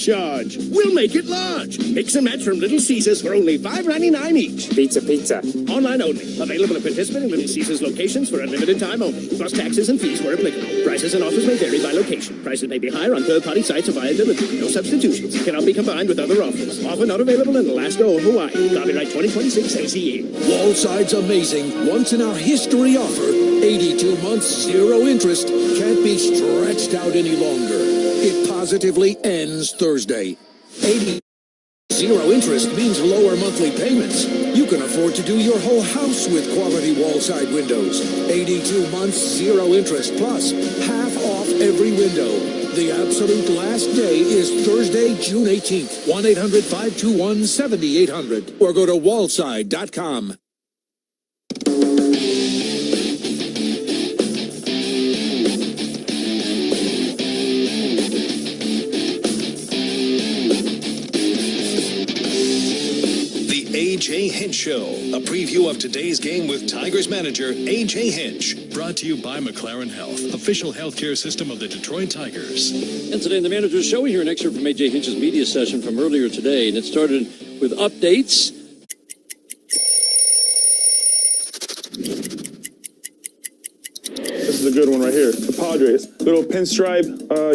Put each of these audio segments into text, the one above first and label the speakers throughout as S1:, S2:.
S1: Charge. We'll make it large. Mix and match from Little Caesars for only $5.99 each.
S2: Pizza.
S1: Online only. Available at participating Little Caesars locations for a limited time only. Plus taxes and fees where applicable. Prices and offers may vary by location. Prices may be higher on third-party sites or via delivery. No substitutions. Cannot be combined with other offers. Offer not available in Alaska or Hawaii. Copyright 2026 ACE.
S3: Wallside's amazing, once-in-our-history offer. 82 months, 0 interest. Can't be stretched out any longer. It positively ends Thursday. 0 interest means lower monthly payments. You can afford to do your whole house with quality Wallside windows. 82 months, 0 interest, plus half off every window. The absolute last day is Thursday, June 18th. 1-800-521-7800 or go to wallside.com.
S4: A.J. Hinch Show, a preview of today's game with Tigers manager A.J. Hinch. Brought to you by McLaren Health, official healthcare system of the Detroit Tigers.
S5: And today in the Manager's Show, we hear an excerpt from A.J. Hinch's media session from earlier today, and it started with updates.
S6: This is a good one right here. The Padres. Little pinstripe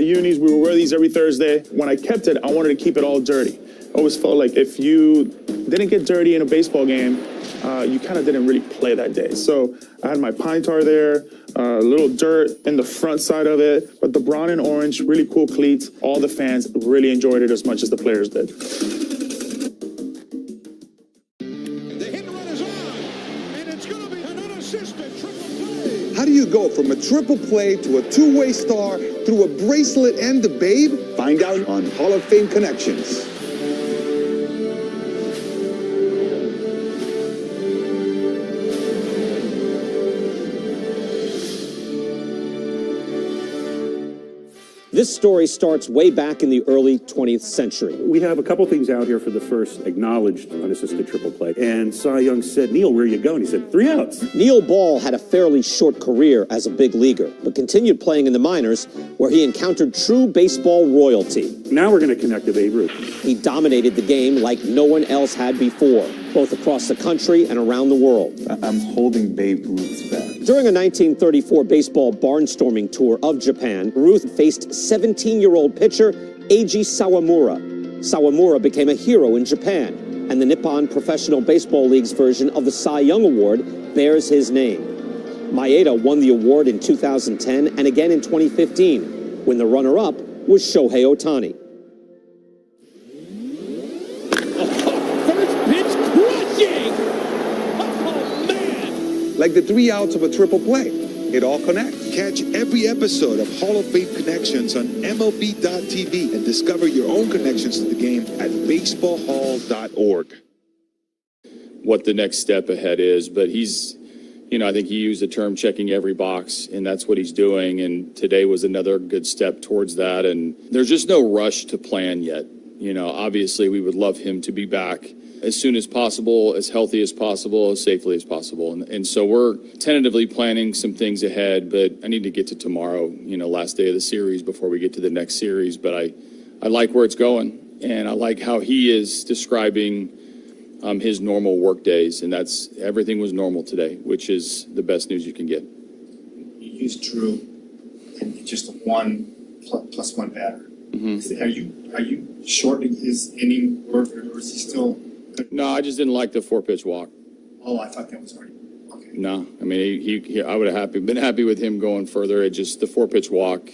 S6: unis. We would wear these every Thursday. When I kept it, I wanted to keep it all dirty. I always felt like if you didn't get dirty in a baseball game, you kind of didn't really play that day. So I had my pine tar there, a little dirt in the front side of it, but the brown and orange, really cool cleats. All the fans really enjoyed it as much as the players did.
S7: The hit run is on, and it's going to be an unassisted triple play.
S8: How do you go from a triple play to a two-way star through a bracelet and the babe? Find out on Hall of Fame Connections.
S2: This story starts way back in the early 20th century.
S9: We have a couple things out here for the first acknowledged unassisted triple play. And Cy Young said, "Neil, where are you going?" He said, 3 outs.
S2: Neil Ball had a fairly short career as a big leaguer, but continued playing in the minors, where he encountered true baseball royalty.
S9: Now we're going to connect to Babe Ruth.
S2: He dominated the game like no one else had before, both across the country and around the world.
S10: I'm holding Babe Ruth's bat.
S2: During a 1934 baseball barnstorming tour of Japan, Ruth faced 17-year-old pitcher Eiji Sawamura. Sawamura became a hero in Japan, and the Nippon Professional Baseball League's version of the Cy Young Award bears his name. Maeda won the award in 2010 and again in 2015, when the runner-up was Shohei Ohtani.
S7: First pitch crushing! Oh, man!
S8: Like the 3 outs of a triple play. It all connects.
S11: Catch every episode of Hall of Fame Connections on MLB.tv and discover your own connections to the game at baseballhall.org.
S12: What the next step ahead is, but he's, I think he used the term checking every box, and that's what he's doing, and today was another good step towards that, and there's just no rush to plan yet. Obviously we would love him to be back as soon as possible, as healthy as possible, as safely as possible. And so we're tentatively planning some things ahead, but I need to get to tomorrow, last day of the series before we get to the next series. But I like where it's going, and I like how he is describing his normal work days, and that's everything was normal today, which is the best news you can get.
S13: You used Drew and just a 1+1 batter. Mm-hmm. Are you shortening his inning work, or is he still?
S12: No, I just didn't like the 4-pitch walk.
S13: Oh, I thought that was already. Okay.
S12: No, I mean, I would have been happy with him going further. It just, the 4-pitch walk,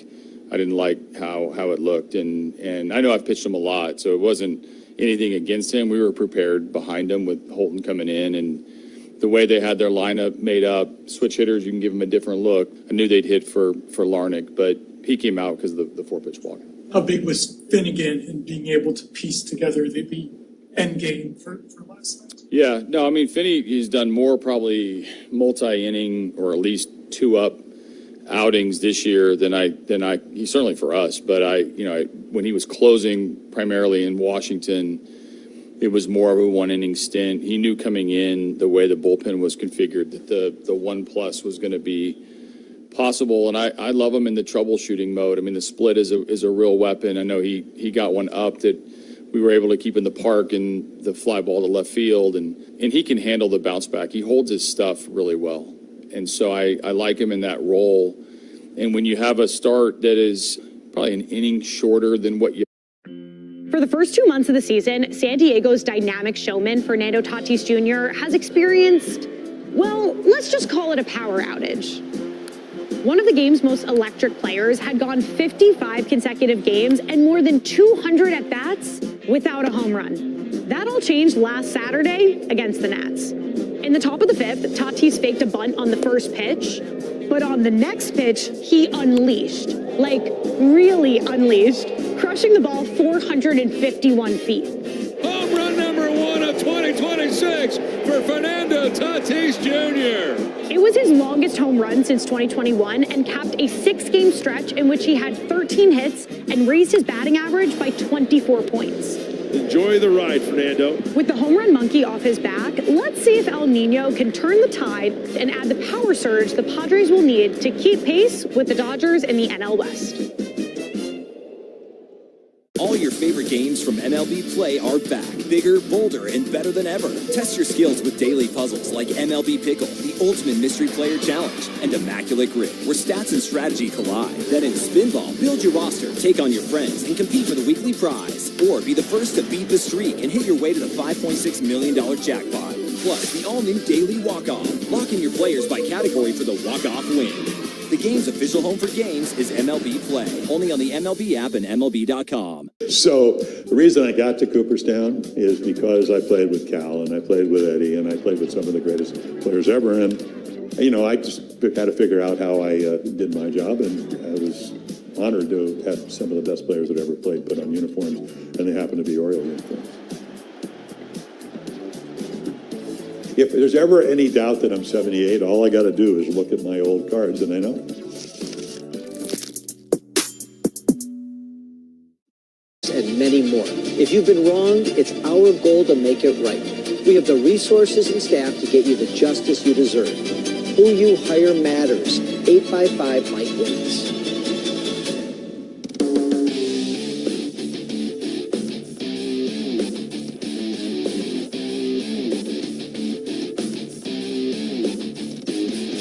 S12: I didn't like how it looked. And I know I've pitched him a lot, so it wasn't anything against him. We were prepared behind him with Holton coming in, and the way they had their lineup made up, switch hitters, you can give them a different look. I knew they'd hit for Larnach, but he came out because of the 4-pitch walk.
S14: How big was Finnegan in being able to piece together the end game for last night?
S12: Yeah, no, I mean, Finney, he's done more probably multi-inning or at least 2-up outings this year than he's certainly for us, but when he was closing primarily in Washington, it was more of a 1-inning stint. He knew coming in the way the bullpen was configured that the 1+ was going to be possible, and I love him in the troubleshooting mode. I mean, the split is a real weapon. I know he got one up that we were able to keep in the park and the fly ball to left field, and he can handle the bounce back. He holds his stuff really well, and so I like him in that role. And when you have a start that is probably an inning shorter than what you...
S15: For the first 2 months of the season, San Diego's dynamic showman, Fernando Tatis Jr., has experienced, well, let's just call it a power outage. One of the game's most electric players had gone 55 consecutive games and more than 200 at-bats without a home run. That all changed last Saturday against the Nats. In the top of the fifth, Tatis faked a bunt on the first pitch, but on the next pitch, he unleashed, like really unleashed, crushing the ball 451 feet.
S3: Home run number 1 of 2026 for Fernando Tatis Jr.
S15: It was his longest home run since 2021 and capped a 6-game stretch in which he had 13 hits and raised his batting average by 24 points.
S3: Enjoy the ride, Fernando.
S15: With the home run monkey off his back, let's see if El Nino can turn the tide and add the power surge the Padres will need to keep pace with the Dodgers in the NL West.
S16: All your favorite games from MLB Play are back, bigger, bolder, and better than ever. Test your skills with daily puzzles like MLB Pickle, the Ultimate Mystery Player Challenge, and Immaculate Grip, where stats and strategy collide. Then in Spinball, build your roster, take on your friends, and compete for the weekly prize. Or be the first to beat the streak and hit your way to the $5.6 million jackpot. Plus, the all-new Daily Walk-Off. Lock in your players by category for the walk-off win. The game's official home for games is MLB Play, only on the MLB app and MLB.com.
S17: So the reason I got to Cooperstown is because I played with Cal and I played with Eddie and I played with some of the greatest players ever. And, you know, I just had to figure out how I did my job, and I was honored to have some of the best players that ever played put on uniforms, and they happen to be Oriole uniforms. If there's ever any doubt that I'm 78, all I got to do is look at my old cards, and I know.
S18: And many more. If you've been wronged, it's our goal to make it right. We have the resources and staff to get you the justice you deserve. Who you hire matters. 855 Mike wins.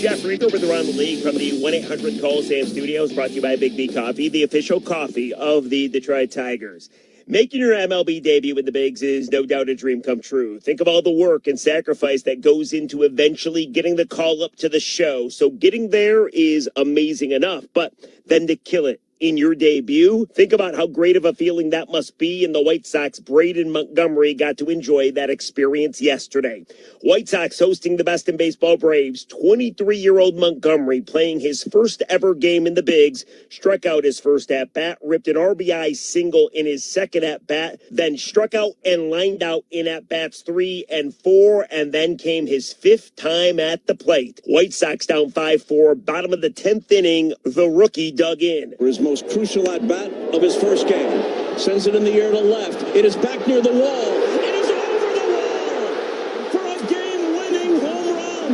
S19: Jeff Reagular with Around the League from the 1-800-CALL-SAM studios, brought to you by Big B Coffee, the official coffee of the Detroit Tigers. Making your MLB debut with the Bigs is no doubt a dream come true. Think of all the work and sacrifice that goes into eventually getting the call up to the show. So getting there is amazing enough, but then to kill it in your debut, think about how great of a feeling that must be, and the White Sox, Braden Montgomery, got to enjoy that experience yesterday. White Sox hosting the best in baseball Braves. 23-year-old Montgomery, playing his first ever game in the Bigs, struck out his first at-bat, ripped an RBI single in his second at-bat, then struck out and lined out in at-bats 3 and 4, and then came his 5th time at the plate. White Sox down 5-4, bottom of the 10th inning, the rookie dug in.
S20: For his most crucial at-bat of his first game. Sends it in the air to left. It is back near the wall. It is over the wall for a game-winning home run.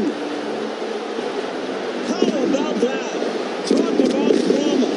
S20: How about that? Talk about drama.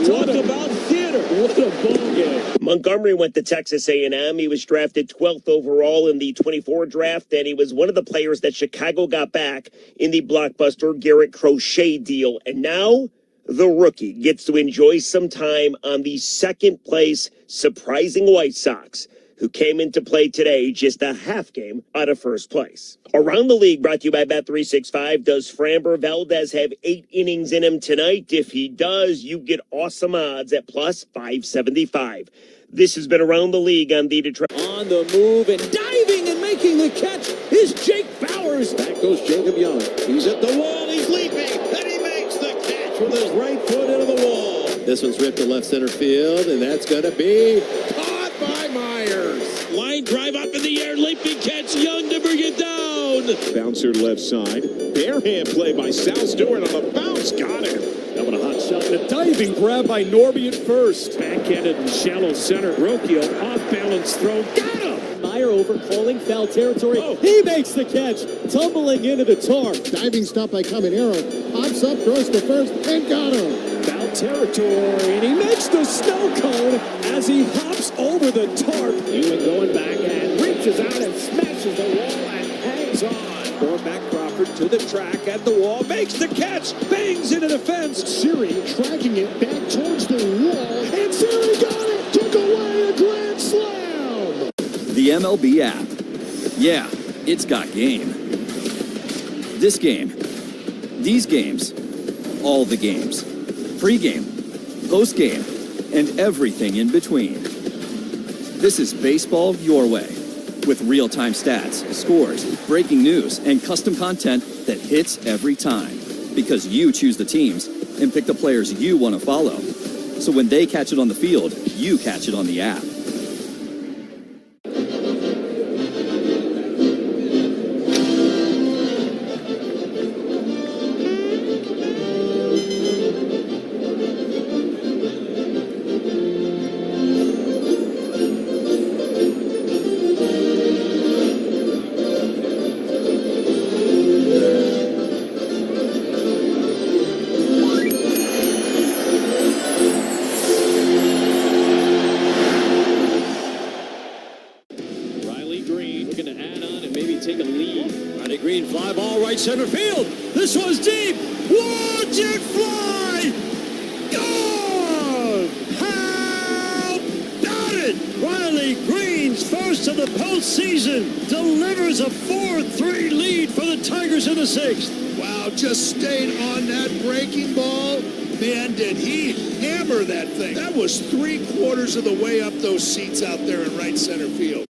S20: Talk about theater. What a ball game.
S19: Montgomery went to Texas A&M. He was drafted 12th overall in the 24 draft, and he was one of the players that Chicago got back in the blockbuster Garrett Crochet deal. And now the rookie gets to enjoy some time on the second place surprising White Sox, who came into play today just a half game out of first place. Around the League, brought to you by Bet365. Does Framber Valdez have 8 innings in him tonight? If he does, you get awesome odds at plus 575. This has been Around the League on the Detroit.
S20: On the move and diving and making the catch is Jake Bowers. Back goes Jacob Young. He's at the wall. He's leaping. And he makes the catch with his right foot into the wall. This one's ripped to left center field, and that's going to be caught by Myers. Line drive up in the air. Leaping catch. Young to bring it down. Bouncer left side. Bare hand play by Sal Stewart on the bounce. Got him. Having a hot
S21: shot. And a diving grab by Norby at first. Backhanded and shallow center. Rocchio off-balance throw. Got him!
S22: Meyer over calling foul territory. Oh. He makes the catch. Tumbling into the tarp.
S23: Diving stop by Caminero. Hops up, throws to first, and got him.
S21: Foul territory, and he makes the snow cone as he hops over the tarp. Ewing going back and reaches out and smashes the wall and hangs on. Quarterback Crawford to the track at the wall, makes the catch, bangs into the fence.
S23: Siri tracking it back towards the wall, and Siri got it, took away a grand slam.
S16: The MLB app. Yeah, it's got game. This game. These games. All the games. Pre-game, post-game, and everything in between. This is baseball your way, with real-time stats, scores, breaking news, and custom content that hits every time. Because you choose the teams and pick the players you want to follow. So when they catch it on the field, you catch it on the app.
S21: Center field. This one's deep. Watch it fly. Gone. How about it? Riley Green's first of the postseason delivers a 4-3 lead for the Tigers in the sixth.
S7: Wow, just stayed on that breaking ball. Man, did he hammer that thing. That was 3/4 of the way up those seats out there in right center field.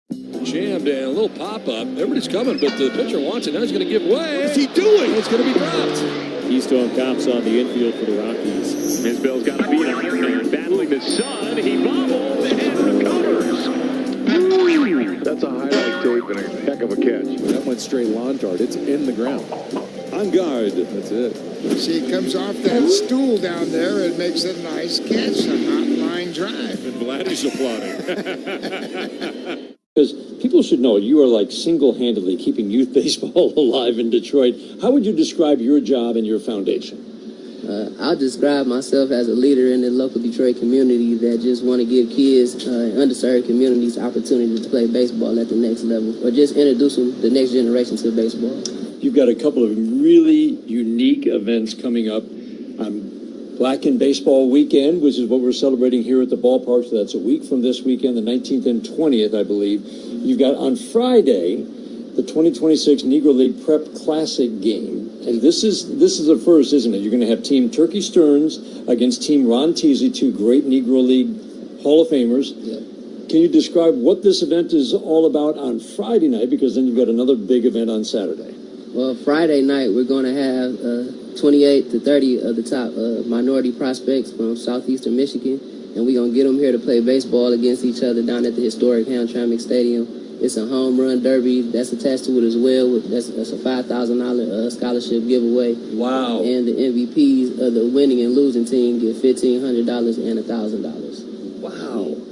S5: Jammed and a little pop-up. Everybody's coming, but the pitcher wants it. Now he's going to give way.
S7: What's he doing?
S5: It's going to be dropped.
S21: Keystone Cops on the infield for the Rockies.
S24: Isbell's got a beat on him. Battling the sun. He bobbles and recovers. That's a highlight tape and a heck of a catch.
S25: That went straight lawn dart. It's in the ground. On guard. That's it.
S23: See, he comes off that stool down there and makes a nice catch, a hot line drive.
S25: And Vladdy's applauding.
S5: Because people should know you are like single-handedly keeping youth baseball alive in Detroit. How would you describe your job and your foundation?
S26: I'll describe myself as a leader in the local Detroit community that just want to give kids underserved communities opportunity to play baseball at the next level, or just introduce them, the next generation, to baseball.
S5: You've got a couple of really unique events coming up. Black in Baseball Weekend, which is what we're celebrating here at the ballpark. So that's a week from this weekend, the 19th and 20th, I believe. You've got on Friday, the 2026 Negro League Prep Classic game. And this is a first, isn't it? You're going to have Team Turkey Stearns against Team Ron Teasy, two great Negro League Hall of Famers. Yep. Can you describe what this event is all about on Friday night? Because then you've got another big event on Saturday.
S26: Well, Friday night, we're going to have 28 to 30 of the top minority prospects from southeastern Michigan, and we're going to get them here to play baseball against each other down at the historic Hamtramck Stadium. It's a home run derby that's attached to it as well. That's a $5,000 scholarship giveaway.
S5: Wow.
S26: And the MVPs of the winning and losing team get $1,500 and $1,000.
S5: Wow.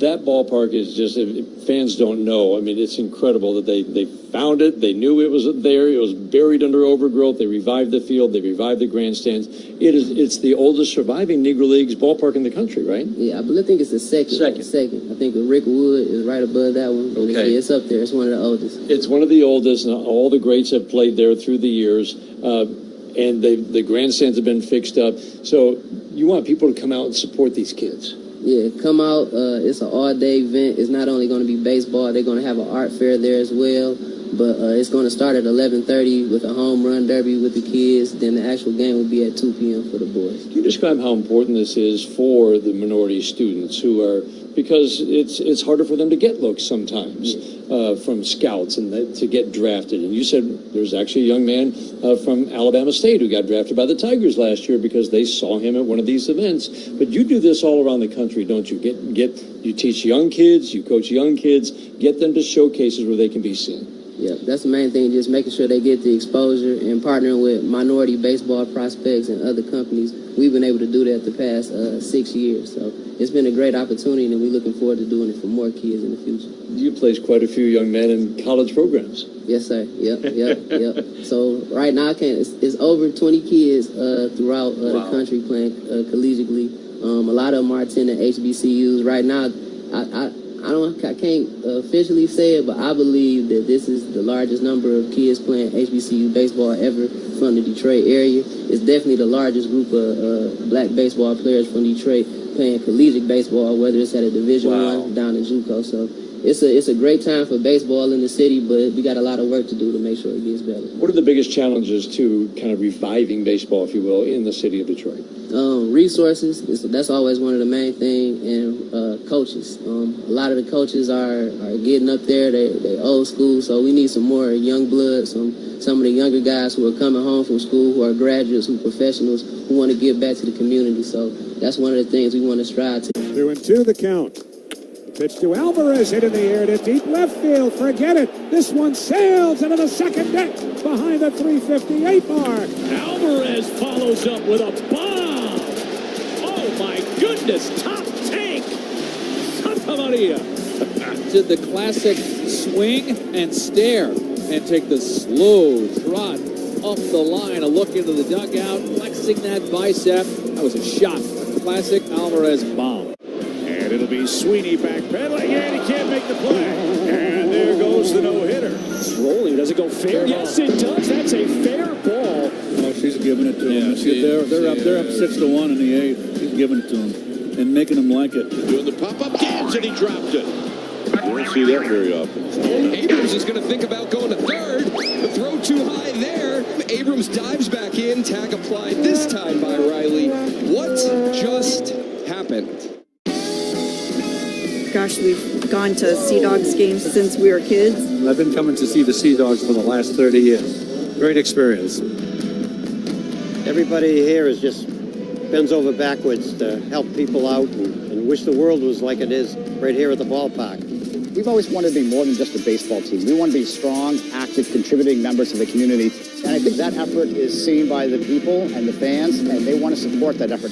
S5: That ballpark is just, if fans don't know, I mean, it's incredible that they found it. They knew it was there. It was buried under overgrowth. They revived the field. They revived the grandstands. It's the oldest surviving Negro Leagues ballpark in the country, right?
S26: Yeah, I think it's the second. I think Rick Wood is right above that one. But
S5: okay.
S26: It's up there. It's one of the oldest.
S5: It's one of the oldest, and all the greats have played there through the years. And the grandstands have been fixed up. So you want people to come out and support these kids.
S26: Yeah, come out. It's an all-day event. It's not only going to be baseball. They're going to have an art fair there as well. But it's going to start at 11:30 with a home run derby with the kids. Then the actual game will be at 2 p.m. for the boys.
S5: Can you describe how important this is for the minority students who are, because it's harder for them to get looks sometimes from scouts and to get drafted. And you said there's actually a young man from Alabama State who got drafted by the Tigers last year because they saw him at one of these events. But you do this all around the country, don't you? You teach young kids, you coach young kids, get them to showcases where they can be seen.
S26: Yeah, that's the main thing, just making sure they get the exposure and partnering with minority baseball prospects and other companies we've been able to do that the past 6 years. So it's been a great opportunity, and we're looking forward to doing it for more kids in the future.
S5: You placed quite a few young men in college programs.
S26: Yes, sir. Yep. So right now, it's over 20 kids throughout the country playing collegiately. A lot of them are attending HBCUs. Right now, I can't officially say it, but I believe that this is the largest number of kids playing HBCU baseball ever from the Detroit area. It's definitely the largest group of black baseball players from Detroit playing collegiate baseball, whether it's at a Division I down in JUCO. So it's a great time for baseball in the city, but we got a lot of work to do to make sure it gets better.
S5: What are the biggest challenges to kind of reviving baseball, if you will, in the city of Detroit?
S26: Resources, that's always one of the main things, and coaches. A lot of the coaches are getting up there, they old school, so we need some more young blood, some of the younger guys who are coming home from school, who are graduates, who are professionals, who want to give back to the community. So that's one of the things we want to strive to.
S21: 2-2 the count. Pitch to Alvarez, hit in the air to deep left field. Forget it. This one sails into the second deck behind the 358 mark. Alvarez follows up with a bomb. Oh, my goodness. Top tank. Santa Maria.
S1: Did the classic swing and stare and take the slow trot up the line. A look into the dugout, flexing that bicep. That was a shot. A classic Alvarez bomb.
S21: And it'll be Sweeney backpedaling, and he can't make the play. And there goes the no-hitter. Rolling, does it go fair? Yes, it does. That's a fair ball.
S25: Oh, she's giving it to him. They're up 6-1 in the 8th. She's giving it to him and making him like it.
S20: Doing the pop-up dance, and he dropped it.
S25: You don't see that very often.
S2: Abrams is going to think about going to third. The throw too high there. Abrams dives back in. Tag applied this time by Riley. What just happened?
S4: Gosh, we've gone to Sea Dogs games since we were kids.
S6: I've been coming to see the Sea Dogs for the last 30 years. Great experience.
S9: Everybody here is just bends over backwards to help people out and wish the world was like it is right here at the ballpark.
S10: We've always wanted to be more than just a baseball team. We want to be strong, active, contributing members of the community. And I think that effort is seen by the people and the fans, and they want to support that effort.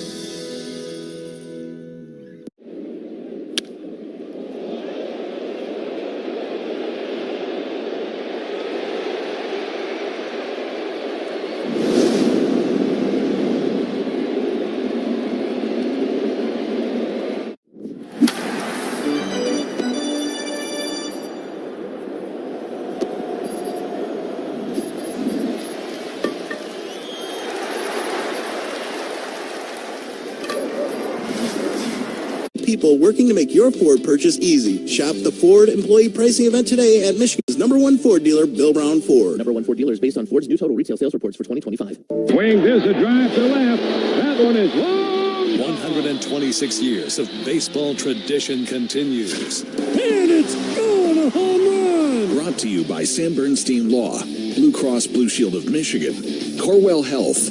S27: People working to make your Ford purchase easy. Shop the Ford Employee Pricing Event today at Michigan's #1 Ford dealer, Bill Brown Ford.
S28: #1 Ford dealer is based on Ford's new total retail sales reports for 2025.
S21: Swing, there's a drive to left. That one is long.
S29: 126 years of baseball tradition continues.
S21: And it's gone, a home run.
S3: Brought to you by Sam Bernstein Law, Blue Cross Blue Shield of Michigan, Corwell Health,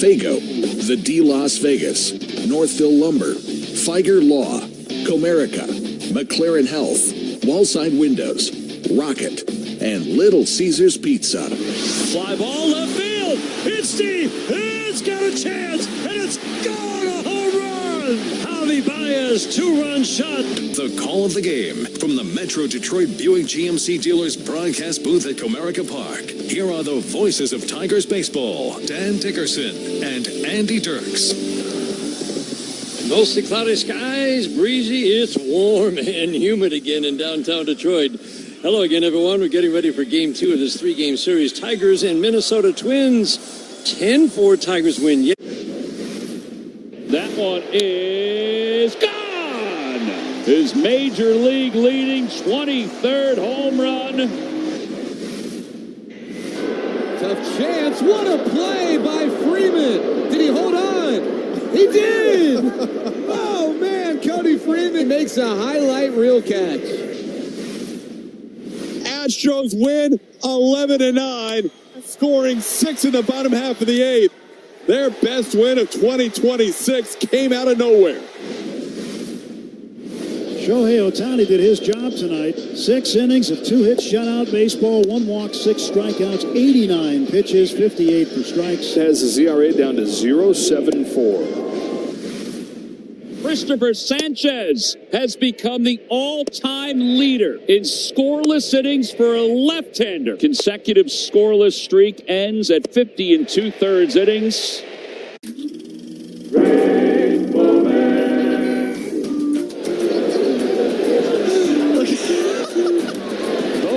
S3: Fago, the D Las Vegas, Northville Lumber, Figer Law, Comerica, McLaren Health, Wallside Windows, Rocket, and Little Caesars Pizza.
S21: Fly ball left field. It's deep. It's got a chance. And it's gone, a home run. Javi Baez, 2-run shot.
S29: The call of the game from the Metro Detroit Buick GMC dealers broadcast booth at Comerica Park. Here are the voices of Tigers baseball, Dan Dickerson and Andy Dirks.
S30: Mostly cloudy skies, breezy, it's warm and humid again in downtown Detroit. Hello again, everyone. We're getting ready for Game 2 of this 3-game series. Tigers and Minnesota Twins. 10-4 Tigers win.
S21: That one is gone. His major league leading 23rd home run. Tough chance. What a play by Freeman. Did he hold on? He did! Oh, man, Cody Freeman makes a highlight reel catch. Astros win 11-9, scoring 6 in the bottom half of the 8th. Their best win of 2026 came out of nowhere.
S23: Shohei Ohtani did his job tonight. 6 innings of 2-hit shutout baseball, 1 walk, 6 strikeouts, 89 pitches, 58 for strikes.
S24: Has his ERA down to 0.74.
S8: Christopher Sanchez has become the all-time leader in scoreless innings for a left-hander. Consecutive scoreless streak ends at 50 2/3 innings.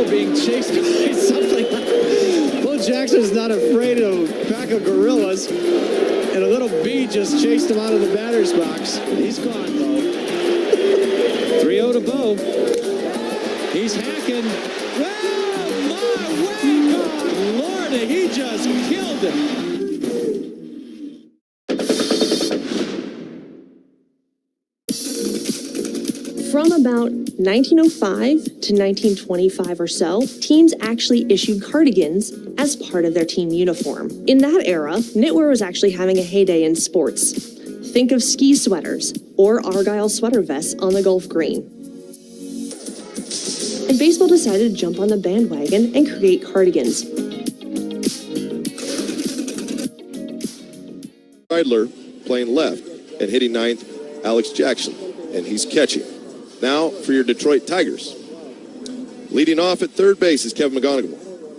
S11: Being chased by something. Bo Jackson's not afraid of a pack of gorillas, and a little bee just chased him out of the batter's box. He's gone, Bo. 3-0 to Bo. He's hacking. Well, my way, God, Lord, he just killed him.
S12: From about 1905 to 1925 or so, teams actually issued cardigans as part of their team uniform. In that era, knitwear was actually having a heyday in sports. Think of ski sweaters or Argyle sweater vests on the Gulf Green. And baseball decided to jump on the bandwagon and create cardigans.
S13: Reagular playing left and hitting ninth, Alex Jackson, and he's catching. Now for your Detroit Tigers. Leading off at third base is Kevin McGonigal.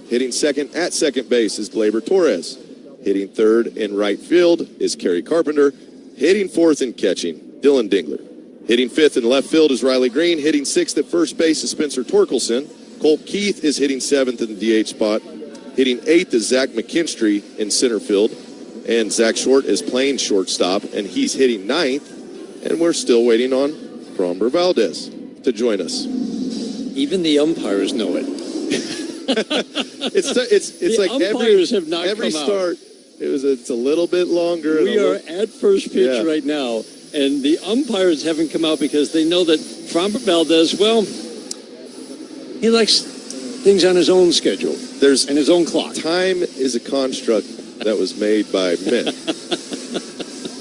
S13: Hitting second at second base is Gleyber Torres. Hitting third in right field is Kerry Carpenter. Hitting fourth and catching, Dylan Dingler. Hitting fifth in left field is Riley Green. Hitting sixth at first base is Spencer Torkelson. Colt Keith is hitting seventh in the DH spot. Hitting eighth is Zach McKinstry in center field. And Zach Short is playing shortstop, and he's hitting ninth. And we're still waiting on Framber Valdez to join us.
S30: Even the umpires know it.
S13: It's like
S30: umpires have not
S13: every
S30: come
S13: start.
S30: Out.
S13: It's a little bit longer.
S30: We are at first pitch right now, and the umpires haven't come out because they know that Framber Valdez, well, he likes things on his own schedule. And his own clock.
S13: Time is a construct that was made by men.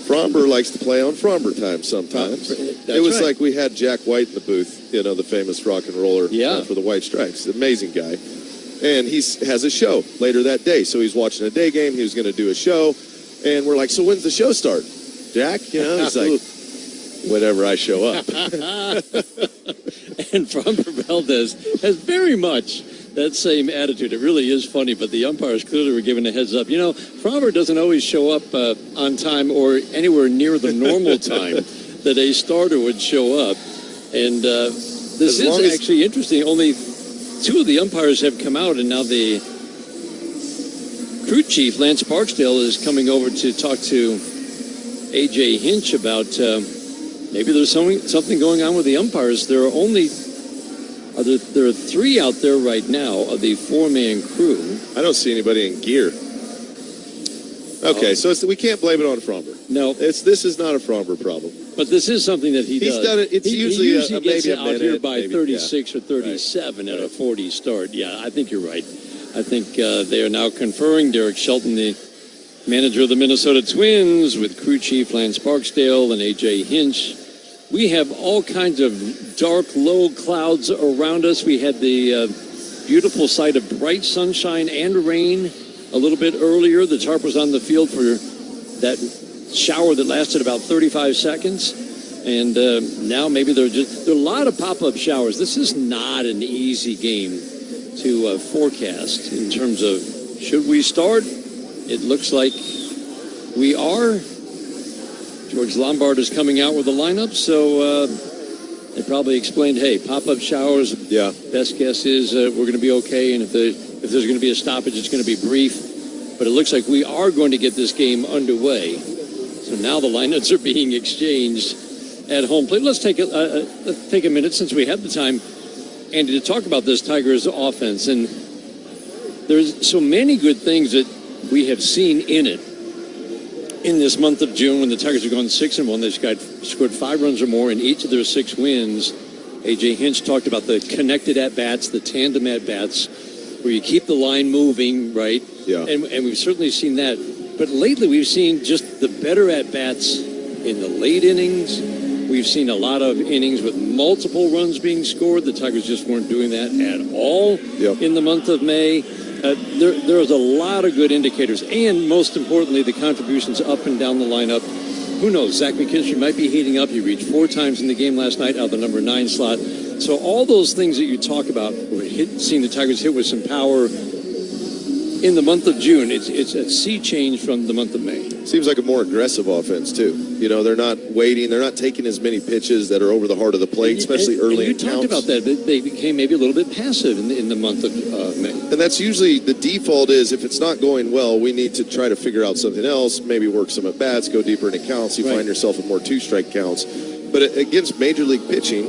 S13: Framber likes to play on Framber time sometimes. It was like we had Jack White in the booth, the famous rock and roller for the White Stripes. Amazing guy. And he has a show later that day. So he's watching a day game. He was going to do a show. And we're like, so when's the show start? Jack, he's like, whenever I show up.
S30: And Framber Valdez has very much that same attitude. It really is funny, but the umpires clearly were given a heads up. Framber doesn't always show up on time or anywhere near the normal time that a starter would show up. And this is actually interesting. Only 2 of the umpires have come out, and now the crew chief, Lance Barksdale, is coming over to talk to A.J. Hinch about maybe there's something going on with the umpires. There are 3 out there right now of the 4-man crew.
S13: I don't see anybody in gear. Okay, so we can't blame it on Framber.
S30: No.
S13: This is not a Framber problem.
S30: But this is something that he does.
S13: He's done it. It's usually
S30: gets
S13: maybe a
S30: out
S13: minute,
S30: here by
S13: maybe,
S30: 36 or 37 at a 40 start. Yeah, I think you're right. I think they are now conferring. Derek Shelton, the manager of the Minnesota Twins, with crew chief Lance Barksdale and A.J. Hinch. We have all kinds of dark, low clouds around us. We had the beautiful sight of bright sunshine and rain a little bit earlier. The tarp was on the field for that shower that lasted about 35 seconds. And now maybe there are a lot of pop-up showers. This is not an easy game to forecast in terms of should we start. It looks like we are. George Lombard is coming out with a lineup, so they probably explained, hey, pop-up showers, best guess is we're going to be okay, and if there's going to be a stoppage, it's going to be brief. But it looks like we are going to get this game underway. So now the lineups are being exchanged at home plate. Let's take a minute, since we have the time, Andy, to talk about this Tigers offense. And there's so many good things that we have seen in it. In this month of June, when the Tigers are going 6-1, they've scored 5 runs or more in each of their 6 wins. A.J. Hinch talked about the connected at-bats, the tandem at-bats, where you keep the line moving, right?
S13: Yeah.
S30: And we've certainly seen that. But lately we've seen just the better at-bats in the late innings We've seen a lot of innings with multiple runs being scored. The Tigers just weren't doing that at all in the month of May. There's a lot of good indicators, and most importantly, the contributions up and down the lineup. Who knows? Zach McKinstry might be heating up. He reached 4 times in the game last night out of the number 9 slot. So all those things that you talk about, seeing the Tigers hit with some power in the month of June, it's a sea change from the month of May.
S13: Seems like a more aggressive offense, too. You know, they're not waiting. They're not taking as many pitches that are over the heart of the plate, especially early in counts.
S30: You talked about that. They became maybe a little bit passive in the month of May.
S13: And that's usually the default is if it's not going well, we need to try to figure out something else, maybe work some at-bats, go deeper into counts. You find yourself in more 2-strike counts. But against Major League pitching,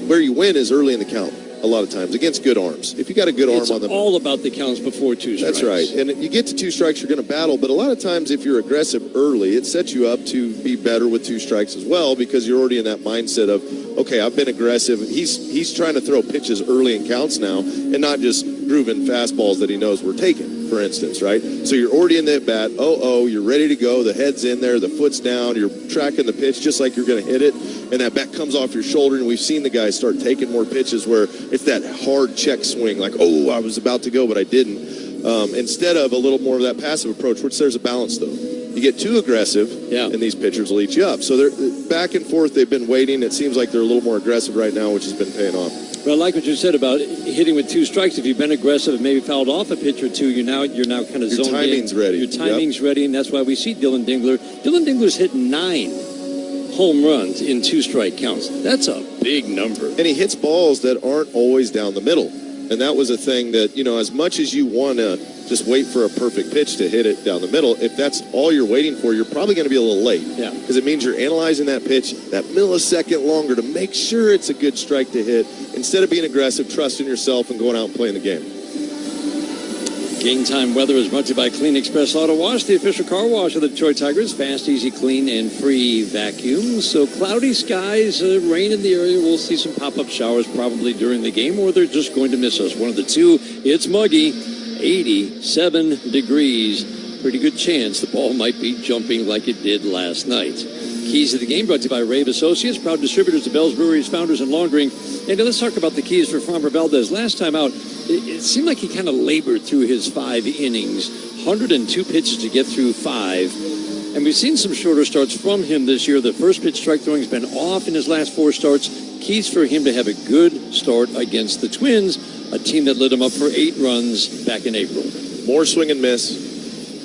S13: where you win is early in the count. A lot of times against good arms. If you got a good arm on them,
S30: it's all about the counts before 2 strikes.
S13: That's right. And you get to 2 strikes, you're going to battle. But a lot of times, if you're aggressive early, it sets you up to be better with 2 strikes as well because you're already in that mindset of, okay, I've been aggressive. He's trying to throw pitches early in counts now, and not just grooving fastballs that he knows we're taking, for instance, right? So you're already in that bat. You're ready to go. The head's in there. The foot's down. You're tracking the pitch just like you're going to hit it. And that bat comes off your shoulder, and we've seen the guys start taking more pitches where it's that hard check swing, like, I was about to go, but I didn't. Instead of a little more of that passive approach, which there's a balance, though. You get too aggressive, and these pitchers will eat you up. So they're back and forth. They've been waiting. It seems like they're a little more aggressive right now, which has been paying off.
S30: Well, I like what you said about hitting with 2 strikes. If you've been aggressive and maybe fouled off a pitch or two, you're now kind of zoned in.
S13: Your timing's ready.
S30: Your timing's ready, and that's why we see Dylan Dingler. Dylan Dingler's hit 9 home runs in 2-strike counts. That's a big number.
S13: And he hits balls that aren't always down the middle. And that was a thing that, as much as you want to just wait for a perfect pitch to hit it down the middle, if that's all you're waiting for, you're probably going to be a little late.
S30: Yeah.
S13: Because it means you're analyzing that pitch that millisecond longer to make sure it's a good strike to hit instead of being aggressive, trusting yourself, and going out and playing the game.
S30: Game time weather is brought to you by Clean Express Auto Wash, the official car wash of the Detroit Tigers. Fast, easy, clean, and free vacuum. So cloudy skies, rain in the area. We'll see some pop-up showers probably during the game, or they're just going to miss us. One of the two. It's muggy, 87 degrees. Pretty good chance the ball might be jumping like it did last night. Keys to the game brought to you by Rave Associates, proud distributors of Bell's Breweries, founders, and lawn green. And let's talk about the keys for Framber Valdez. Last time out, it seemed like he kind of labored through his 5 innings, 102 pitches to get through 5. And we've seen some shorter starts from him this year. The first pitch strike throwing has been off in his last 4 starts. Keys for him to have a good start against the Twins, a team that lit him up for 8 runs back in April.
S13: More swing and miss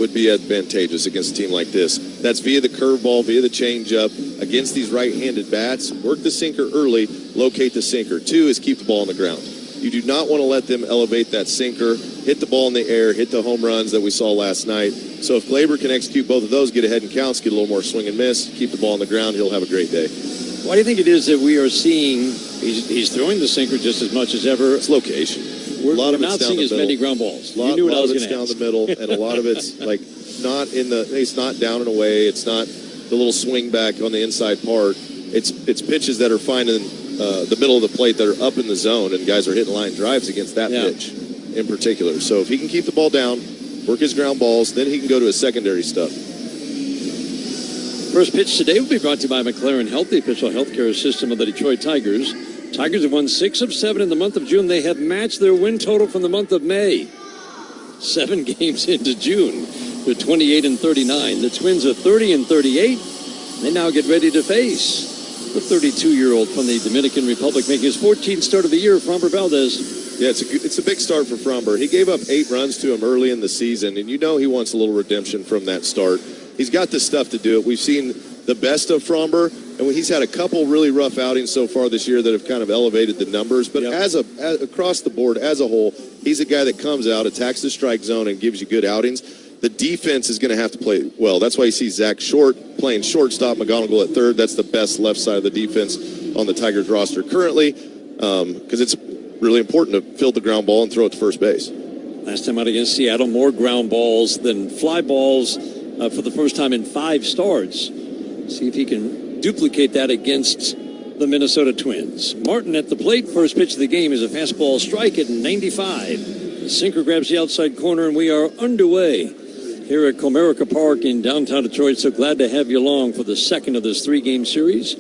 S13: would be advantageous against a team like this. That's via the curveball, via the changeup. Against these right-handed bats, work the sinker early, locate the sinker. 2 is keep the ball on the ground. You do not want to let them elevate that sinker, hit the ball in the air, hit the home runs that we saw last night. So if Gleyber can execute both of those, get ahead in counts, get a little more swing and miss, keep the ball on the ground, he'll have a great day.
S30: Why do you think it is that we are seeing, he's throwing the sinker just as much as ever?
S13: It's location.
S30: We're not seeing as many ground balls.
S13: You knew what I was going to ask. A lot of it's down the middle, and a lot of it's like it's not down and away. It's not the little swing back on the inside part. It's pitches that are finding the middle of the plate that are up in the zone, and guys are hitting line drives against that pitch in particular. So if he can keep the ball down, work his ground balls, then he can go to his secondary stuff.
S30: First pitch today will be brought to you by McLaren Health, the official healthcare system of the Detroit Tigers. Tigers have won 6 of 7 in the month of June. They have matched their win total from the month of May. 7 games into June. They're 28-39. The Twins are 30-38. They now get ready to face the 32-year-old from the Dominican Republic, making his 14th start of the year, Framber Valdez.
S13: Yeah, it's a big start for Framber. He gave up 8 runs to him early in the season, and he wants a little redemption from that start. He's got the stuff to do it. We've seen the best of Framber, and he's had a couple really rough outings so far this year that have kind of elevated the numbers. But as across the board, as a whole, he's a guy that comes out, attacks the strike zone, and gives you good outings. The defense is going to have to play well. That's why you see Zach Short playing shortstop, McGonigal at third. That's the best left side of the defense on the Tigers roster currently, because it's really important to field the ground ball and throw it to first base.
S30: Last time out against Seattle, more ground balls than fly balls for the first time in 5 starts. See if he can duplicate that against the Minnesota Twins. Martin at the plate. First pitch of the game is a fastball strike at 95. The sinker grabs the outside corner, and we are underway here at Comerica Park in downtown Detroit. So glad to have you along for the second of this 3-game series.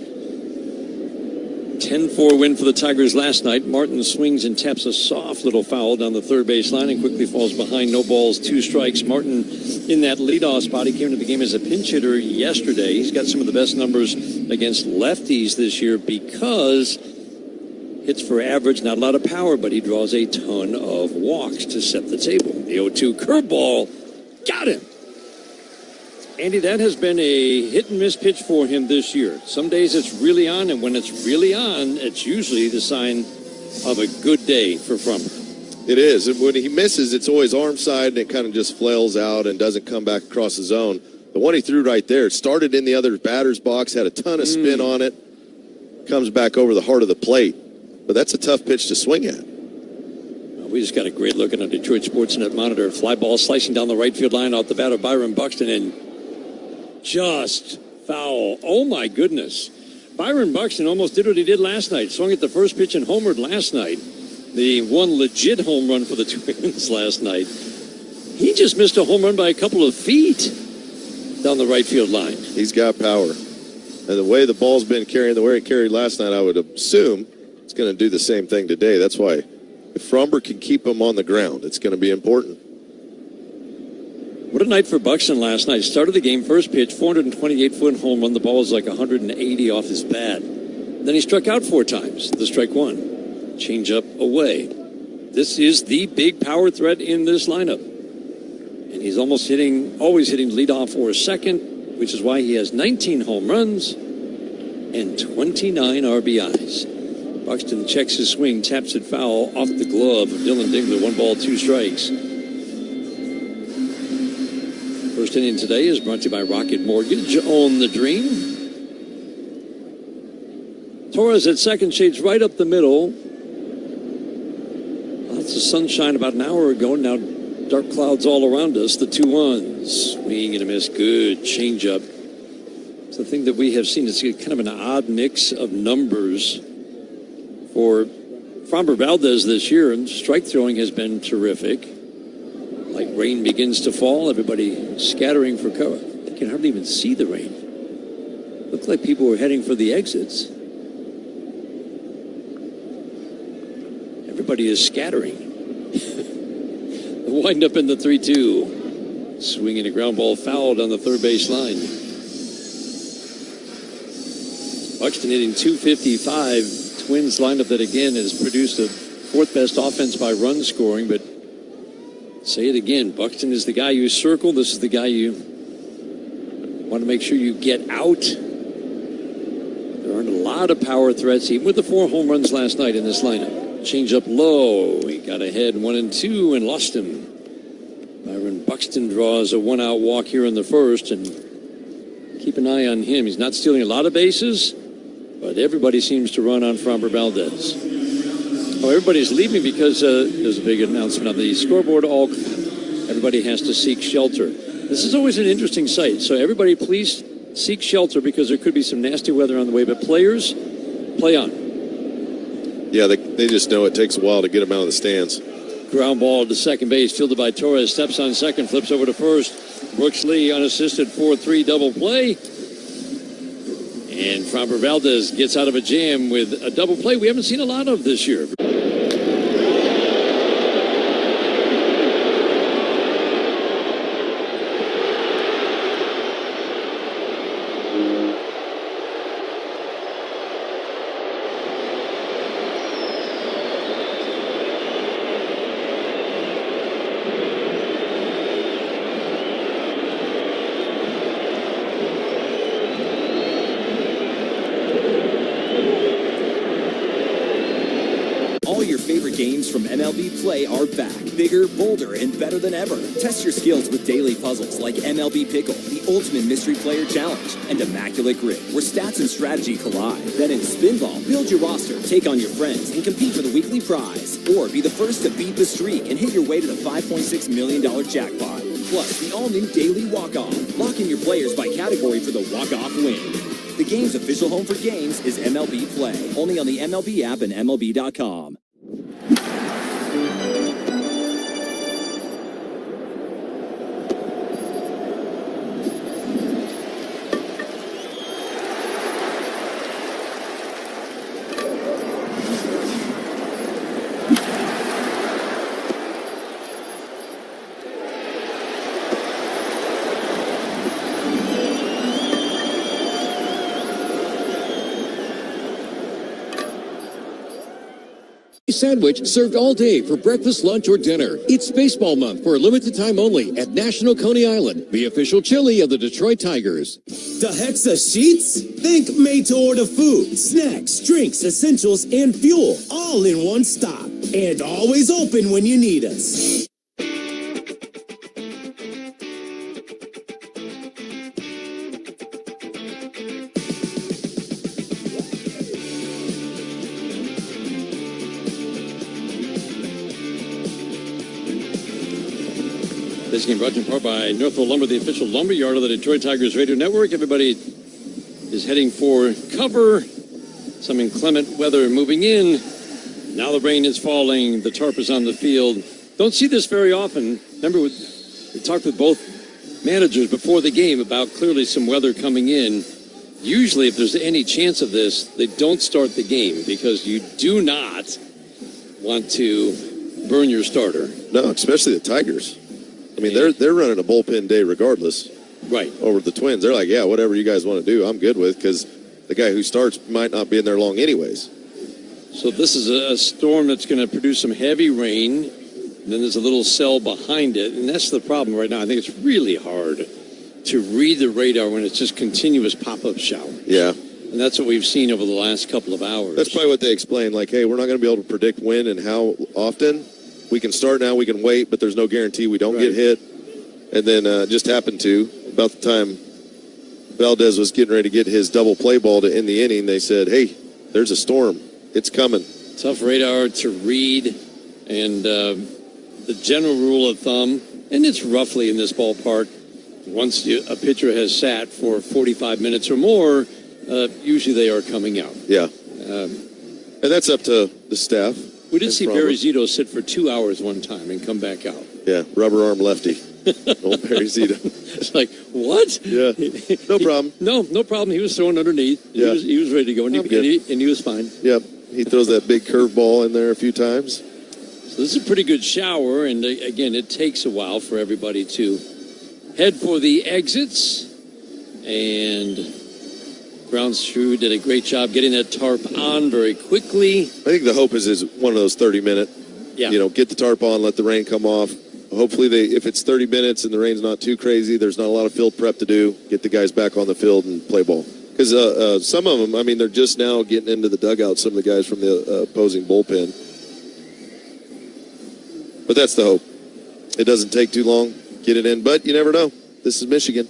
S30: 10-4 win for the Tigers last night. Martin swings and taps a soft little foul down the third base line and quickly falls behind. No balls, 2 strikes. Martin in that leadoff spot. He came to the game as a pinch hitter yesterday. He's got some of the best numbers against lefties this year because hits for average, not a lot of power, but he draws a ton of walks to set the table. The 0-2 curveball got him. Andy, that has been a hit-and-miss pitch for him this year. Some days it's really on, and when it's really on, it's usually the sign of a good day for Fromber.
S13: It is. And when he misses, it's always arm side, and it kind of just flails out and doesn't come back across the zone. The one he threw right there started in the other batter's box, had a ton of spin on it, comes back over the heart of the plate. But that's a tough pitch to swing at.
S30: We just got a great look at a Detroit Sportsnet monitor. Fly ball slicing down the right field line off the bat of Byron Buxton, and just foul. Oh, my goodness. Byron Buxton almost did what he did last night. Swung at the first pitch and homered last night. The one legit home run for the Twins last night. He just missed a home run by a couple of feet down the right field line.
S13: He's got power. And the way the ball's been carrying, the way it carried last night, I would assume it's going to do the same thing today. That's why if Fromber can keep him on the ground, it's going to be important.
S30: What a night for Buxton last night. Started the game, first pitch, 428-foot home run. The ball was like 180 off his bat. Then he struck out 4 times. The strike 1. Change up away. This is the big power threat in this lineup. And he's always hitting leadoff or second, which is why he has 19 home runs and 29 RBIs. Buxton checks his swing, taps it foul off the glove of Dylan Dingler. 1 ball, 2 strikes. First inning today is brought to you by Rocket Mortgage. Own the dream. Torres at second, shades right up the middle. Lots of sunshine about an hour ago. Now dark clouds all around us. The 2-1. Swing and a miss. Good changeup. It's the thing that we have seen. It's kind of an odd mix of numbers for Fromber Valdez this year, and strike throwing has been terrific. Like rain begins to fall, everybody scattering for cover. You can hardly even see the rain. Looks like people were heading for the exits. Everybody is scattering. The wind up in the 3-2. Swinging a ground ball fouled on the third base line. Buxton hitting .255. Twins lineup that again has produced the 4th best offense by run scoring, but say it again, Buxton is the guy you circle. This is the guy you want to make sure you get out. There aren't a lot of power threats, even with the 4 home runs last night in this lineup. Change up low. He got ahead 1-2 and lost him. Byron Buxton draws a 1-out walk here in the first, and keep an eye on him. He's not stealing a lot of bases, but everybody seems to run on Fromber Valdez. Oh, everybody's leaving because there's a big announcement on the scoreboard. Everybody has to seek shelter. This is always an interesting sight. So everybody please seek shelter because there could be some nasty weather on the way. But players, play on.
S13: Yeah, they just know it takes a while to get them out of the stands.
S30: Ground ball to second base, fielded by Torres. Steps on second, flips over to first. Brooks Lee unassisted 4-3 double play. And Fromber Valdez gets out of a jam with a double play we haven't seen a lot of this year.
S5: Games from MLB Play are back, bigger, bolder, and better than ever. Test your skills with daily puzzles like MLB Pickle, the Ultimate Mystery Player Challenge, and Immaculate Grid, where stats and strategy collide. Then in Spinball, build your roster, take on your friends, and compete for the weekly prize. Or be the first to beat the streak and hit your way to the $5.6 million jackpot. Plus, the all-new Daily Walk-Off. Lock in your players by category for the walk-off win. The game's official home for games is MLB Play, only on the MLB app and MLB.com.
S1: sandwich served all day for breakfast, lunch, or dinner. It's Baseball Month for a limited time only at National Coney Island, the official chili of the Detroit Tigers.
S7: The Hexa Sheets? Think made-to-order food, snacks, drinks, essentials, and fuel, all in one stop. And always open when you need us.
S30: This game brought to you in part by Northville Lumber, the official lumber yard of the Detroit Tigers Radio Network. Everybody is heading for cover. Some inclement weather moving in. Now the rain is falling. The tarp is on the field. Don't see this very often. Remember, we talked with both managers before the game about clearly some weather coming in. Usually, if there's any chance of this, they don't start the game because you do not want to burn your starter.
S13: No, especially the Tigers. I mean, they're running a bullpen day regardless.
S30: Right.
S13: Over the Twins. They're like, yeah, whatever you guys want to do, I'm good with, because the guy who starts might not be in there long anyways.
S30: So this is a storm that's going to produce some heavy rain, and then there's a little cell behind it, and that's the problem right now. I think it's really hard to read the radar when it's just continuous pop-up showers.
S13: Yeah.
S30: And that's what we've seen over the last couple of hours.
S13: That's probably what they explained, like, hey, we're not going to be able to predict when and how often. We can start now, we can wait, but there's no guarantee we don't get hit. And then just happened to, about the time Valdez was getting ready to get his double play ball to end the inning, they said, hey, there's a storm. It's coming.
S30: Tough radar to read, and the general rule of thumb, and it's roughly in this ballpark, once a pitcher has sat for 45 minutes or more, usually they are coming out.
S13: Yeah. And that's up to the staff.
S30: We did see Barry Zito sit for 2 hours one time and come back out.
S13: Yeah, rubber arm lefty. Old Barry Zito.
S30: It's like, what?
S13: Yeah, no problem.
S30: No problem. He was throwing underneath.
S13: Yeah.
S30: He was ready to go, and he was fine.
S13: Yep, he throws that big curveball in there a few times.
S30: So this is a pretty good shower, and again, it takes a while for everybody to head for the exits. And Grounds Crew did a great job getting that tarp on very quickly.
S13: I think the hope is one of those 30-minute, get the tarp on, let the rain come off. Hopefully, if it's 30 minutes and the rain's not too crazy, there's not a lot of field prep to do, get the guys back on the field and play ball. Because some of them, I mean, they're just now getting into the dugout, some of the guys from the opposing bullpen. But that's the hope. It doesn't take too long, get it in. But you never know. This is Michigan.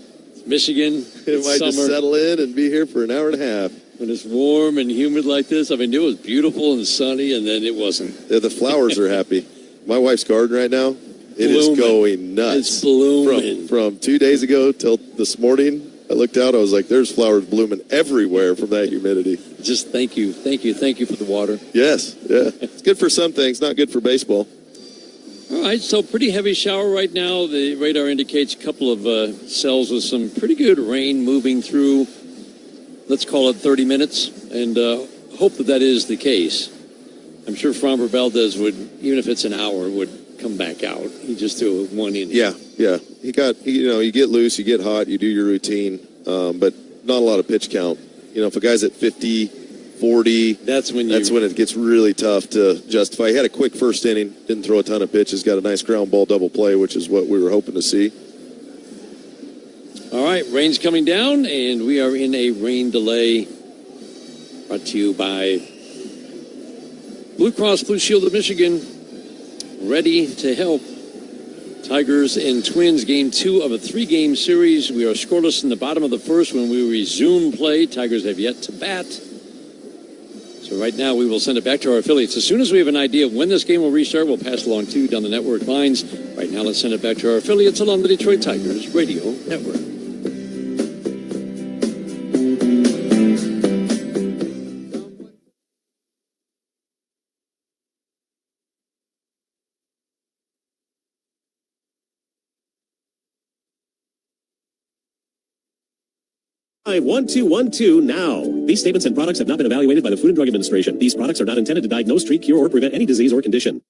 S30: Michigan.
S13: It might
S30: summer.
S13: just settle in and be here for an hour and a half.
S30: When it's warm and humid like this, I mean, it was beautiful and sunny, and then it wasn't.
S13: Yeah, the flowers are happy. My wife's garden right now, it is going nuts.
S30: It's blooming.
S13: From 2 days ago till this morning, I looked out, I was like, there's flowers blooming everywhere from that humidity.
S30: Just thank you for the water.
S13: Yes, yeah. It's good for some things, not good for baseball.
S30: All right, so pretty heavy shower right now. The radar indicates a couple of cells with some pretty good rain moving through. Let's call it 30 minutes, and hope that is the case. I'm sure Framber Valdez would, even if it's an hour, would come back out. He just threw one inning.
S13: Yeah. You get loose, you get hot, you do your routine, but not a lot of pitch count. If a guy's at 50, 40, that's when it gets really tough to justify. He had a quick first inning, didn't throw a ton of pitches, got a nice ground ball double play, which is what we were hoping to see.
S30: All right, rain's coming down, and we are in a rain delay brought to you by Blue Cross Blue Shield of Michigan, ready to help. Tigers and Twins, game 2 of a 3-game series. We are scoreless in the bottom of the first when we resume play. Tigers have yet to bat. So right now we will send it back to our affiliates. As soon as we have an idea of when this game will restart, we'll pass along to you down the network lines. Right now, let's send it back to our affiliates along the Detroit Tigers Radio Network.
S14: Try 1212 now. These statements and products have not been evaluated by the Food and Drug Administration. These products are not intended to diagnose, treat, cure, or prevent any disease or condition.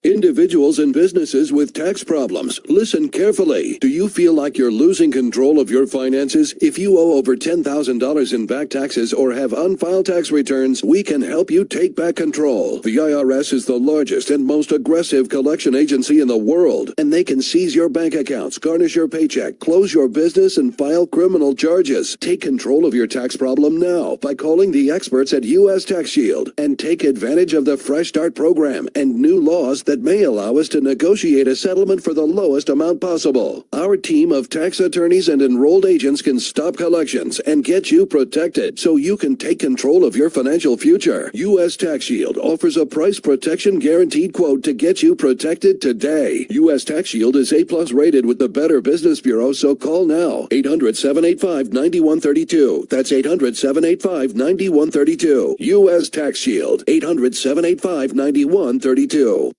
S2: Individuals and businesses with tax problems, listen carefully. Do you feel like you're losing control of your finances? If you owe over $10,000 in back taxes or have unfiled tax returns, we can help you take back control. The IRS is the largest and most aggressive collection agency in the world, and they can seize your bank accounts, garnish your paycheck, close your business, and file criminal charges. Take control of your tax problem now by calling the experts at U.S. Tax Shield and take advantage of the Fresh Start program and new laws that may allow us to negotiate a settlement for the lowest amount possible. Our team of tax attorneys and enrolled agents can stop collections and get you protected so you can take control of your financial future. U.S. Tax Shield offers a price protection guaranteed quote to get you protected today. U.S. Tax Shield is A+ rated with the Better Business Bureau, so call now. 800-785-9132. That's 800-785-9132. U.S. Tax Shield. 800-785-9132.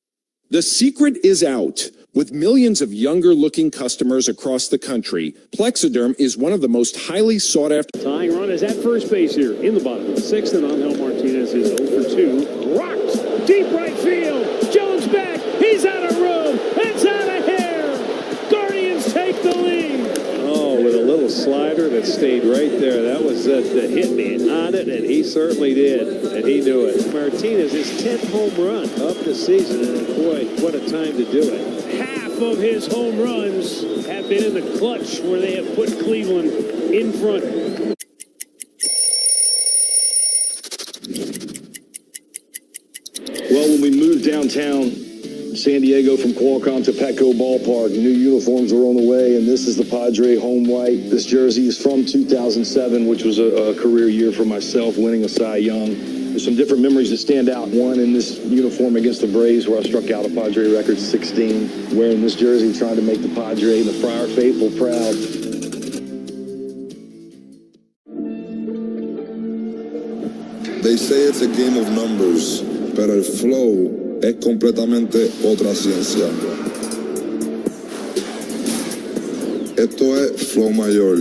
S15: The secret is out. With millions of younger-looking customers across the country, Plexiderm is one of the most highly sought-after.
S21: Tying run is at first base here in the bottom of the sixth, and Angel Martinez is 0 for 2. Rocked deep right field. Jones back. He's out of room. It's out of here. Guardians take the lead. Oh, with a little slider that stayed right there. That was the hit man on it, and he certainly did, and he knew it. Martinez, his 10th home run of the season, and boy, what a time to do it. Half of his home runs have been in the clutch where they have put Cleveland in front.
S16: Well, when we moved downtown San Diego from Qualcomm to Petco Ballpark, new uniforms were on the way, and this is the Padre home white. This jersey is from 2007, which was a career year for myself, winning a Cy Young. There's some different memories that stand out. One in this uniform against the Braves, where I struck out a Padre record 16, wearing this jersey, trying to make the Padre and the Friar faithful proud.
S17: They say it's a game of numbers, pero el flow es completamente otra ciencia. Esto es flow mayor.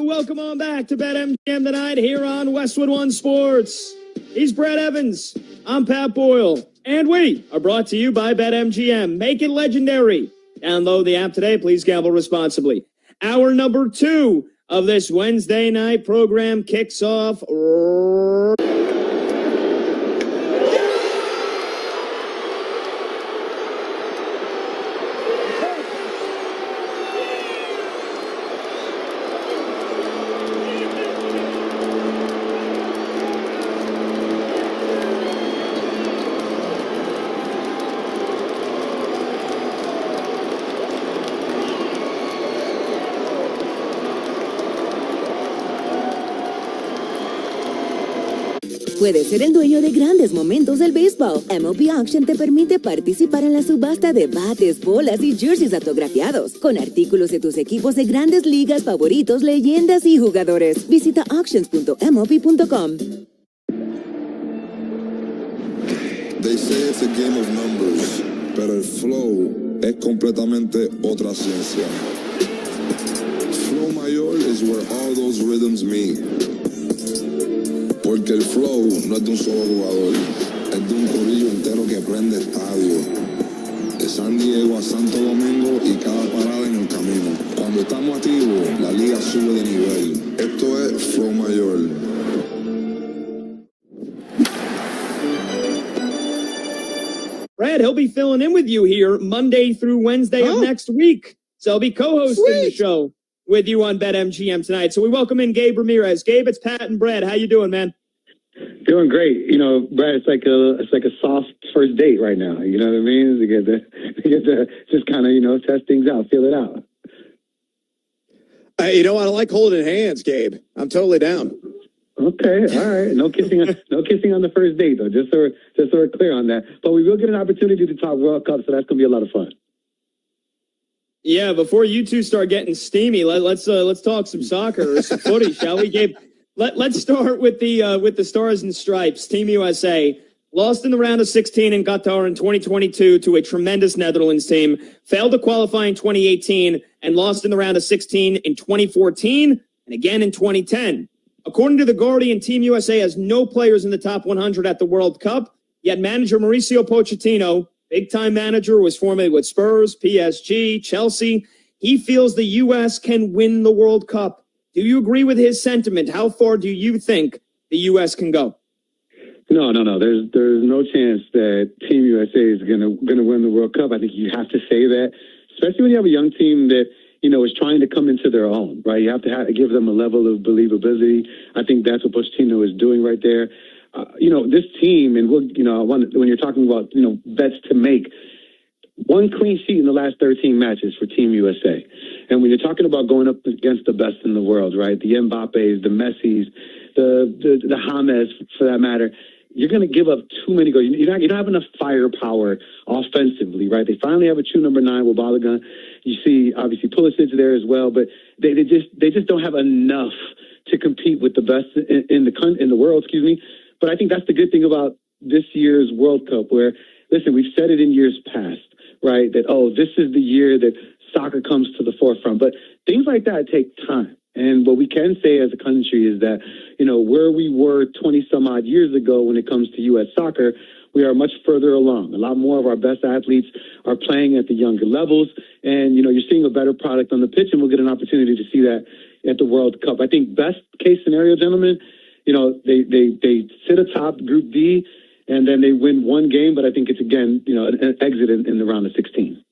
S21: Welcome on back to BetMGM tonight here on Westwood One Sports. He's Brad Evans. I'm Pat Boyle. And we are brought to you by BetMGM. Make it legendary. Download the app today. Please gamble responsibly. Hour number 2 of this Wednesday night program kicks off.
S18: Puedes ser el dueño de grandes momentos del béisbol. MLB Auction te permite participar en la subasta de bates, bolas y jerseys autografiados, con artículos de tus equipos de grandes ligas favoritos, leyendas y jugadores. Visita auctions.mlb.com.
S17: They say it's a game of numbers, pero el flow es completamente otra ciencia. Flow mayor is where all those rhythms meet. Porque el flow no es de un solo jugador, es de un corillo entero que prende estadio. De San Diego a Santo Domingo y cada parada en el camino. Cuando estamos activos, la liga sube de nivel. Esto es flow mayor.
S21: Brad, he'll be filling in with you here Monday through Wednesday of next week. So he'll be co-hosting the show with you on BetMGM tonight. So we welcome in Gabe Ramirez. Gabe, it's Pat and Brad. How you doing, man?
S19: Doing great. You know, Brad, it's like a soft first date right now. You know what I mean? To get to just kind of, test things out, feel it out.
S20: You know what? I like holding hands, Gabe. I'm totally down.
S19: Okay, all right. No kissing on the first date, though. Just so we're clear on that. But we will get an opportunity to talk World Cup, so that's gonna be a lot of fun.
S21: Yeah, before you two start getting steamy, let's talk some soccer or some footy, shall we, Gabe?
S3: Let's start with the Stars and Stripes. Team USA lost in the round of 16 in Qatar in 2022 to a tremendous Netherlands team, failed to qualify in 2018, and lost in the round of 16 in 2014 and again in 2010. According to The Guardian, Team USA has no players in the top 100 at the World Cup, yet manager Mauricio Pochettino, big-time manager, was formerly with Spurs, PSG, Chelsea. He feels the U.S. can win the World Cup. Do you agree with his sentiment? How far do you think the U.S. can go?
S19: No. There's no chance that Team USA is gonna win the World Cup. I think you have to say that, especially when you have a young team that is trying to come into their own. Right, you have to give them a level of believability. I think that's what Pochettino is doing right there. This team, and when you're talking about bets to make. One clean sheet in the last 13 matches for Team USA. And when you're talking about going up against the best in the world, right, the Mbappes, the Messis, the James, for that matter, you're going to give up too many goals. You don't have enough firepower offensively, right? They finally have a true number 9 with Balogun. You see, obviously, Pulisic there as well, but they just don't have enough to compete with the best in the world, excuse me. But I think that's the good thing about this year's World Cup, where, listen, we've said it in years past, right, that, this is the year that soccer comes to the forefront. But things like that take time. And what we can say as a country is that, where we were 20-some-odd years ago when it comes to U.S. soccer, we are much further along. A lot more of our best athletes are playing at the younger levels. And, you're seeing a better product on the pitch, and we'll get an opportunity to see that at the World Cup. I think best case scenario, gentlemen, they sit atop Group D, and then they win one game, but I think it's, again, an exit in the round of 16.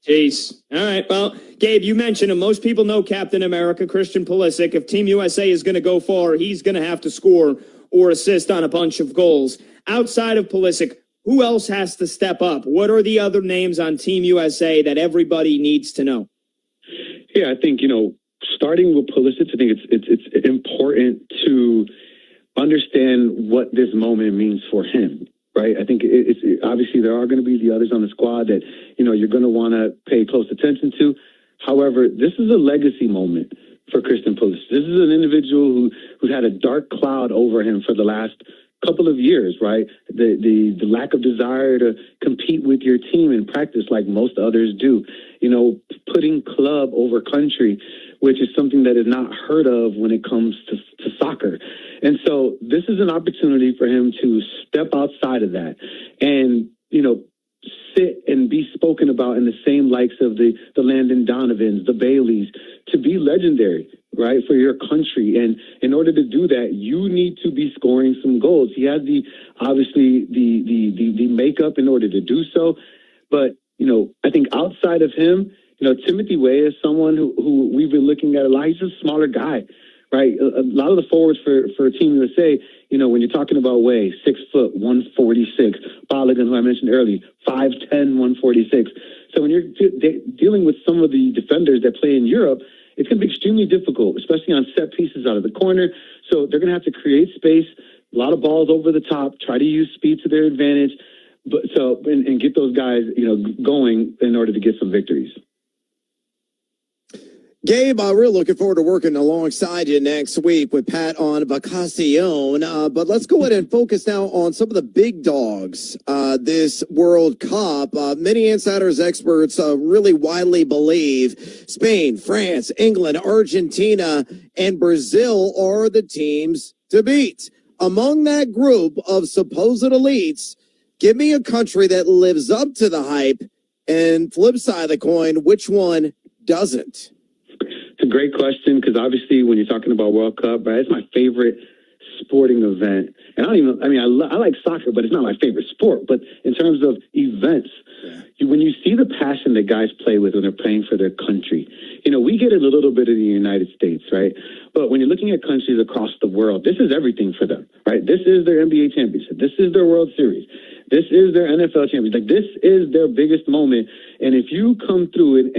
S3: Jeez. All right. Well, Gabe, you mentioned him. Most people know Captain America, Christian Pulisic. If Team USA is going to go far, he's going to have to score or assist on a bunch of goals. Outside of Pulisic, who else has to step up? What are the other names on Team USA that everybody needs to know?
S19: Yeah, I think, starting with Pulisic, I think it's important to understand what this moment means for him, right? I think it's obviously there are going to be the others on the squad that, you're going to want to pay close attention to. However, this is a legacy moment for Christian Pulisic. This is an individual who's had a dark cloud over him for the last couple of years, right? The lack of desire to compete with your team in practice like most others do. Putting club over country, which is something that is not heard of when it comes to soccer. And so this is an opportunity for him to step outside of that and, sit and be spoken about in the same likes of the Landon Donovans, the Baileys, to be legendary, right, for your country. And in order to do that, you need to be scoring some goals. He has obviously the makeup in order to do so. But, I think outside of him, Timothy Weah is someone who we've been looking at a lot. He's a smaller guy, right? A lot of the forwards for Team USA, when you're talking about Weah, 6 foot, 146, Balogun, who I mentioned earlier, 5'10", 146. So when you're dealing with some of the defenders that play in Europe, it's going to be extremely difficult, especially on set pieces out of the corner. So they're going to have to create space, a lot of balls over the top, try to use speed to their advantage, and get those guys, going in order to get some victories.
S20: Gabe, we're looking forward to working alongside you next week with Pat on Vacacion. But let's go ahead and focus now on some of the big dogs this World Cup. Many insiders, experts really widely believe Spain, France, England, Argentina, and Brazil are the teams to beat. Among that group of supposed elites, give me a country that lives up to the hype, and flip side of the coin, which one doesn't?
S19: It's a great question, because obviously when you're talking about World Cup, right, it's my favorite sporting event. And I like soccer, but it's not my favorite sport. But in terms of events, when you see the passion that guys play with when they're playing for their country, we get it a little bit in the United States, right? But when you're looking at countries across the world, this is everything for them, right? This is their NBA championship. This is their World Series. This is their NFL championship. Like, this is their biggest moment. And if you come through in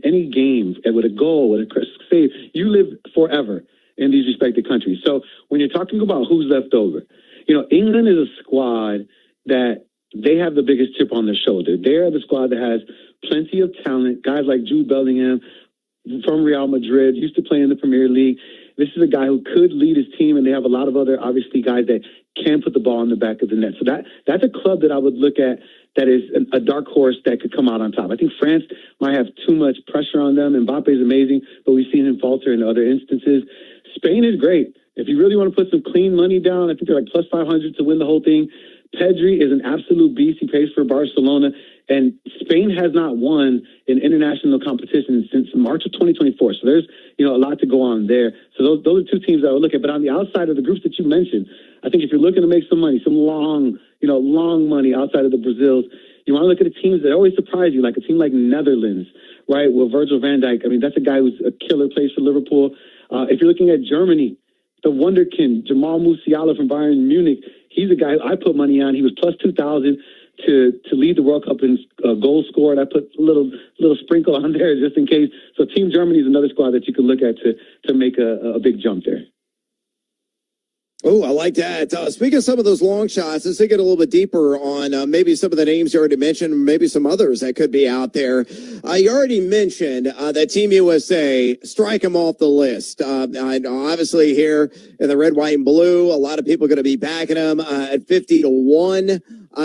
S19: any game with a goal, with a save, you live forever in these respective countries. So when you're talking about who's left over, England is a squad that they have the biggest chip on their shoulder. They're the squad that has plenty of talent, guys like Jude Bellingham, from Real Madrid, used to play in the Premier League. This is a guy who could lead his team, and they have a lot of other, obviously, guys that can put the ball in the back of the net. So that's a club that I would look at that is a dark horse that could come out on top. I think France might have too much pressure on them. Mbappe is amazing, but we've seen him falter in other instances. Spain is great. If you really want to put some clean money down, I think they're like plus 500 to win the whole thing. Pedri is an absolute beast. He plays for Barcelona. And Spain has not won in international competition since March of 2024. So there's, a lot to go on there. So those are two teams I would look at. But on the outside of the groups that you mentioned, I think if you're looking to make some money, some long money outside of the Brazils, you want to look at the teams that always surprise you, like a team like Netherlands, right? With Virgil van Dijk. I mean, that's a guy who's a killer, plays for Liverpool. If you're looking at Germany, the wonderkind, Jamal Musiala from Bayern Munich, he's a guy I put money on. He was plus 2,000 to lead the World Cup in goals scored. I put a little sprinkle on there just in case. So Team Germany is another squad that you can look at to make a big jump there.
S20: Oh, I like that. Speaking of some of those long shots, let's dig it a little bit deeper on maybe some of the names you already mentioned, maybe some others that could be out there. You already mentioned that Team USA, strike them off the list. Obviously here in the red, white, and blue, a lot of people are going to be backing them at 50-1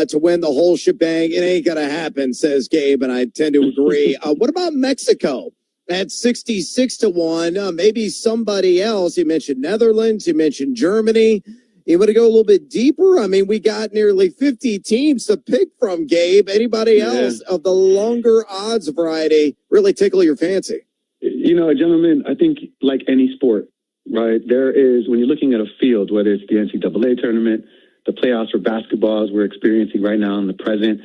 S20: to win the whole shebang. It ain't going to happen, says Gabe, and I tend to agree. What about Mexico? At 66-1, maybe somebody else. You mentioned Netherlands, you mentioned Germany. You want to go a little bit deeper? I mean, we got nearly 50 teams to pick from, Gabe. Anybody else of the longer odds variety really tickle your fancy?
S19: Gentlemen, I think like any sport, right, there is, when you're looking at a field, whether it's the NCAA tournament, the playoffs for basketball, as we're experiencing right now in the present,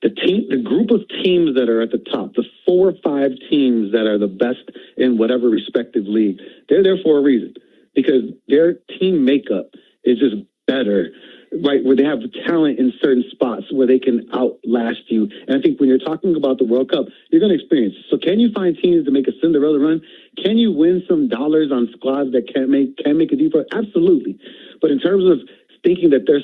S19: the group of teams that are at the top, the 4 or 5 teams that are the best in whatever respective league, they're there for a reason, because their team makeup is just better, right? Where they have talent in certain spots where they can outlast you. And I think when you're talking about the World Cup, you're going to experience it. So can you find teams to make a Cinderella run? Can you win some dollars on squads that can make a deep run? Absolutely. But in terms of thinking that there's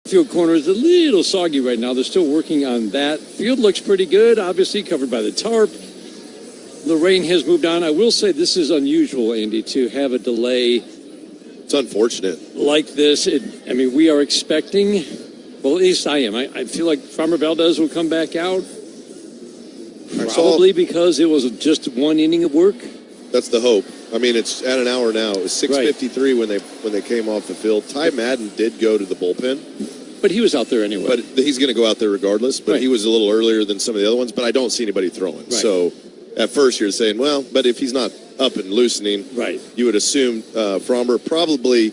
S30: Field corner is a little soggy right now. They're still working on that. Field looks pretty good, obviously covered by the tarp. The rain has moved on. I will say this is unusual, Andy, to have a delay.
S13: It's unfortunate.
S30: Like this. We are expecting, well, at least I am. I feel like Farmer Valdez will come back out. Probably because it was just one inning of work.
S13: That's the hope. It's at an hour now. It was 6:53 when they came off the field. Ty Madden did go to the bullpen.
S30: But he was out there anyway.
S13: But he's going to go out there regardless. But he was a little earlier than some of the other ones. But I don't see anybody throwing. Right. So at first you're saying, well, but if he's not up and loosening, you would assume Frommer probably,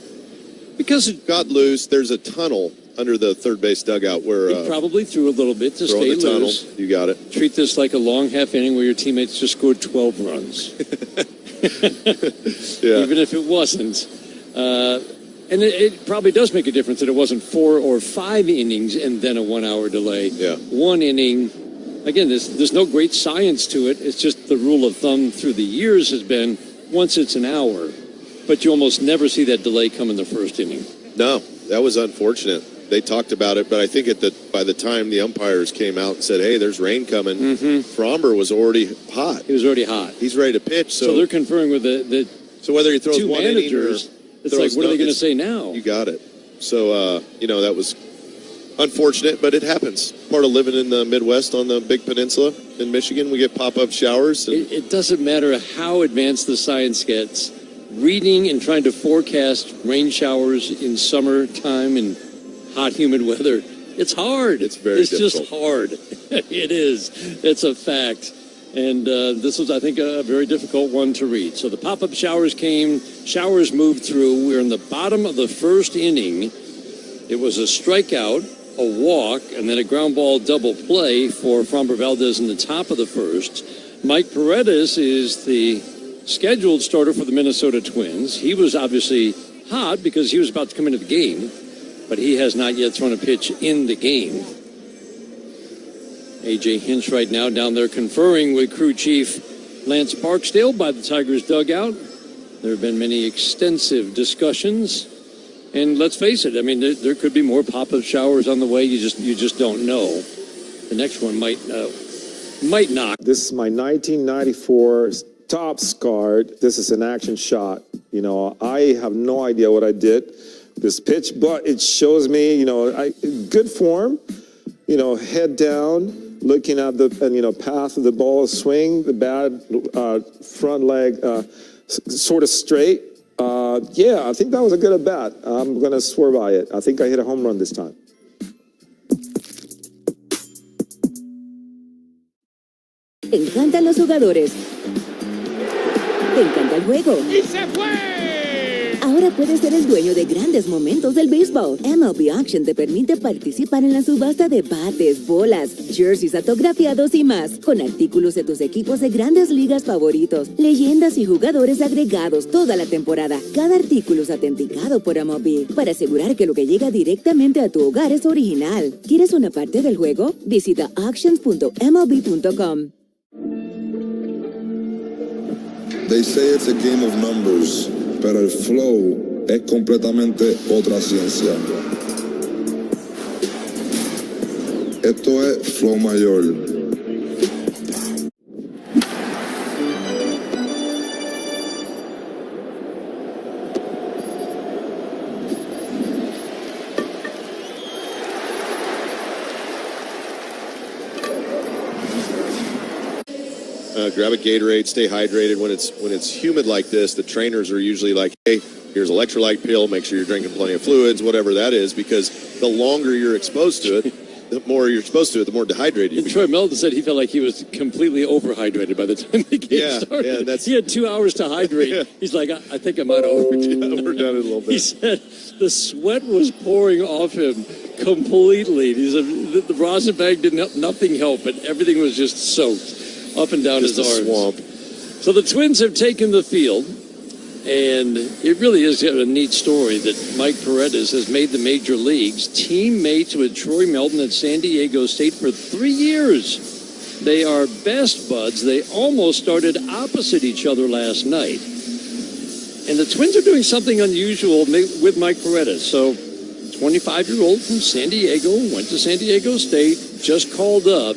S13: because it got loose, there's a tunnel under the third base dugout where
S30: he probably threw a little bit to stay loose.
S13: Tunnel. You got it.
S30: Treat this like a long half inning where your teammates just scored 12 runs. Even if it wasn't. And it probably does make a difference that it wasn't 4 or 5 innings and then a 1 hour delay.
S13: Yeah.
S30: 1 inning. Again, there's no great science to it. It's just the rule of thumb through the years has been once it's an hour, but you almost never see that delay come in the first inning.
S13: No, that was unfortunate. They talked about it, but I think by the time the umpires came out and said, hey, there's rain coming, Frommer was already hot.
S30: He was already hot.
S13: He's ready to pitch. So
S30: they're conferring with the
S13: so whether he throws
S30: two
S13: one
S30: managers, it's like, what are they going to say now?
S13: You got it. So, that was unfortunate, but it happens. Part of living in the Midwest on the Big Peninsula in Michigan. We get pop-up showers.
S30: It doesn't matter how advanced the science gets. Reading and trying to forecast rain showers in summertime and hot, humid weather, it's hard.
S13: It's very difficult.
S30: Just hard. It is. It's a fact. And this was, I think, a very difficult one to read. So the pop-up showers came. Showers moved through. We're in the bottom of the first inning. It was a strikeout, a walk, and then a ground ball double play for Framber Valdez in the top of the first. Mike Paredes is the scheduled starter for the Minnesota Twins. He was obviously hot because he was about to come into the game, but he has not yet thrown a pitch in the game. A.J. Hinch right now down there conferring with crew chief Lance Barksdale by the Tigers dugout. There have been many extensive discussions. And let's face it, I mean, there could be more pop-up showers on the way. You just don't know. The next one might not.
S4: This is my 1994 Topps card. This is an action shot. You know, I have no idea what I did this pitch, but it shows me, you know, good form. You know, head down, looking at the path of the ball, swing the bat, front leg sort of straight. Yeah, I think that was a good at bat. I'm going to swear by it. I think I hit a home run this time.
S18: Te encantan los jugadores. Te encanta el juego.
S21: ¡Y se fue!
S18: Ahora puedes ser el dueño de grandes momentos del béisbol. MLB Auction te permite participar en la subasta de bates, bolas, jerseys autografiados y más, con artículos de tus equipos de grandes ligas favoritos, leyendas y jugadores agregados toda la temporada. Cada artículo es autenticado por MLB para asegurar que lo que llega directamente a tu hogar es original. ¿Quieres una parte del juego? Visita auctions.mlb.com.
S17: They say it's a game of numbers, pero el flow es completamente otra ciencia. Esto es flow mayor.
S13: Grab a Gatorade, stay hydrated. When it's humid like this, the trainers are usually like, hey, here's electrolyte pill, make sure you're drinking plenty of fluids, whatever that is, because the longer you're exposed to it, the more you're exposed to it, the more dehydrated you become.
S30: Troy Melton said he felt like he was completely overhydrated by the time the game started.
S13: Yeah,
S30: he had 2 hours to hydrate. Yeah. He's like, I think I might have overdone it
S13: a little bit.
S30: He said the sweat was pouring off him completely. He said the rosin bag didn't help, nothing helped, but everything was just soaked up and down his arms.
S13: Swamp.
S30: So the Twins have taken the field, and it really is a neat story that Mike Paredes has made the major leagues, teammates with Troy Melton at San Diego State for 3 years. They are best buds. They almost started opposite each other last night. And the Twins are doing something unusual with Mike Paredes. So 25-year-old from San Diego, went to San Diego State, just called up.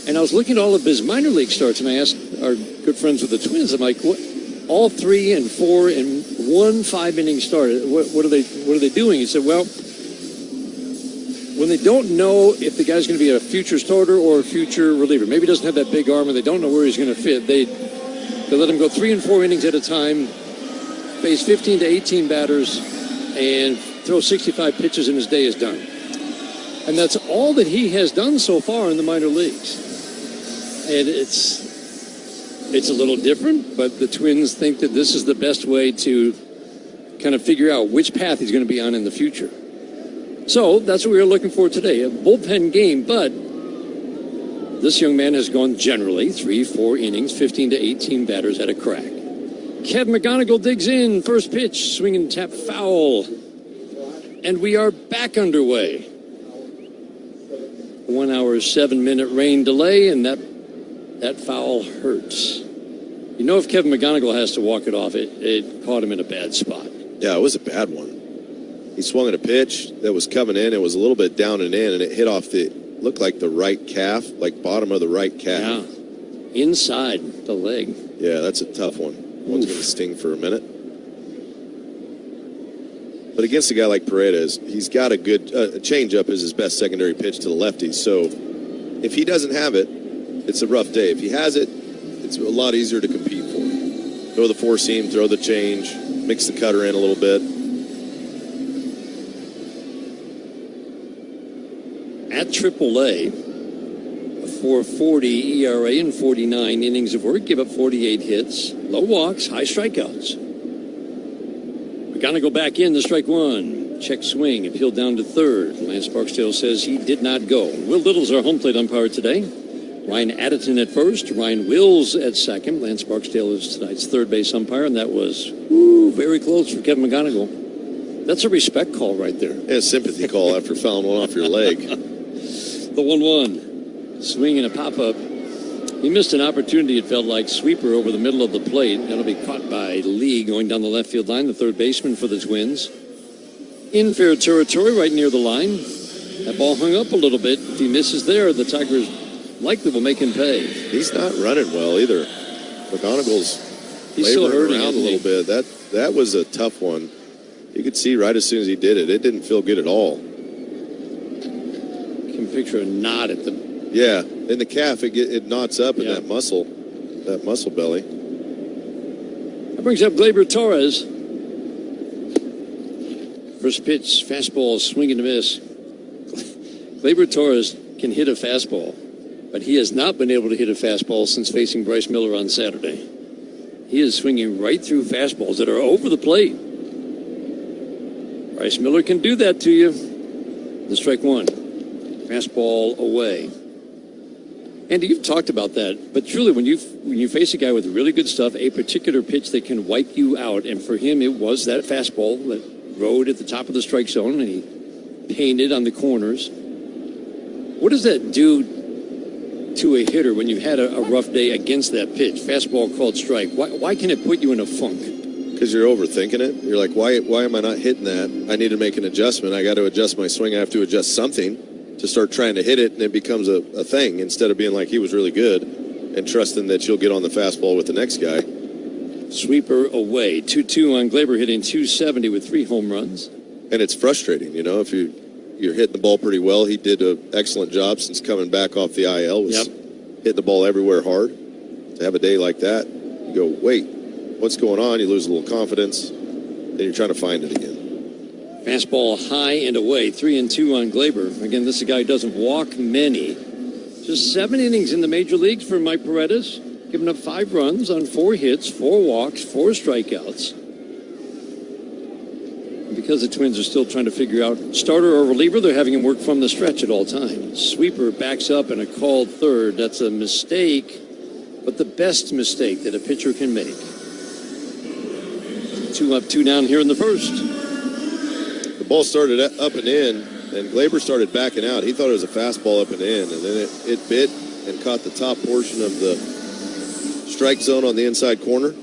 S30: And I was looking at all of his minor league starts, and I asked our good friends with the Twins, I'm like, what? All 3 and 4 and 1 5-inning start. What are they doing? He said, well, when they don't know if the guy's going to be a future starter or a future reliever, maybe he doesn't have that big arm and they don't know where he's going to fit, they let him go 3 and 4 innings at a time, face 15 to 18 batters, and throw 65 pitches and his day is done. And that's all that he has done so far in the minor leagues. And it's a little different, but the Twins think that this is the best way to kind of figure out which path he's going to be on in the future. So that's what we are looking for today, a bullpen game, but this young man has gone generally 3-4 innings, 15 to 18 batters at a crack. Kevin McGonigal digs in, first pitch, swing and tap foul. And we are back underway. 1 hour, 7-minute rain delay, and that foul hurts. You know, if Kevin McGonigal has to walk it off, it caught him in a bad spot.
S13: Yeah, it was a bad one. He swung at a pitch that was coming in. It was a little bit down and in, and it hit off looked like the right calf, like bottom of the right calf.
S30: Yeah, inside the leg.
S13: Yeah, that's a tough one. One's going to sting for a minute. But against a guy like Paredes, he's got a good changeup is his best secondary pitch to the lefties. So if he doesn't have it, it's a rough day. If he has it, it's a lot easier to compete for. Throw the four seam, throw the change, mix the cutter in a little bit.
S30: At AAA, a 4.40 ERA in 49 innings of work, give up 48 hits, low walks, high strikeouts. McGonigal back in to strike one. Check swing, appealed down to third. Lance Barksdale says he did not go. Will Little's our home plate umpire today. Ryan Addison at first, Ryan Wills at second. Lance Barksdale is tonight's third base umpire, and that was very close for Kevin McGonigal. That's a respect call right there.
S13: Yeah, a sympathy call after fouling one off your leg.
S30: The 1-1. Swing and a pop-up. He missed an opportunity, it felt like, sweeper over the middle of the plate. That'll be caught by Lee going down the left field line, the third baseman for the Twins. In fair territory, right near the line. That ball hung up a little bit. If he misses there, the Tigers likely will make him pay.
S13: He's not running well either. McGonigal's laboring around a little bit. That was a tough one. You could see right as soon as he did it, it didn't feel good at all.
S30: You can picture a knot at the...
S13: Yeah, in the calf, it knots up in that muscle belly.
S30: That brings up Gleyber Torres. First pitch, fastball, swing and a miss. Gleyber Torres can hit a fastball, but he has not been able to hit a fastball since facing Bryce Miller on Saturday. He is swinging right through fastballs that are over the plate. Bryce Miller can do that to you. The strike one. Fastball away. Andy, you've talked about that, but truly when you face a guy with really good stuff, a particular pitch that can wipe you out, and for him it was that fastball that rode at the top of the strike zone and he painted on the corners. What does that do to a hitter when you've had a rough day against that pitch? Fastball called strike. Why can it put you in a funk?
S13: Because you're overthinking it. You're like, why am I not hitting that? I need to make an adjustment. I got to adjust my swing. I have to adjust something to start trying to hit it, and it becomes a thing instead of being like he was really good and trusting that you'll get on the fastball with the next guy.
S30: Sweeper away. 2-2 on Gleyber, hitting .270 with 3 home runs.
S13: And it's frustrating, you know, if you're hitting the ball pretty well. He did an excellent job since coming back off the IL. Hitting the ball everywhere hard. To have a day like that, you go, wait, what's going on? You lose a little confidence. Then you're trying to find it again.
S30: Fastball high and away. 3-2 on Gleyber. Again, this is a guy who doesn't walk many. Just 7 innings in the major leagues for Mike Paredes. Giving up 5 runs on 4 hits, 4 walks, 4 strikeouts. And because the Twins are still trying to figure out starter or reliever, they're having him work from the stretch at all times. Sweeper backs up and a called third. That's a mistake, but the best mistake that a pitcher can make. 2 up, 2 down here in the first.
S13: The ball started up and in, and Gleyber started backing out. He thought it was a fastball up and in, and then it bit and caught the top portion of the strike zone on the inside corner.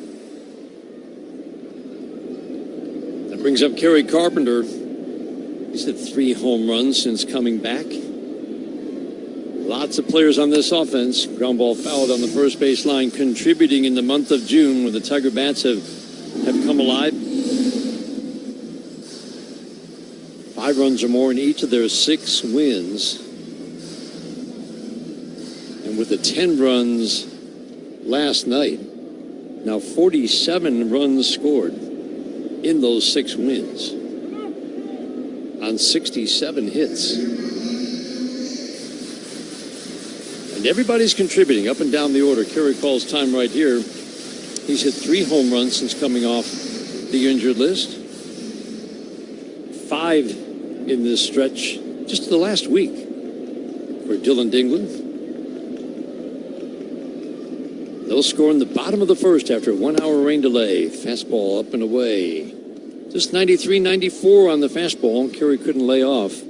S30: That brings up Kerry Carpenter. He's He's hit 3 home runs since coming back. Lots of players on this offense. Ground ball fouled on the first base line, contributing in the month of June when the Tiger Bats have come alive. 5 runs or more in each of their 6 wins. And with the 10 runs last night, now 47 runs scored in those 6 wins on 67 hits. And everybody's contributing up and down the order. Kerry calls time right here. He's hit 3 home runs since coming off the injured list. 5 in this stretch just the last week for Dylan Dingler. No score in the bottom of the first after a 1-hour rain delay. Fastball up and away. Just 93-94 on the fastball. Kerry couldn't lay off.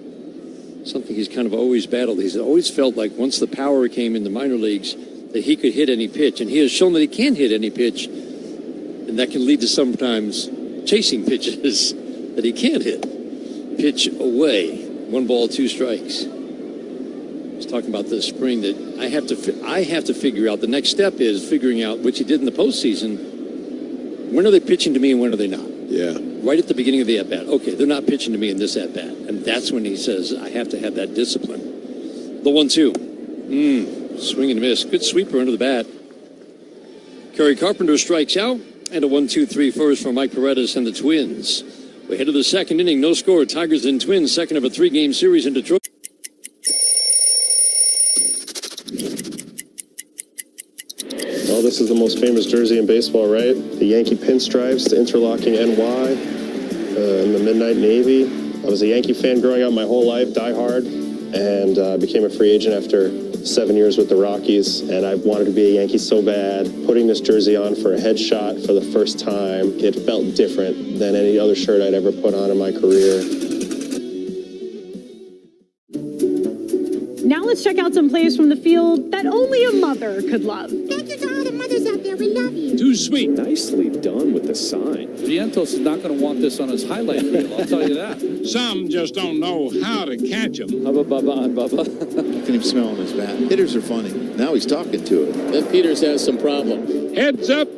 S30: Something he's kind of always battled. He's always felt like once the power came in the minor leagues that he could hit any pitch. And he has shown that he can hit any pitch. And that can lead to sometimes chasing pitches that he can't hit. Pitch away. 1 ball, 2 strikes. I was talking about this spring that I have to figure out. The next step is figuring out, which he did in the postseason, when are they pitching to me and when are they not?
S13: Yeah.
S30: Right at the beginning of the at-bat. Okay, they're not pitching to me in this at-bat. And that's when he says, I have to have that discipline. The 1-2. Swing and miss. Good sweeper under the bat. Kerry Carpenter strikes out. And a 1-2-3 first for Mike Paredes and the Twins. We head to the second inning. No score. Tigers and Twins. Second of a 3-game series in Detroit.
S6: Well, this is the most famous jersey in baseball, right? The Yankee pinstripes, the interlocking NY, and the Midnight Navy. I was a Yankee fan growing up my whole life, die hard, and became a free agent after 7 years with the Rockies, and I wanted to be a Yankee so bad. Putting this jersey on for a headshot for the first time, it felt different than any other shirt I'd ever put on in my career.
S9: Now let's check out some plays from the field that only a mother could love.
S10: Thank you to all the mothers out there. We love you.
S21: Too sweet.
S15: Nicely done with the sign.
S8: Vientos is not going to want this on his highlight reel, I'll tell you that.
S21: Some just don't know how to catch them.
S8: Bubba.
S22: You can even smell on his bat. Hitters are funny. Now he's talking to it.
S21: That Peters has some problems. Heads up.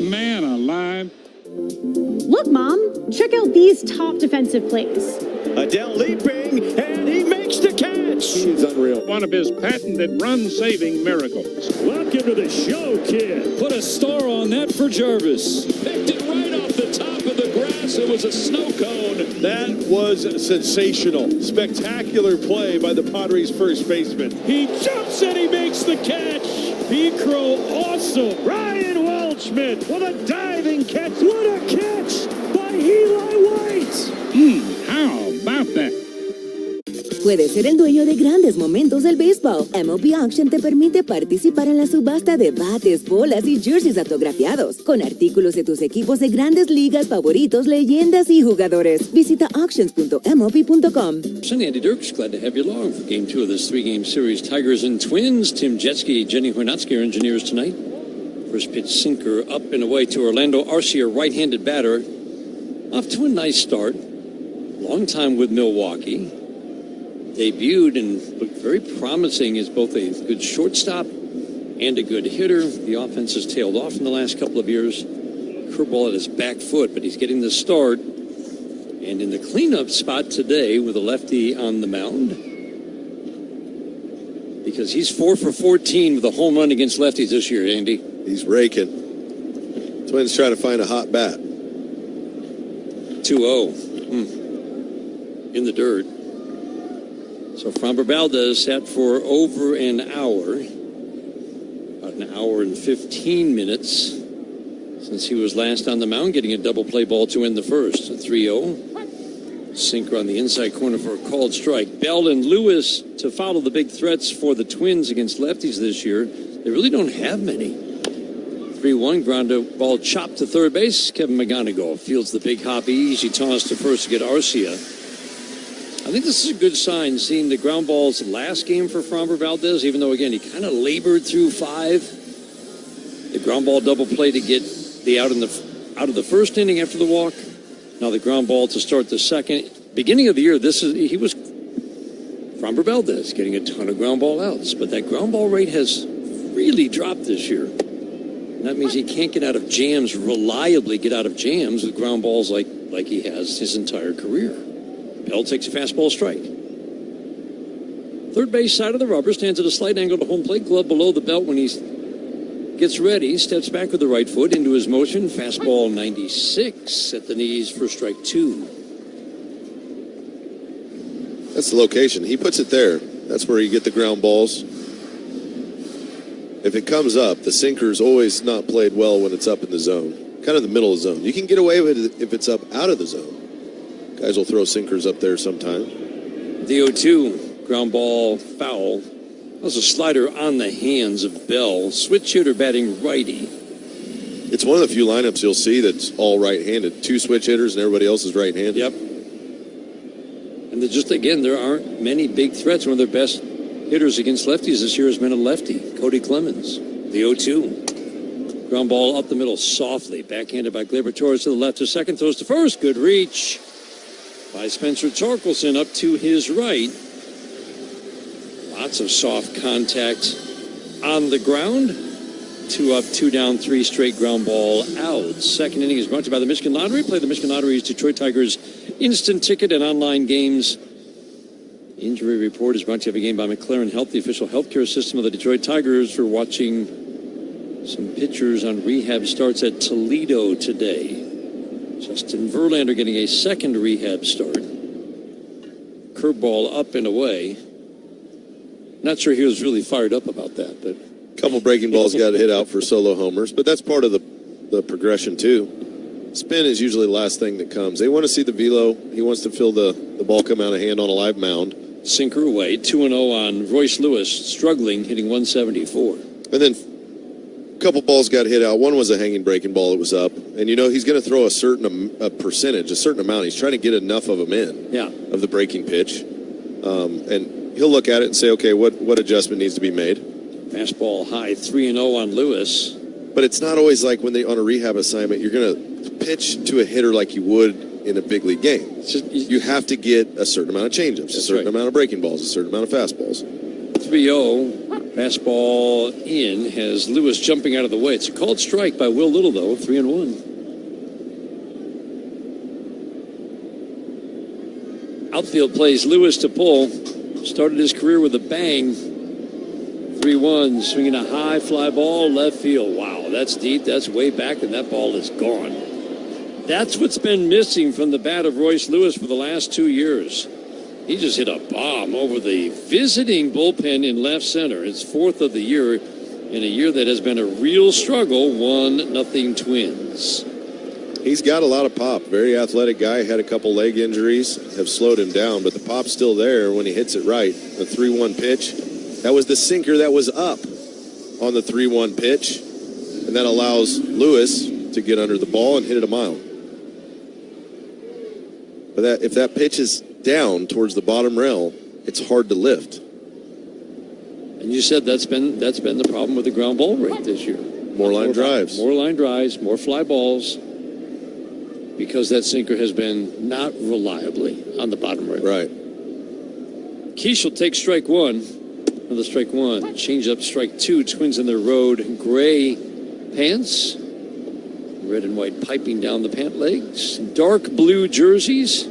S21: Man alive.
S9: Look, Mom, check out these top defensive plays.
S21: Adele leaping, and he makes the catch.
S15: He's unreal.
S21: One of his patented run-saving miracles. Welcome to the show, kid.
S8: Put a star on that for Jarvis. Picked it right off the top of the grass. It was a snow cone.
S21: That was sensational. Spectacular play by the Padres' first baseman. He jumps and he makes the catch. P-Crow awesome. Ryan Waldschmidt with a diving catch. What a catch by Eli White. How about that?
S18: Puedes ser el dueño de grandes momentos del béisbol. MLB Auction te permite participar en la subasta de bates, bolas y jerseys autografiados, con artículos de tus equipos de grandes ligas favoritos, leyendas y jugadores. Visita auctions.mlb.com.
S30: Andy Dirks, glad to have you along for Game 2 of this 3-game series. Tigers and Twins. Tim Jetski, Jenny Hornatsky are engineers tonight. First pitch sinker up and away to Orlando Arcia, right-handed batter. Off to a nice start. Long time with Milwaukee. Debuted and looked very promising as both a good shortstop and a good hitter. The offense has tailed off in the last couple of years. Curveball at his back foot, but he's getting the start. And in the cleanup spot today with a lefty on the mound, because he's 4 for 14 with a home run against lefties this year, Andy.
S13: He's raking. Twins trying to find a hot bat.
S30: 2-0. In the dirt. So Framber Valdez sat for over an hour, about an hour and 15 minutes since he was last on the mound, getting a double play ball to end the first. A 3-0. Sinker on the inside corner for a called strike. Bell and Lewis to follow the big threats for the Twins against lefties this year. They really don't have many. 3-1, ground ball chopped to third base. Kevin McGonigal fields the big hop, easy toss to first to get Arcia. I think this is a good sign, seeing the ground balls last game for Framber Valdez, even though, again, he kind of labored through 5. The ground ball double play to get the out of the first inning after the walk. Now the ground ball to start the second. beginning of the year, he was Framber Valdez getting a ton of ground ball outs, but that ground ball rate has really dropped this year. And that means he can't reliably get out of jams with ground balls like he has his entire career. Bell takes a fastball strike. Third base side of the rubber, stands at a slight angle to home plate, glove below the belt when he gets ready, steps back with the right foot into his motion. Fastball 96 at the knees for strike 2.
S13: That's the location. He puts it there. That's where you get the ground balls. If it comes up, the sinker's always not played well when it's up in the zone. Kind of the middle of the zone. You can get away with it if it's up out of the zone. Guys will throw sinkers up there sometime.
S30: The 0-2. Ground ball foul. That was a slider on the hands of Bell. Switch hitter batting righty.
S13: It's one of the few lineups you'll see that's all right-handed. 2 switch hitters and everybody else is right-handed.
S30: Yep. And there aren't many big threats. One of their best hitters against lefties this year has been a lefty, Cody Clemens. The 0-2. Ground ball up the middle softly. Backhanded by Gleyber Torres to the left to second. Throws to first. Good reach by Spencer Torkelson up to his right. Lots of soft contact on the ground. 2 up, 2 down, 3 straight ground ball outs. Second inning is brought to you by the Michigan Lottery. Play the Michigan Lottery's Detroit Tigers instant ticket and online games. Injury report is brought to you every game by McLaren Health, the official healthcare system of the Detroit Tigers, for watching some pitchers on rehab starts at Toledo today. Justin Verlander getting a second rehab start. Curveball up and away. Not sure he was really fired up about that, but
S13: a couple breaking balls got hit out for solo homers, but that's part of the progression too. Spin is usually the last thing that comes. They want to see the velo. He wants to feel the ball come out of hand on a live mound.
S30: Sinker away, 2-0 on Royce Lewis, struggling, hitting 174.
S13: And then a couple balls got hit out. One was a hanging breaking ball that was up. And he's going to throw a certain percentage, a certain amount. He's trying to get enough of them in of the breaking pitch. And he'll look at it and say, okay, what adjustment needs to be made?
S30: Fastball high, 3-0 on Lewis.
S13: But it's not always like when on a rehab assignment, you're going to pitch to a hitter like you would in a big league game. You have to get a certain amount of changeups, a certain amount of breaking balls, a certain amount of fastballs.
S30: 3-0, fastball in, has Lewis jumping out of the way. It's a called strike by Will Little, though, 3-1. Outfield plays Lewis to pull. Started his career with a bang. 3-1, swinging a high fly ball, left field. Wow, that's deep, that's way back, and that ball is gone. That's what's been missing from the bat of Royce Lewis for the last 2 years. He just hit a bomb over the visiting bullpen in left center. It's 4th of the year in a year that has been a real struggle. 1-0 Twins.
S13: He's got a lot of pop. Very athletic guy. Had a couple leg injuries, have slowed him down, but the pop's still there when he hits it right. The 3-1 pitch. That was the sinker that was up on the 3-1 pitch, and that allows Lewis to get under the ball and hit it a mile. But if that pitch is down towards the bottom rail, it's hard to lift.
S30: And you said that's been the problem with the ground ball rate this year.
S13: More line drives.
S30: More line drives, more fly balls, because that sinker has been not reliably on the bottom rail.
S13: Right.
S30: Keish will take strike 1. Another strike 1. Change up strike 2. Twins in their road. Gray pants. Red and white piping down the pant legs. Dark blue jerseys.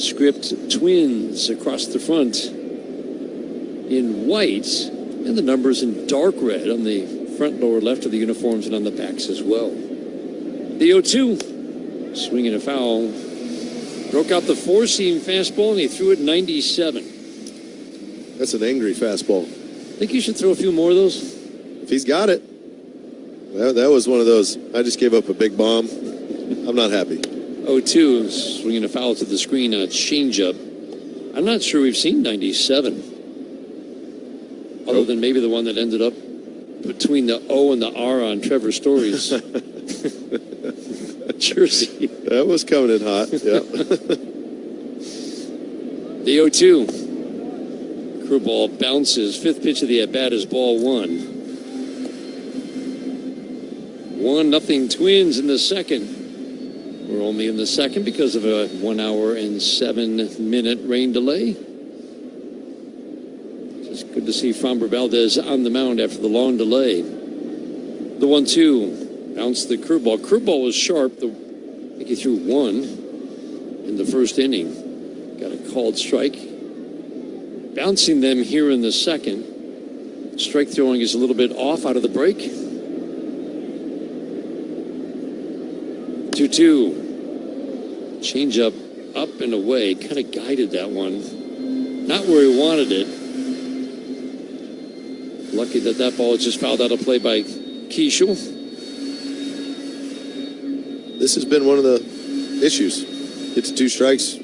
S30: Script Twins across the front in white. And the numbers in dark red on the front lower left of the uniforms and on the backs as well. The 0-2. Swinging a foul. Broke out the 4-seam fastball and he threw it 97.
S13: That's an angry fastball.
S30: Think you should throw a few more of those?
S13: If he's got it. That was one of those, I just gave up a big bomb. I'm not happy.
S30: 0-2, swinging a foul to the screen, a changeup. I'm not sure we've seen 97. Other than maybe the one that ended up between the O and the R on Trevor Story's jersey.
S13: That was coming in hot, yeah.
S30: The 0-2. Crew ball bounces. 5th pitch of the at-bat is ball 1. 1-0 Twins in the second. We're only in the second because of a 1 hour and 7 minute rain delay. It's good to see Framber Valdez on the mound after the long delay. The 1-2 bounced the curveball. Curveball was sharp. I think he threw one in the first inning. Got a called strike. Bouncing them here in the second. Strike throwing is a little bit off out of the break. 2-2. Changeup up and away. Kind of guided that one. Not where he wanted it. Lucky that ball was just fouled out of play by Keishel.
S13: This has been one of the issues. Gets 2 strikes. A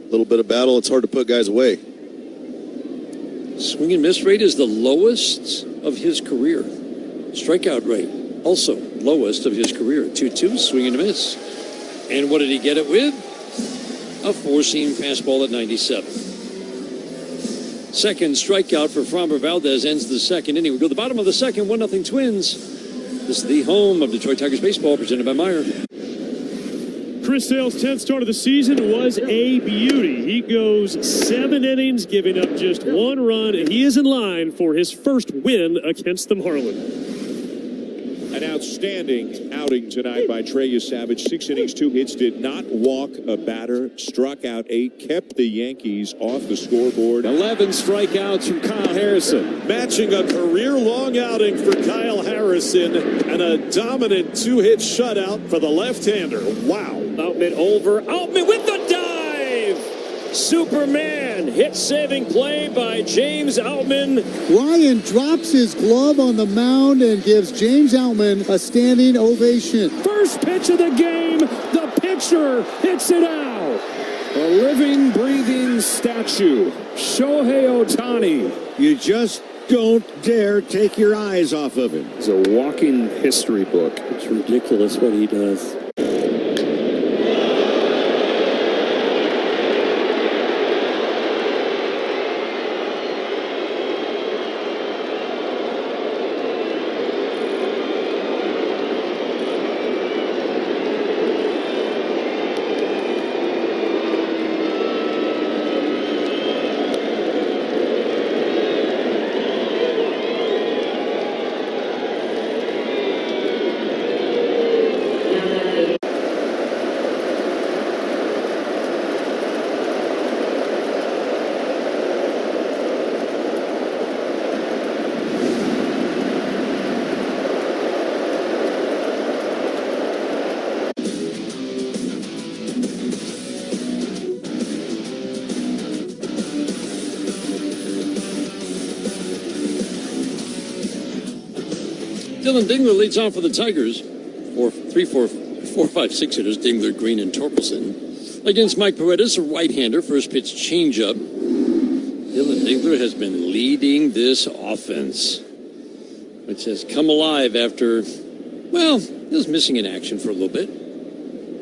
S13: little bit of battle. It's hard to put guys away.
S30: Swing and miss rate is the lowest of his career. Strikeout rate, also lowest of his career. 2-2, swing and a miss. And what did he get it with? A 4-seam fastball at 97. Second strikeout for Framber Valdez ends the second inning. We go to the bottom of the second, 1-0 Twins. This is the home of Detroit Tigers baseball, presented by Meyer.
S5: Chris Sale's 10th start of the season was a beauty. He goes 7 innings, giving up just 1 run, and he is in line for his first win against the Marlins.
S21: An outstanding outing tonight by Trey Savage. 6 innings, 2 hits, did not walk a batter, struck out 8, kept the Yankees off the scoreboard.
S5: 11 strikeouts from Kyle Harrison.
S21: Matching a career-long outing for Kyle Harrison and a dominant 2-hit shutout for the left-hander. Wow.
S5: Outman over. Outman with the dive! Superman hit-saving play by James Outman.
S11: Ryan drops his glove on the mound and gives James Outman a standing ovation.
S5: First pitch of the game, the pitcher hits it out. A living, breathing statue, Shohei Ohtani.
S21: You just don't dare take your eyes off of him.
S5: It's a walking history book.
S30: It's ridiculous what he does. Dylan Dingler leads off for the Tigers. 4-5-6 hitters, Dingler, Green, and Torkelson. Against Mike Paredes, a right-hander, first pitch changeup. Dylan Dingler has been leading this offense, which has come alive after, well, he was missing in action for a little bit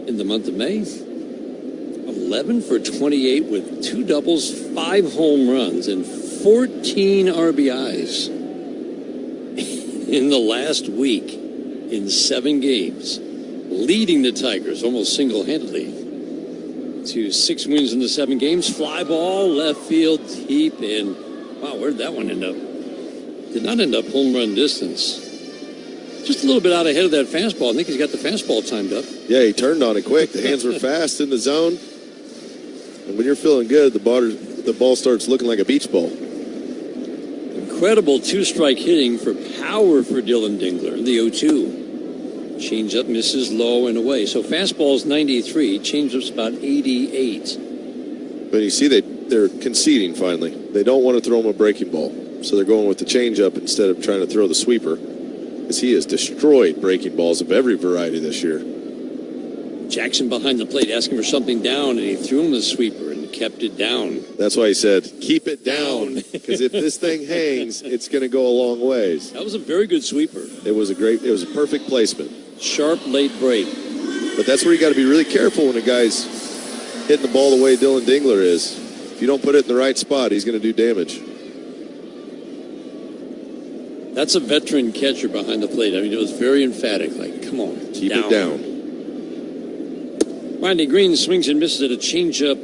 S30: in the month of May. 11 for 28 with 2 doubles, 5 home runs, and 14 RBIs. In the last week, in 7 games, leading the Tigers almost single-handedly to 6 wins in the 7 games. Fly ball, left field, deep, and wow, where'd that one end up? Did not end up home run distance. Just a little bit out ahead of that fastball. I think he's got the fastball timed up.
S13: Yeah, he turned on it quick. The hands were fast in the zone. And when you're feeling good, the ball starts looking like a beach ball.
S30: Incredible 2-strike hitting for power for Dylan Dingler. The 0-2. Changeup misses low and away. So fastball's 93. Changeup's about 88.
S13: But you see they're conceding finally. They don't want to throw him a breaking ball. So they're going with the changeup instead of trying to throw the sweeper. Because he has destroyed breaking balls of every variety this year.
S30: Jackson behind the plate asking for something down, and he threw him the sweeper and kept it down.
S13: That's why he said, keep it down. Because if this thing hangs, it's going to go a long ways.
S30: That was a very good sweeper.
S13: It was a perfect placement.
S30: Sharp late break.
S13: But that's where you got to be really careful when a guy's hitting the ball the way Dylan Dingler is. If you don't put it in the right spot, he's going to do damage.
S30: That's a veteran catcher behind the plate. I mean, it was very emphatic. Like, come on,
S13: keep it down.
S30: Riley Green swings and misses at a changeup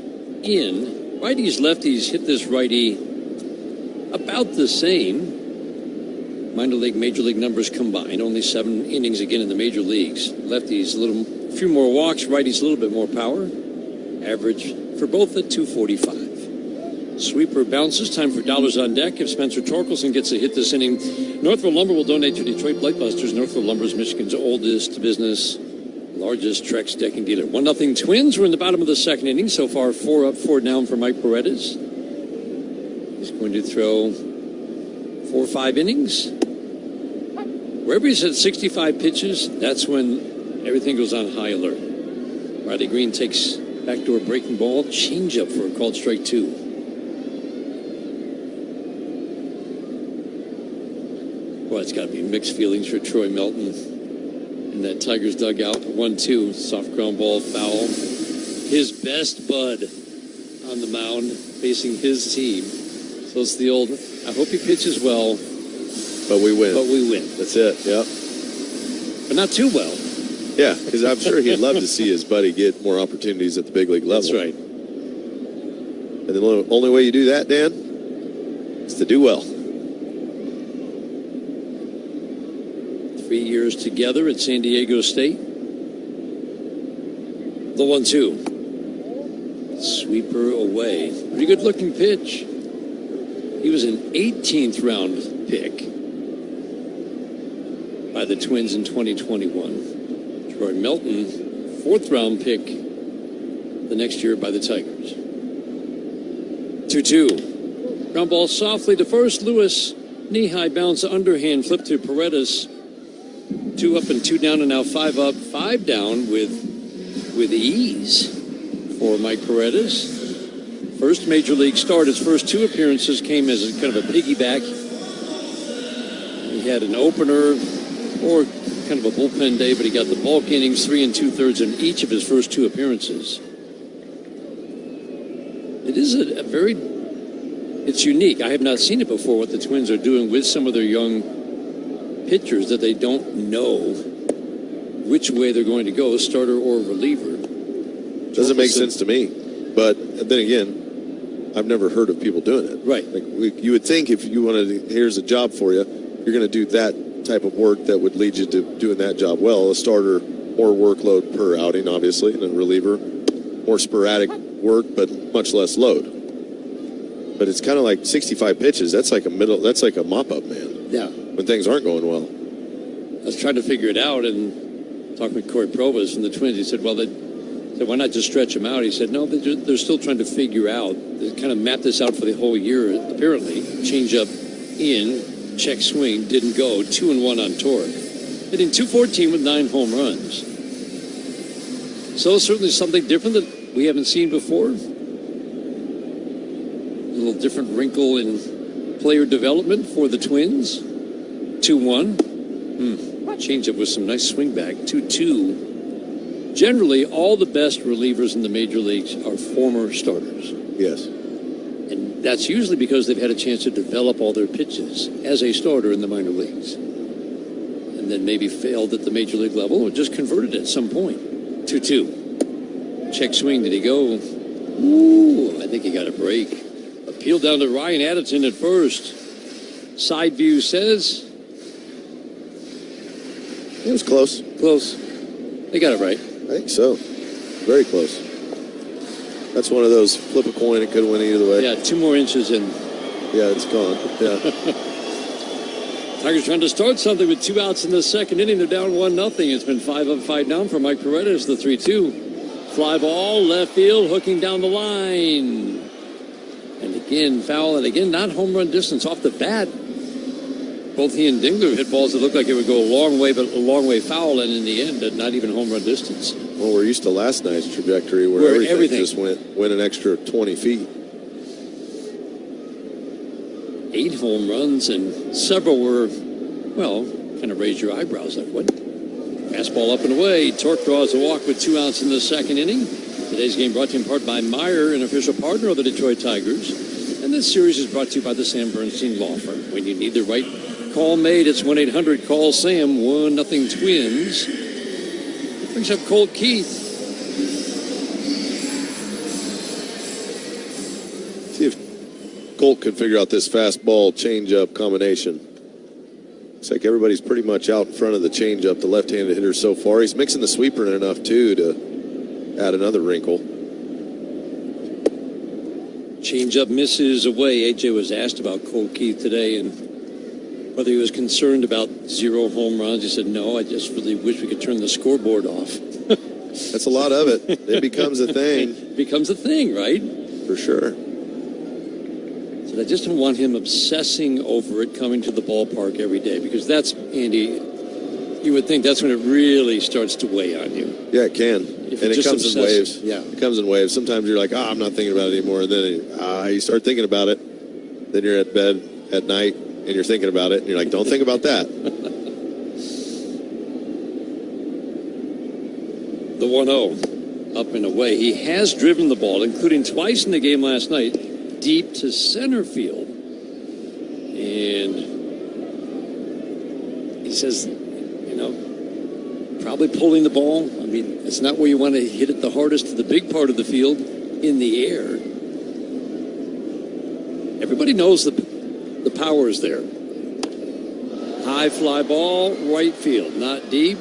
S30: in. Righties, lefties hit this righty about the same. Minor league, major league numbers combined. Only 7 innings again in the major leagues. Lefties a few more walks. Righties a little bit more power. Average for both at 245. Sweeper bounces. Time for dollars on deck. If Spencer Torkelson gets a hit this inning, Northville Lumber will donate to Detroit Blightbusters. Northville Lumber is Michigan's oldest business, largest Trex decking dealer. 1-0 Twins. We're in the bottom of the second inning. So far, 4 up, 4 down for Mike Paredes. He's going to throw 4 or 5 innings. Wherever he's at 65 pitches, that's when everything goes on high alert. Riley Green takes backdoor breaking ball, changeup for a called strike 2. Well, it's got to be mixed feelings for Troy Melton in that Tigers dugout. 1-2, soft ground ball, foul. His best bud on the mound facing his team. So it's the old, I hope he pitches well.
S13: But we win.
S30: But we win.
S13: That's it, yep.
S30: But not too well.
S13: Yeah, because I'm sure he'd love to see his buddy get more opportunities at the big league level.
S30: That's right.
S13: And the only way you do that, Dan, is to do well.
S30: 3 years together at San Diego State. The 1-2. Sweeper away. Pretty good looking pitch. He was an 18th round pick by the Twins in 2021. Troy Melton, 4th round pick the next year by the Tigers. 2-2. Ground ball softly to first. Lewis, knee high bounce, underhand flip to Paredes. 2 up and 2 down, and now 5 up, 5 down with ease for Mike Paredes. First major league start. His first 2 appearances came as a kind of a piggyback. He had an opener or kind of a bullpen day, but he got the bulk innings, 3 2/3 in each of his first 2 appearances. It is it's unique. I have not seen it before, what the Twins are doing with some of their young pitchers, that they don't know which way they're going to go, starter or reliever.
S13: Doesn't make sense to me. But then again, I've never heard of people doing it.
S30: Right.
S13: Like you would think if you wanted to, here's a job for you, you're going to do that type of work that would lead you to doing that job well. A starter, more workload per outing, obviously, and a reliever, more sporadic work, but much less load. But it's kind of like 65 pitches. That's like a mop-up, man.
S30: Yeah.
S13: When things aren't going well.
S30: I was trying to figure it out and talking with Corey Provas from the Twins. He said, well, why not just stretch them out? He said, no, they're still trying to figure out. They kind of mapped this out for the whole year, apparently. Change up in, check swing, didn't go. 2-1 on torque. Hitting .214 with 9 home runs. So certainly something different that we haven't seen before. A little different wrinkle in player development for the Twins. 2-1. Changeup with some nice swing back. 2-2. Generally, all the best relievers in the major leagues are former starters.
S13: Yes.
S30: And that's usually because they've had a chance to develop all their pitches as a starter in the minor leagues. And then maybe failed at the major league level or just converted at some point. 2-2. Check swing. Did he go? Ooh, I think he got a break. Appeal down to Ryan Addison at first. Side view says...
S13: It was close.
S30: Close. They got it right.
S13: I think so. Very close. That's one of those flip a coin, it could win either way.
S30: Yeah, 2 more inches in.
S13: Yeah, it's gone. Yeah.
S30: Tigers trying to start something with 2 outs in the second inning. They're down 1-0. It's been 5 up, 5 down for Mike Paredes, the 3-2. Fly ball, left field, hooking down the line. And again, foul, and again, not home run distance off the bat. Both he and Dingler hit balls that looked like it would go a long way, but a long way foul, and in the end, not even home run distance.
S13: Well, we're used to last night's trajectory where everything just went an extra 20 feet.
S30: 8 home runs, and several were, well, kind of raised your eyebrows like, what? Fastball up and away. Torque draws a walk with 2 outs in the second inning. Today's game brought to you in part by Meyer, an official partner of the Detroit Tigers. And this series is brought to you by the Sam Bernstein Law Firm. When you need the right call made, it's 1-800-CALL-SAM. 1-0 Twins. Brings up Colt Keith.
S13: Colt could figure out this fastball changeup combination. Looks like everybody's pretty much out in front of the changeup, the left-handed hitter so far. He's mixing the sweeper in enough, too, to add another wrinkle.
S30: Changeup misses away. AJ was asked about Colt Keith today and whether he was concerned about 0 home runs. He said, no, I just really wish we could turn the scoreboard off.
S13: That's a lot of it. It becomes a thing.
S30: It becomes a thing, right?
S13: For sure.
S30: So I just don't want him obsessing over it coming to the ballpark every day, because that's, Andy, you would think that's when it really starts to weigh on you.
S13: Yeah, it can.
S30: If
S13: And it comes in waves.
S30: Yeah.
S13: It comes in waves. Sometimes you're like, I'm not thinking about it anymore. And then you start thinking about it. Then you're at bed at night and you're thinking about it. And you're like, don't think about that.
S30: The 1-0 up and away. He has driven the ball, including twice in the game last night, deep to center field. And he says, probably pulling the ball. I mean, it's not where you want to hit it the hardest to the big part of the field, in the air. Everybody knows the power is there. High fly ball, right field, not deep.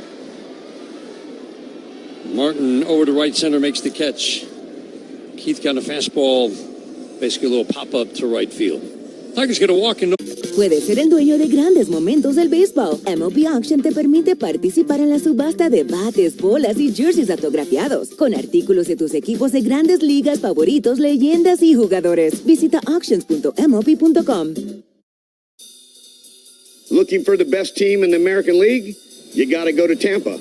S30: Martin over to right center makes the catch. Keith got a fastball, basically a little pop-up to right field. Tigers get a walk in.
S18: Puedes ser el dueño de grandes momentos del béisbol. MLB Auction te permite participar en la subasta de bates, bolas y jerseys autografiados, con artículos de tus equipos de grandes ligas favoritos, leyendas y jugadores. Visita auctions.mlb.com.
S1: Looking for the best team in the American League? You got to go to Tampa.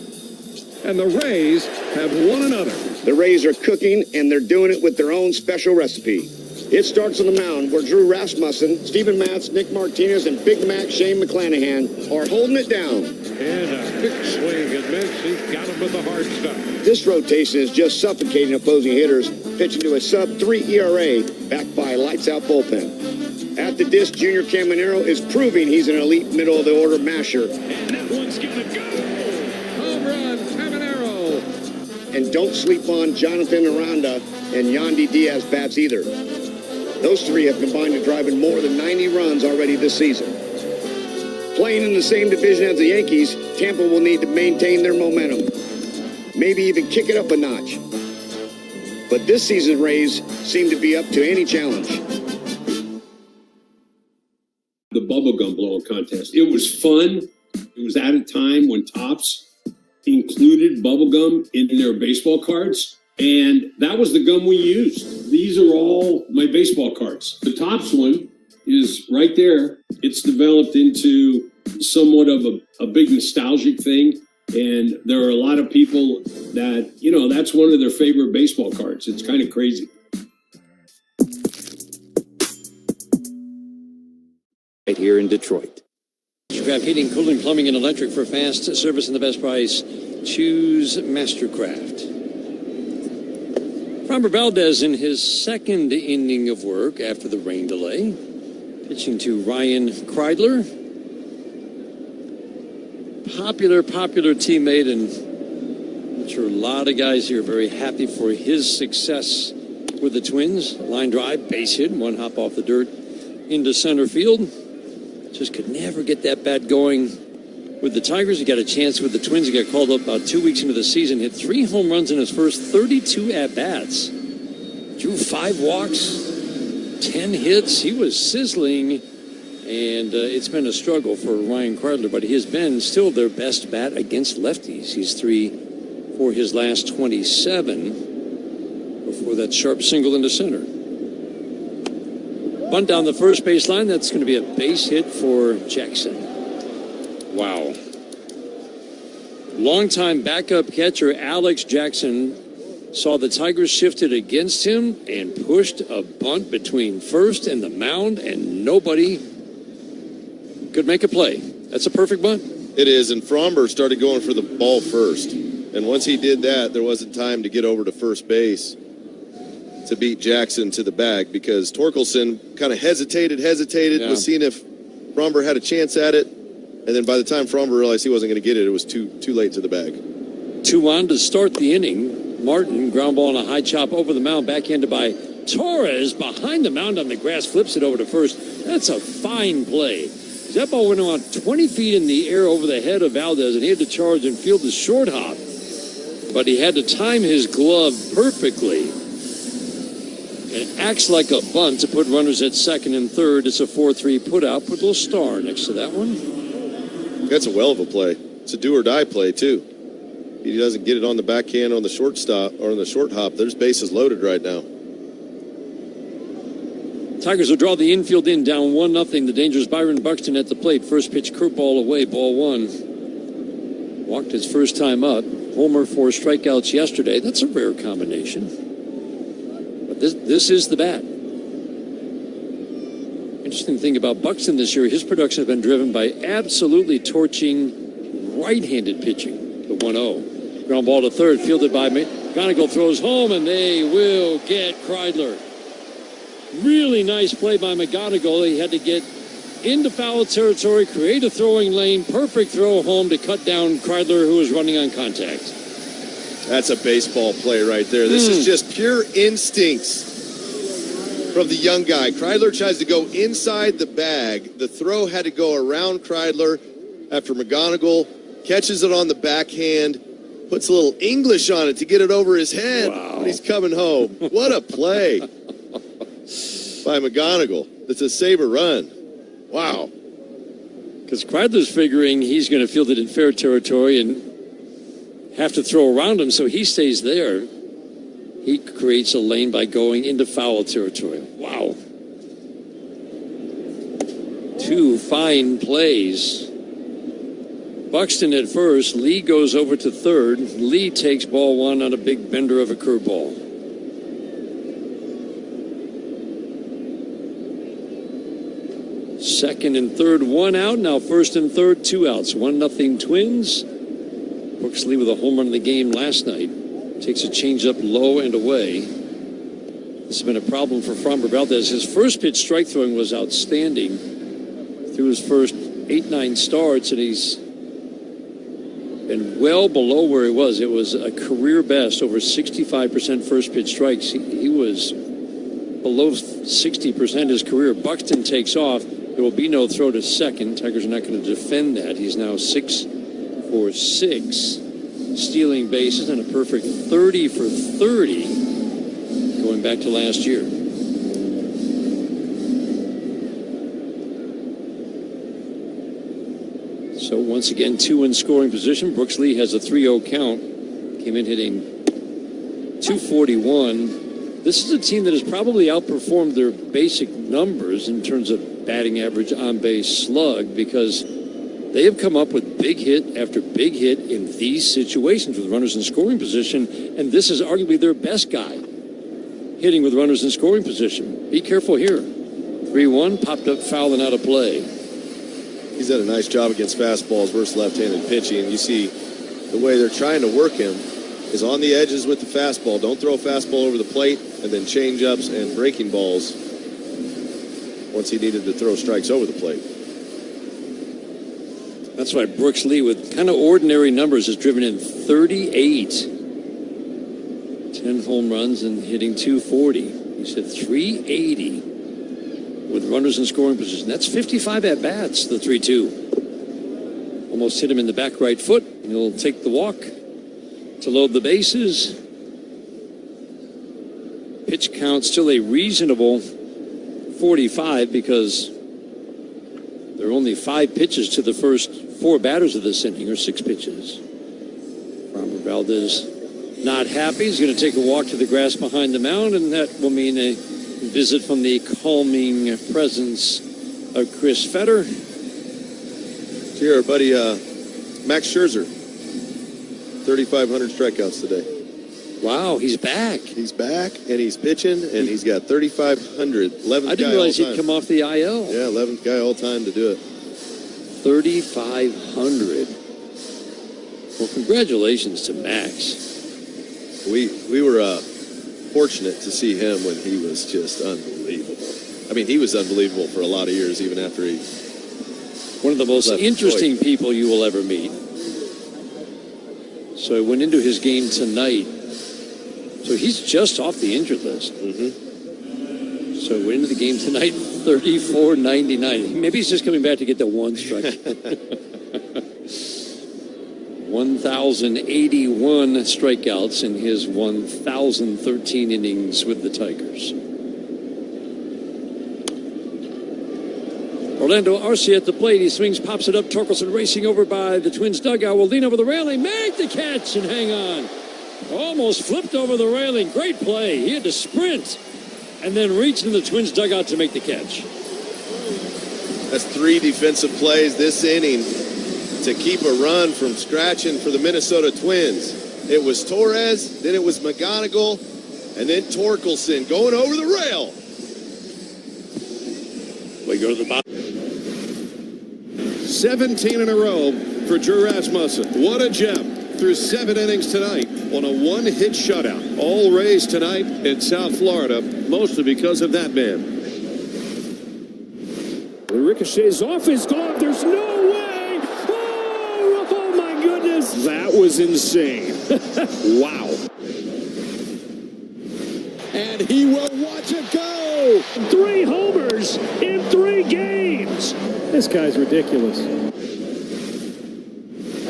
S7: And the Rays have won another.
S1: The Rays are cooking, and they're doing it with their own special recipe. It starts on the mound where Drew Rasmussen, Steven Matz, Nick Martinez, and Big Mac Shane McClanahan are holding it down.
S7: And a big swing and miss. He's got him with the hard stuff.
S1: This rotation is just suffocating opposing hitters, pitching to a sub-3 ERA backed by a lights-out bullpen. At the disc, Junior Caminero is proving he's an elite middle-of-the-order masher.
S7: And that one's going to go. Home run, Caminero.
S1: And don't sleep on Jonathan Aranda and Yandy Diaz bats either. Those three have combined to drive in more than 90 runs already this season. Playing in the same division as the Yankees, Tampa will need to maintain their momentum. Maybe even kick it up a notch. But this season's Rays seem to be up to any challenge.
S12: The bubblegum blowing contest. It was fun. It was at a time when Topps included bubblegum in their baseball cards. And that was the gum we used. These are all my baseball cards. The Topps one is right there. It's developed into somewhat of a big nostalgic thing. And there are a lot of people that, that's one of their favorite baseball cards. It's kind of crazy.
S23: Right here in Detroit.
S30: You have heating, cooling, plumbing, and electric for fast service and the best price. Choose Mastercraft. Framber Valdez in his second inning of work after the rain delay. Pitching to Ryan Kreidler. Popular teammate, and I'm sure a lot of guys here are very happy for his success with the Twins. Line drive, base hit, one hop off the dirt into center field. Just could never get that bat going with the Tigers. He got a chance with the Twins. He got called up about 2 weeks into the season. Hit 3 home runs in his first 32 at-bats. Drew 5 walks, 10 hits. He was sizzling, and it's been a struggle for Ryan Kreidler, but he has been still their best bat against lefties. He's 3 for his last 27 before that sharp single into center. Bunt down the first baseline. That's going to be a base hit for Jackson. Wow. Longtime backup catcher Alex Jackson saw the Tigers shifted against him and pushed a bunt between first and the mound, and nobody could make a play. That's a perfect bunt.
S13: It is, and Fromber started going for the ball first. And once he did that, there wasn't time to get over to first base to beat Jackson to the bag, because Torkelson kind of hesitated, was seeing if Fromber had a chance at it. And then by the time Fromber realized he wasn't going to get it, it was too late to the bag. 2
S30: on to start the inning. Martin, ground ball on a high chop over the mound, backhanded by Torres behind the mound on the grass, flips it over to first. That's a fine play. That ball went on 20 feet in the air over the head of Valdez, and he had to charge and field the short hop. But he had to time his glove perfectly. And it acts like a bunt to put runners at second and third. It's a 4-3 put out. Put a little star next to that one.
S13: That's a well of a play. It's a do or die play, too. He doesn't get it on the backhand on the shortstop or on the short hop. There's bases loaded right now.
S30: Tigers will draw the infield in, down 1-0. The dangerous Byron Buxton at the plate. First pitch, curveball away, ball one. Walked his first time up. Homer, 4 strikeouts yesterday. That's a rare combination. But this is the bat. Interesting thing about Buxton this year, his production has been driven by absolutely torching right-handed pitching. The 1-0. Ground ball to third, fielded by McGonigal, throws home, and they will get Kreidler. Really nice play by McGonigal. He had to get into foul territory, create a throwing lane, perfect throw home to cut down Kreidler, who was running on contact.
S13: That's a baseball play right there. This is just pure instincts from the young guy. Kreidler tries to go inside the bag. The throw had to go around Kreidler after McGonigal catches it on the backhand, puts a little English on it to get it over his head when he's coming home. What a play by McGonigal. It's a saber run. Wow.
S30: Because Kreidler's figuring he's going to field it in fair territory and have to throw around him, so he stays there. He creates a lane by going into foul territory. Wow. 2 fine plays. Buxton at first. Lee goes over to third. Lee takes ball one on a big bender of a curveball. Second and third, 1 out. Now first and third, 2 outs. 1-0 Twins. Brooks Lee with a home run in the game last night. Takes a changeup low and away. This has been a problem for Framber Valdez. His first pitch strike throwing was outstanding. Through his first 8-9 starts, and he's been well below where he was. It was a career best, over 65% first pitch strikes. He was below 60% his career. Buxton takes off. There will be no throw to second. Tigers are not going to defend that. He's now 6 for 6, stealing bases, and a perfect 30 for 30 going back to last year. So once again, 2 in scoring position. Brooks Lee has a 3-0 count. Came in hitting .241. This is a team that has probably outperformed their basic numbers in terms of batting average, on-base slug, because they have come up with big hit after big hit in these situations with runners in scoring position, and this is arguably their best guy hitting with runners in scoring position. Be careful here. 3-1, popped up foul and out of play.
S13: He's done a nice job against fastballs versus left-handed pitching. You see the way they're trying to work him is on the edges with the fastball. Don't throw a fastball over the plate, and then change-ups and breaking balls once he needed to throw strikes over the plate.
S30: That's why Brooks Lee, with kind of ordinary numbers, has driven in 38. 10 home runs and hitting .240. He's hit .380 with runners in scoring position. That's 55 at-bats, the 3-2. Almost hit him in the back right foot. He'll take the walk to load the bases. Pitch count still a reasonable 45 because there are only 5 pitches to the first 4 batters of this inning, or 6 pitches. Framber Valdez not happy. He's going to take a walk to the grass behind the mound, and that will mean a visit from the calming presence of Chris Fetter.
S13: Here, our buddy Max Scherzer, 3,500 strikeouts today.
S30: Wow, he's back.
S13: He's back, and he's pitching, and he's got 3,500. 11th
S30: I didn't realize he'd come off the IL.
S13: Yeah, 11th guy all time to do it.
S30: 3,500. Well, congratulations to Max.
S13: We were fortunate to see him when he was just unbelievable. I mean, he was unbelievable for a lot of years, even after he...
S30: One of the most interesting people you will ever meet. So he went into his game tonight. So he's just off the injured list.
S13: Mm-hmm.
S30: So we're into the game tonight, 34-99. Maybe he's just coming back to get the one strike. 1,081 strikeouts in his 1,013 innings with the Tigers. Orlando Arcia at the plate. He swings, pops it up. Torkelson racing over by the Twins dugout. Will lean over the railing, make the catch, and hang on. Almost flipped over the railing. Great play. He had to sprint and then reach in the Twins dugout to make the catch.
S13: That's 3 defensive plays this inning to keep a run from scratching for the Minnesota Twins. It was Torres, then it was McGonigal, and then Torkelson going over the rail.
S30: We go to the bottom.
S7: 17 in a row for Drew Rasmussen. What a gem. Through 7 innings tonight on a one-hit shutout. All Rays tonight in South Florida, mostly because of that man.
S21: The ricochets off his glove. There's no way. Oh my goodness. That was insane. Wow. And he will watch it go. 3 homers in 3 games. This guy's ridiculous.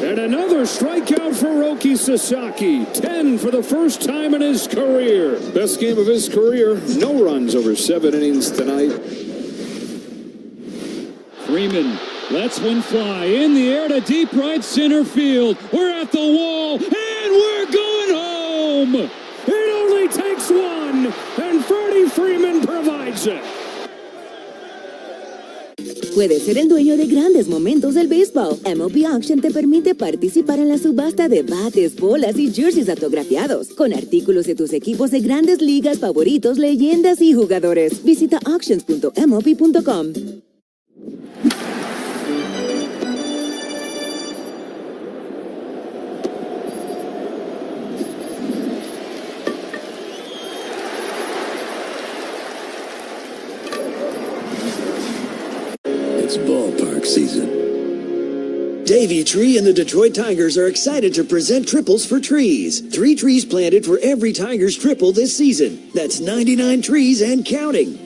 S21: And another strikeout for Roki Sasaki. 10 for the first time in his career. Best game of his career. No runs over 7 innings tonight. Freeman lets one fly in the air to deep right center field. We're at the wall, and we're going home. It only takes one, and Freddie Freeman provides it.
S18: Puedes ser el dueño de grandes momentos del béisbol. MLB Auction te permite participar en la subasta de bates, bolas y jerseys autografiados, con artículos de tus equipos de grandes ligas favoritos, leyendas y jugadores. Visita auctions.mlb.com.
S2: It's ballpark season. Davey Tree and the Detroit Tigers are excited to present triples for trees. 3 trees planted for every Tigers triple this season. That's 99 trees and counting.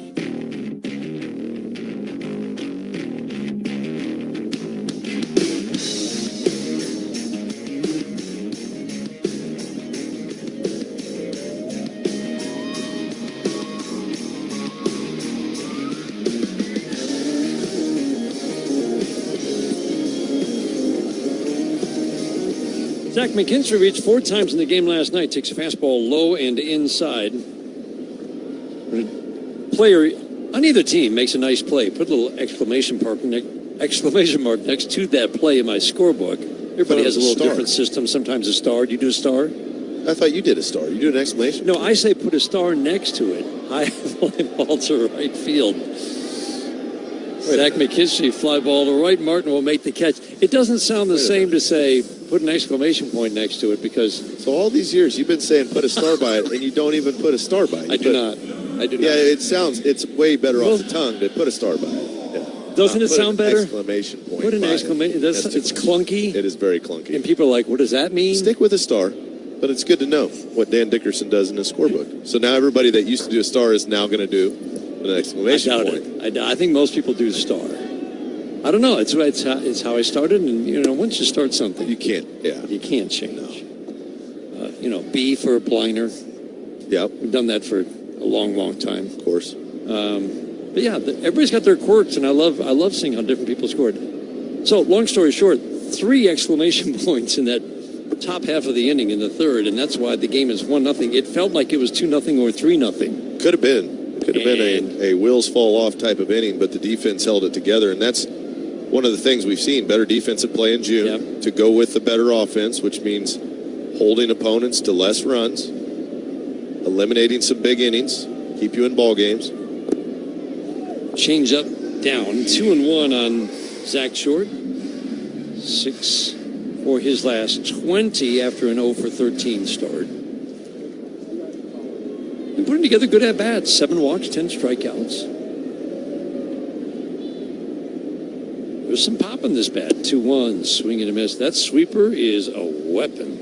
S30: Zach McKinstry reached 4 times in the game last night. Takes a fastball low and inside. When a player on either team makes a nice play, put a little exclamation mark next to that play in my scorebook. Everybody has a little different system. Sometimes a star. Do you do a star?
S13: I thought you did a star. You do an exclamation?
S30: No, I say put a star next to it. High fly ball to right field. Zach McKinstry, fly ball to right. Martin will make the catch. It doesn't sound the same to say put an exclamation point next to it because...
S13: So all these years you've been saying put a star by it, and you don't even put a star by it.
S30: I do not.
S13: Yeah, it's way better off the tongue to put a star by it. Yeah.
S30: Doesn't it sound better?
S13: Exclamation point.
S30: Put an exclamation. It's clunky.
S13: It is very clunky.
S30: And people are like, what does that mean?
S13: Stick with a star. But it's good to know what Dan Dickerson does in his scorebook. So now everybody that used to do a star is now going to do an exclamation point.
S30: I think most people do star. I don't know. It's how I started, and once you start something,
S13: you can't. Yeah,
S30: you can't change. No. B for Bliner.
S13: Yep,
S30: we've done that for a long, long time.
S13: Of course.
S30: But yeah, everybody's got their quirks, and I love seeing how different people scored. So, long story short, 3 exclamation points in that top half of the inning in the third, and that's why the game is 1-0. It felt like it was 2-0 or 3-0.
S13: Could have been. Could have been a wheels fall off type of inning, but the defense held it together, and that's one of the things we've seen. Better defensive play in June to go with the better offense, which means holding opponents to less runs, eliminating some big innings, keep you in ball games.
S30: Change up, down, 2-1 on Zach Short. 6 for his last 20 after an 0 for 13 start. Been putting together good at-bats. 7 walks, 10 strikeouts. There's some pop in this bat. 2-1, swing and a miss. That sweeper is a weapon.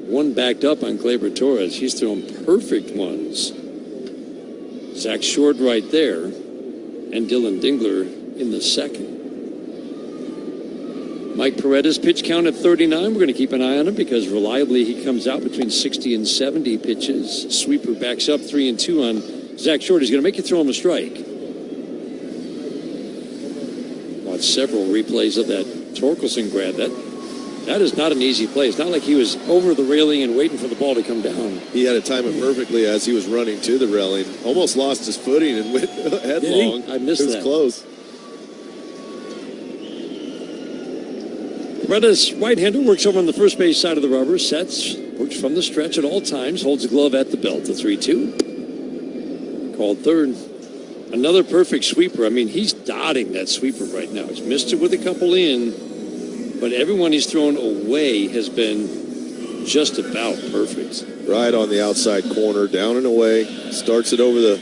S30: 1 backed up on Gleyber Torres. He's thrown perfect ones.
S8: Zach Short right there, and Dylan Dingler in the second. Mike Paredes pitch count at 39. We're going to keep an eye on him because reliably he comes out between 60 and 70 pitches. Sweeper backs up 3-2 on Zach Short. He's going to make you throw him a strike. Watch several replays of that Torkelson grab. That is not an easy play. It's not like he was over the railing and waiting for the ball to come down.
S13: He had to time it perfectly as he was running to the railing. Almost lost his footing and went headlong.
S8: I missed that.
S13: It was close.
S8: Paredes, right-hander, works over on the first base side of the rubber, sets, works from the stretch at all times, holds the glove at the belt. The 3-2. Called third. Another perfect sweeper. I mean, he's dotting that sweeper right now. He's missed it with a couple in, but everyone he's thrown away has been just about perfect.
S13: Right on the outside corner, down and away. Starts it over the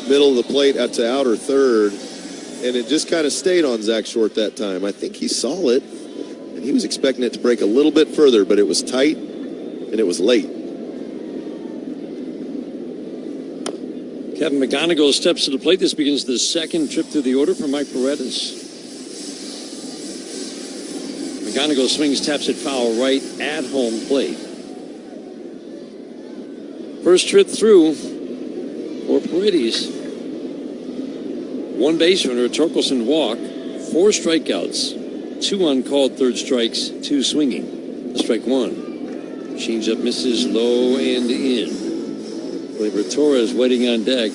S13: middle of the plate out to outer third, and it just kind of stayed on Zach Short that time. I think he saw it. He was expecting it to break a little bit further, but it was tight, and it was late.
S8: Kevin McGonigal steps to the plate. This begins the second trip through the order for Mike Paredes. McGonigal swings, taps it foul right at home plate. First trip through for Paredes. One base runner, a Torkelson walk, 4 strikeouts. 2 uncalled third strikes, 2 swinging. Strike 1. Changeup misses low and in. Gleyber Torres waiting on deck.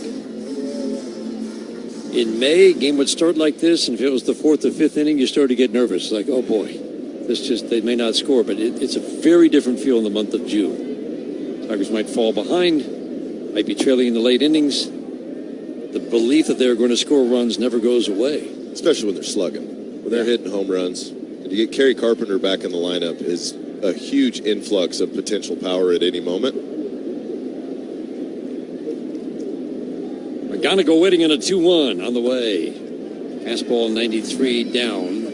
S8: In May, game would start like this, and if it was the 4th or 5th inning, you start to get nervous. Like, oh boy, they may not score, but it's a very different feel in the month of June. Tigers might fall behind, might be trailing in the late innings. The belief that they're going to score runs never goes away.
S13: Especially when they're slugging. When they're hitting home runs, and to get Kerry Carpenter back in the lineup is a huge influx of potential power at any moment.
S8: McGonigal waiting on a 2-1 on the way. Fastball 93 down.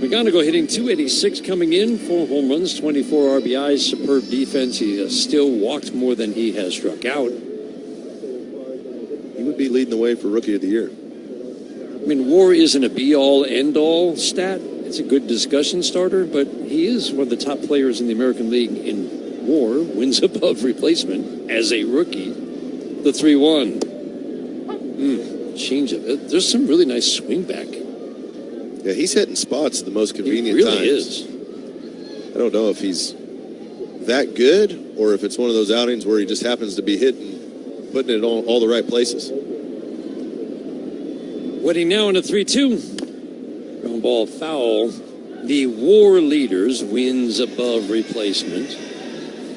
S8: McGonigal hitting 286 coming in, 4 home runs, 24 RBIs, superb defense. He has still walked more than he has struck out.
S13: He would be leading the way for Rookie of the Year.
S8: I mean, WAR isn't a be-all, end-all stat. It's a good discussion starter, but he is one of the top players in the American League in WAR, wins above replacement as a rookie. The 3-1. Change of it. There's some really nice swing back.
S13: Yeah, he's hitting spots at the most convenient times.
S8: He really is.
S13: I don't know if he's that good or if it's one of those outings where he just happens to be putting it on all the right places.
S8: Waiting now in a 3-2. Ground ball foul. The WAR leaders wins above replacement.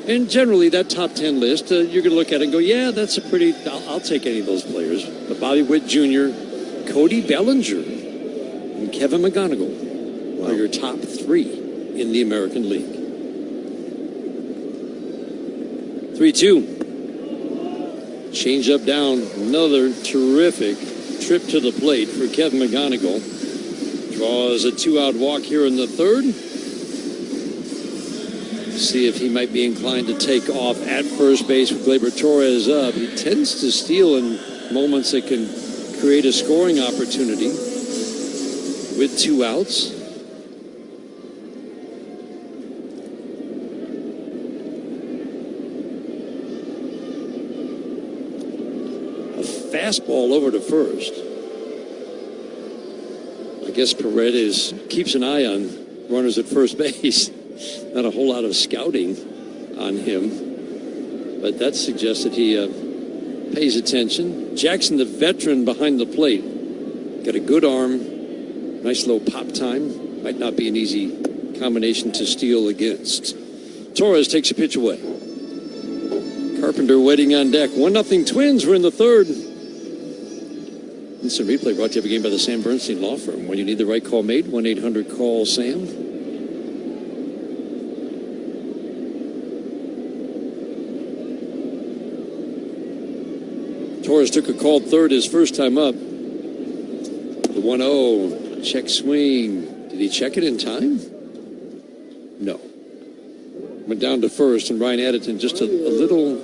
S8: And generally, that top 10 list, you're going to look at it and go, yeah, that's a pretty, I'll take any of those players. But Bobby Witt Jr., Cody Bellinger, and Kevin McGonigal are your top 3 in the American League. 3-2. Change up down. Another terrific trip to the plate for Kevin McGonigal. Draws a 2-out walk here in the third. See if he might be inclined to take off at first base with Gleyber Torres up. He tends to steal in moments that can create a scoring opportunity with 2 outs. A fastball over to first. I guess Paredes keeps an eye on runners at first base. Not a whole lot of scouting on him, but that suggests that he pays attention. Jackson, the veteran behind the plate, got a good arm, nice low pop time. Might not be an easy combination to steal against. Torres takes a pitch away. Carpenter waiting on deck. 1-0 Twins. We're in the third. Instant replay brought to you every game by the Sam Bernstein Law Firm. When you need the right call made, 1-800-CALL-SAM. Torres took a called third his first time up. The 1-0. Check swing. Did he check it in time? No. Went down to first, and Ryan Addington just a little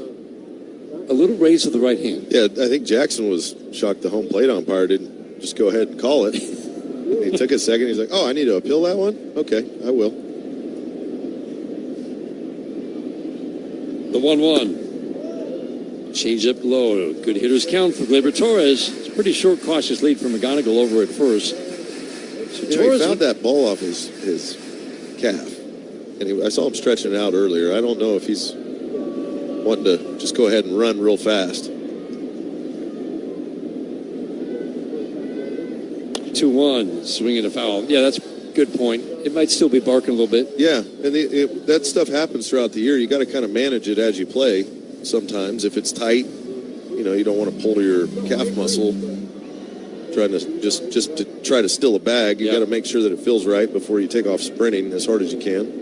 S30: a little raise of the right hand.
S13: Yeah, I think Jackson was shocked the home plate umpire didn't just go ahead and call it. He took a second. He's like, oh, I need to appeal that one? Okay, I will.
S30: The 1-1. Change up low. Good hitter's count for Gleyber Torres. It's a pretty short, cautious lead for McGonigal over at first. So
S13: He found that ball off his calf. And I saw him stretching it out earlier. I don't know if he's wanting to just go ahead and run real fast.
S30: 2-1. Swinging a foul. Yeah, that's a good point. It might still be barking a little bit.
S13: Yeah, and that stuff happens throughout the year. You got to kind of manage it as you play. Sometimes, if it's tight, you don't want to pull your calf muscle, trying to just to try to still a bag. You got to make sure that it feels right before you take off sprinting as hard as you can.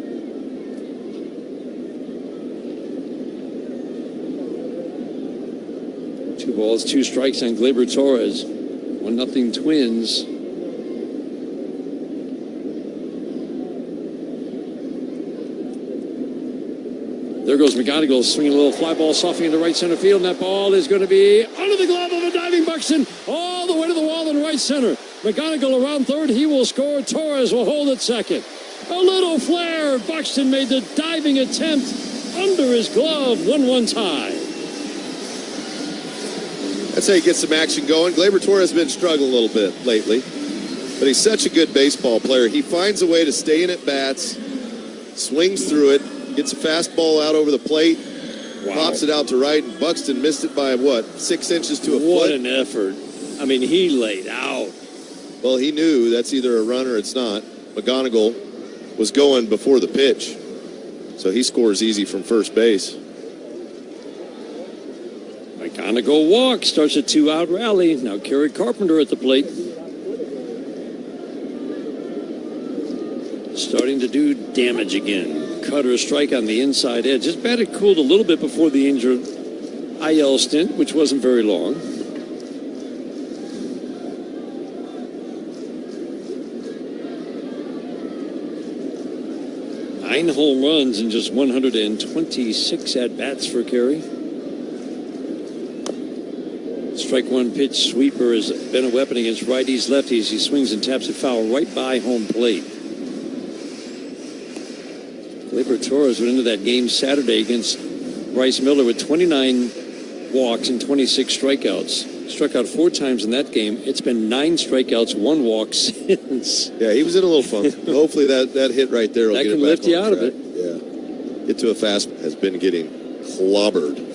S30: Two balls, two strikes on Gleyber Torres. 1-0 Twins. There goes McGonigal swinging a little fly ball softly into right center field, and that ball is going to be under the glove of a diving Buxton all the way to the wall in right center. McGonigal around third. He will score. Torres will hold at second. A little flare. Buxton made the diving attempt under his glove. 1-1 tie.
S13: That's how you get some action going. Gleyber Torres has been struggling a little bit lately, but he's such a good baseball player. He finds a way to stay in at bats, swings through it, gets a fastball out over the plate, pops it out to right, and Buxton missed it by, 6 inches to a foot?
S30: What an effort. I mean, he laid out.
S13: Well, he knew that's either a run or it's not. McGonigal was going before the pitch, so he scores easy from first base.
S30: McGonigal walks, starts a 2-out rally. Now Kerry Carpenter at the plate. Starting to do damage again. Cutter strike on the inside edge. Just batted cooled a little bit before the injured IL stint, which wasn't very long. 9 home runs in just 126 at-bats for Kerry. Strike one pitch sweeper has been a weapon against righties, lefties. He swings and taps it foul right by home plate. Gleyber Torres went into that game Saturday against Bryce Miller with 29 walks and 26 strikeouts. Struck out 4 times in that game. It's been 9 strikeouts, 1 walk since.
S13: Yeah, he was in a little funk. Hopefully that hit right there will
S30: that
S13: get
S30: can
S13: it back
S30: lift you
S13: on
S30: out
S13: track.
S30: of it.
S13: Yeah. Get to a fast has been getting clobbered.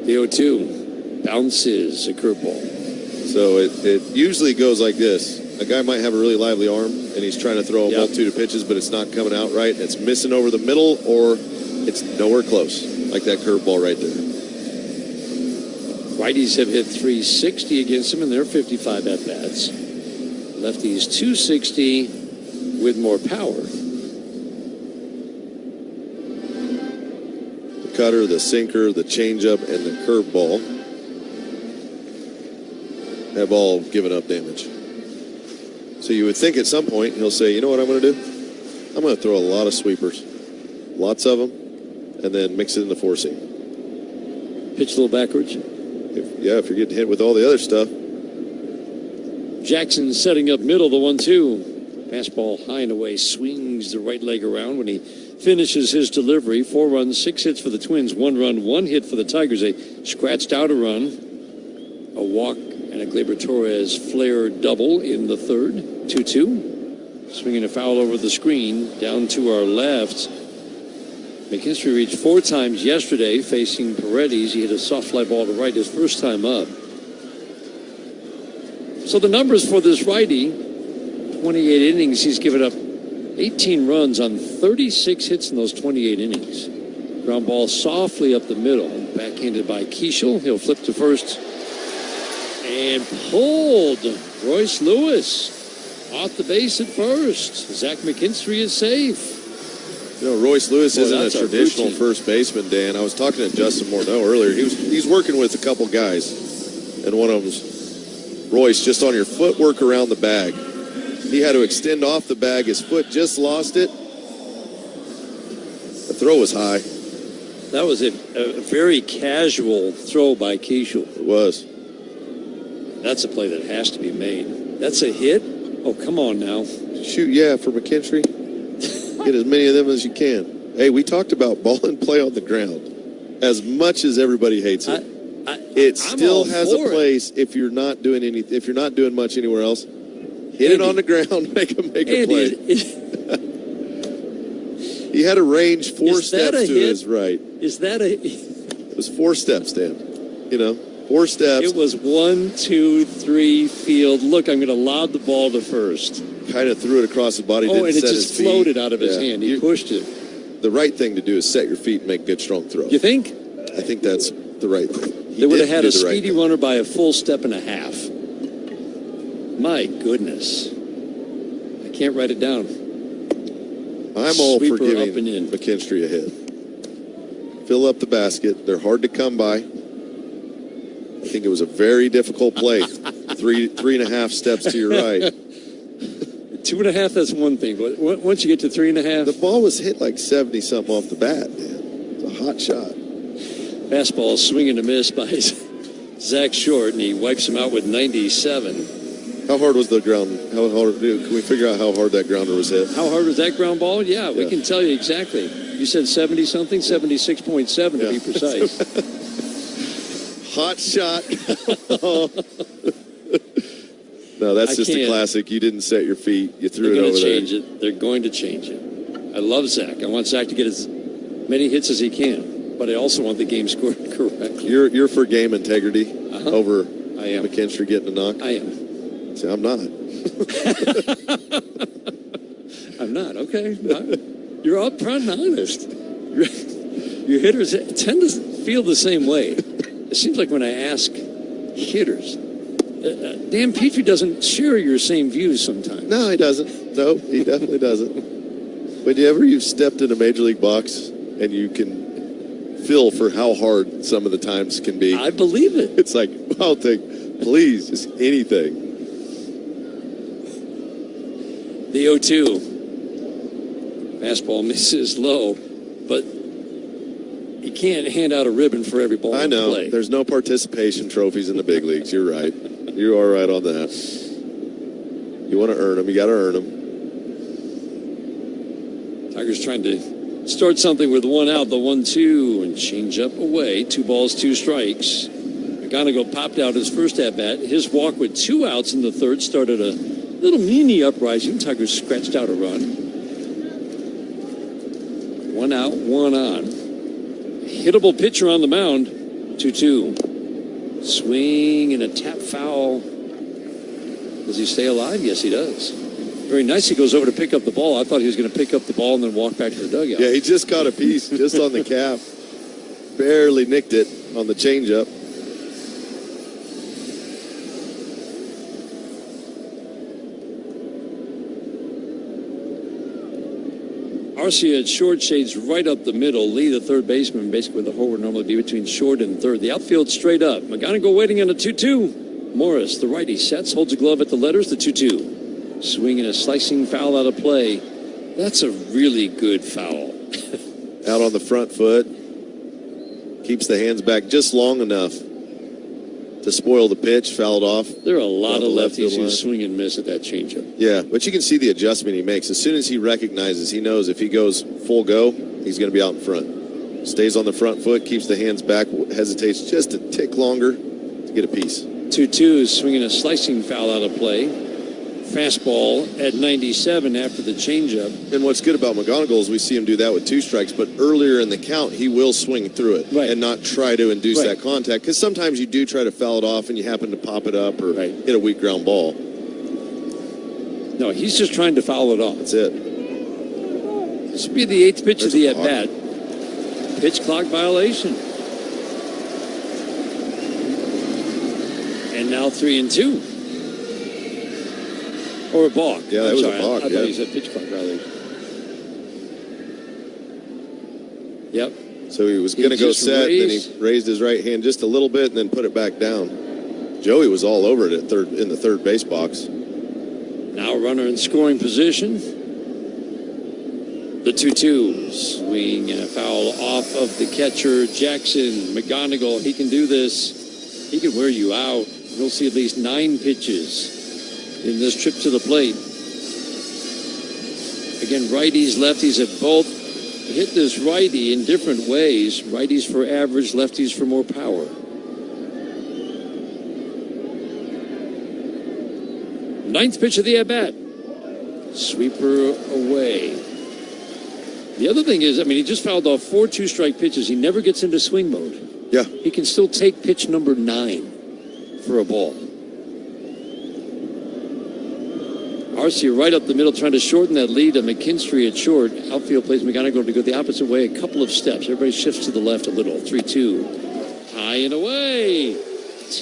S30: The 0-2 bounces a curveball.
S13: So it usually goes like this. A guy might have a really lively arm, and he's trying to throw a multitude of pitches, but it's not coming out right. It's missing over the middle, or it's nowhere close, like that curveball right there.
S30: Righties have hit 360 against him in their 55 at-bats. Lefties 260 with more power.
S13: The cutter, the sinker, the changeup, and the curveball have all given up damage. So you would think at some point he'll say, you know what I'm going to do? I'm going to throw a lot of sweepers. Lots of them. And then mix it in the 4-seam.
S30: Pitch a little backwards.
S13: If you're getting hit with all the other stuff.
S30: Jackson setting up middle, the 1-2. Fastball high and away, swings the right leg around when he finishes his delivery. 4 runs, 6 hits for the Twins, 1 run, 1 hit for the Tigers. They scratched out a run, a walk, and a Gleyber Torres flare double in the third. 2-2. Swinging a foul over the screen down to our left. McKinstry reached 4 times yesterday facing Paredes. He hit a soft fly ball to right his first time up. So the numbers for this righty, 28 innings, he's given up 18 runs on 36 hits in those 28 innings. Ground ball softly up the middle. Backhanded by Keishel. He'll flip to first. And pulled. Royce Lewis off the base at first. Zach McKinstry is safe.
S13: You know, Royce Lewis isn't a traditional first baseman, Dan. I was talking to Justin Morneau earlier. He's working with a couple guys, and one of them's Royce, just on your footwork around the bag. He had to extend off the bag. His foot just lost it. The throw was high.
S30: That was a very casual throw by Keishel.
S13: It was.
S30: That's a play that has to be made. That's a hit? Oh, come on now.
S13: Shoot, yeah, for McKinstry. Get as many of them as you can. Hey, we talked about ball and play on the ground. As much as everybody hates it, it still has a place if you're not doing anything. If you're not doing much anywhere else, hit it on the ground, make a play. He had a range 4 steps to his right.
S30: Is that a?
S13: It was 4 steps, Dan. 4 steps.
S30: It was 1, 2, 3 field. Look, I'm going to lob the ball to first.
S13: Kind of threw it across his body.
S30: And it just floated out of his hand. He pushed it.
S13: The right thing to do is set your feet and make good, strong throws.
S30: You think?
S13: I think that's the right thing.
S30: They would have had a speedy runner by a full step and a half. My goodness. I can't write it down.
S13: I'm all for giving McKinstry a hit. Fill up the basket. They're hard to come by. I think it was a very difficult play. 3.5 steps to your right.
S30: 2.5, that's one thing. But once you get to 3.5.
S13: The ball was hit like 70-something off the bat, man. It's a hot shot.
S30: Fastball swing and a miss by Zach Short, and he wipes him out with 97.
S13: How hard was the ground? How hard? Can we figure out how hard that grounder was hit?
S30: How hard was that ground ball? Yeah, we can tell you exactly. You said 70-something, 76.7 to be precise.
S13: Hot shot. No, that's just a classic. You didn't set your feet. You threw it over there.
S30: They're going to change it. I love Zach. I want Zach to get as many hits as he can, but I also want the game scored correctly.
S13: You're for game integrity over McKinstry getting a knock?
S30: I am.
S13: See, I'm not.
S30: I'm not. Okay. You're upfront and honest. Your hitters tend to feel the same way. It seems like when I ask hitters, Dan Petrie doesn't share your same views sometimes.
S13: No, he doesn't. No, he definitely doesn't. Whenever you've stepped in a major league box and you can feel for how hard some of the times can be.
S30: I believe it.
S13: It's like, I'll take, please, just anything.
S30: The 0-2. Fastball misses low, but you can't hand out a ribbon for every ball.
S13: I know.
S30: Play.
S13: There's no participation trophies in the big leagues. You're right. You are right on that. You want to earn them. You got to earn them.
S30: Tigers trying to start something with 1 out, the 1-2, and change up away. 2 balls, 2 strikes. McGonigal popped out his first at-bat. His walk with 2 outs in the third started a little mini uprising. Tigers scratched out a run. 1 out, 1 on. Hittable pitcher on the mound. 2-2. Swing and a tap foul. Does he stay alive? Yes, he does. Very nice. He goes over to pick up the ball. I thought he was going to pick up the ball and then walk back to the dugout.
S13: Yeah, he just caught a piece just on the calf. Barely nicked it on the changeup.
S30: Arcia at short, shades right up the middle. Lee, the third baseman, basically where the hole would normally be between short and third. The outfield straight up. McGonigal waiting on a 2-2. Morris, the righty, sets, holds a glove at the letters, the 2-2. Swing and a slicing foul out of play. That's a really good foul.
S13: Out on the front foot. Keeps the hands back just long enough to spoil the pitch, fouled off.
S30: There are a lot of lefties who swing and miss at that changeup.
S13: Yeah, but you can see the adjustment he makes. As soon as he recognizes, he knows if he goes full go, he's going to be out in front. Stays on the front foot, keeps the hands back, hesitates just a tick longer to get a piece.
S30: 2-2, swinging a slicing foul out of play. Fastball at 97 after the changeup.
S13: And what's good about McGonigal is we see him do that with 2 strikes, but earlier in the count, he will swing through it and not try to induce that contact. Because sometimes you do try to foul it off and you happen to pop it up or hit a weak ground ball.
S30: No, he's just trying to foul it off.
S13: That's it.
S30: This would be the 8th pitch of the at-bat. Pitch clock violation. And now 3-2. Or a balk.
S13: Yeah, that was a balk.
S30: I thought he said pitch clock violation. Yep.
S13: So he was going to go set, then he raised his right hand just a little bit and then put it back down. Joey was all over it at in the third base box.
S30: Now runner in scoring position.
S8: The 2-2. Swing and a foul off of the catcher, Jackson. McGonigal, he can do this. He can wear you out. You'll see at least 9 pitches in this trip to the plate. Again, righties, lefties have both hit this righty in different ways. Righties for average, lefties for more power. Ninth pitch of the at-bat. Sweeper away. The other thing is, I mean, he just fouled off 4 2-strike pitches. He never gets into swing mode.
S13: Yeah.
S8: He can still take pitch number 9 for a ball. Arcia right up the middle, trying to shorten that lead to McKinstry at short. Outfield plays McGonigal to go the opposite way a couple of steps. Everybody shifts to the left a little. 3-2. High and away.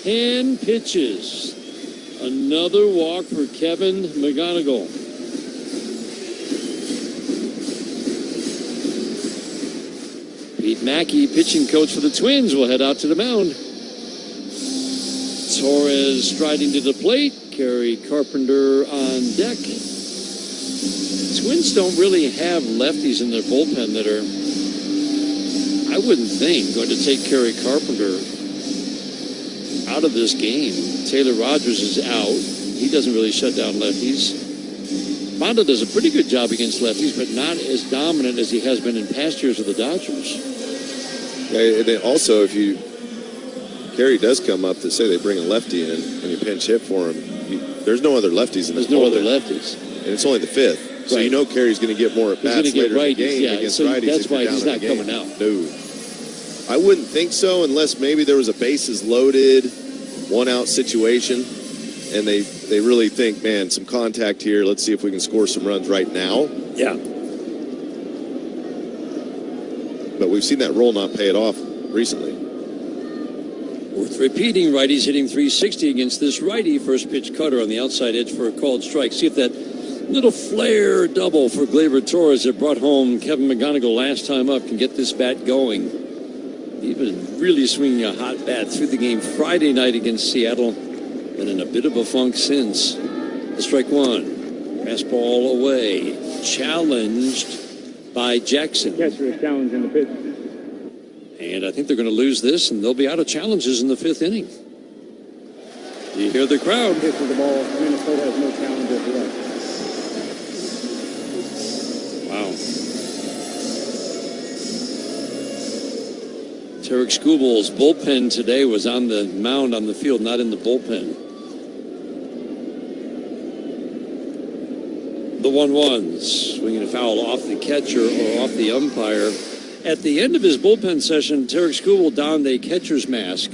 S8: 10 pitches. Another walk for Kevin McGonigal. Pete Mackey, pitching coach for the Twins, will head out to the mound. Torres striding to the plate. Kerry Carpenter on deck. Twins don't really have lefties in their bullpen that are, I wouldn't think, going to take Kerry Carpenter out of this game. Taylor Rogers is out. He doesn't really shut down lefties. Mondo does a pretty good job against lefties, but not as dominant as he has been in past years with the Dodgers.
S13: Yeah, and then also, if Kerry does come up to say they bring a lefty in and you pinch hit for him, there's no other lefties in this.
S8: There's no other lefties.
S13: And it's only the 5th. So you know Kerry's going to get more at-bats later in the game against righties.
S8: That's why he's not coming out.
S13: No. I wouldn't think so unless maybe there was a bases loaded, 1-out situation, and they really think, man, some contact here. Let's see if we can score some runs right now.
S8: Yeah.
S13: But we've seen that roll not pay it off recently.
S8: Worth repeating, righties hitting 360 against this righty. First pitch cutter on the outside edge for a called strike. See if that little flare double for Gleyber Torres that brought home Kevin McGonigal last time up can get this bat going. He was really swinging a hot bat through the game Friday night against Seattle, and in a bit of a funk since. The strike 1. Fastball away. Challenged by Jackson.
S3: Catcher is challenged in the 5th.
S8: And I think they're going to lose this, and they'll be out of challenges in the 5th inning. You hear the crowd.
S3: Pitching the ball. Minnesota has no challenges left.
S8: Wow. Tarek Skubal's bullpen today was on the mound on the field, not in the bullpen. The 1-1s, swinging a foul off the catcher or off the umpire. At the end of his bullpen session, Tarek Skubal donned a catcher's mask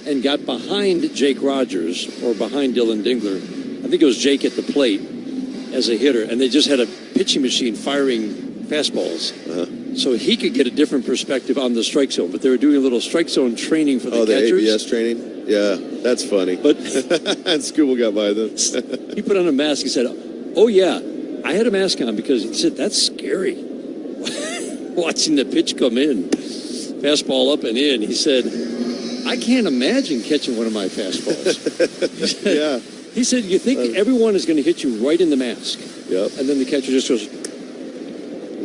S8: and got behind Jake Rogers, or behind Dylan Dingler. I think it was Jake at the plate as a hitter, and they just had a pitching machine firing fastballs. So he could get a different perspective on the strike zone, but they were doing a little strike zone training for the catchers.
S13: Oh, the ABS training? Yeah, that's funny.
S8: But
S13: and Skubal got by them.
S8: He put on a mask. He said, oh, yeah, I had a mask on because he said, that's scary. Watching the pitch come in, fastball up and in, he said, I can't imagine catching one of my fastballs.
S13: Yeah.
S8: He said, you think everyone is going to hit you right in the mask.
S13: Yep.
S8: And then the catcher just goes,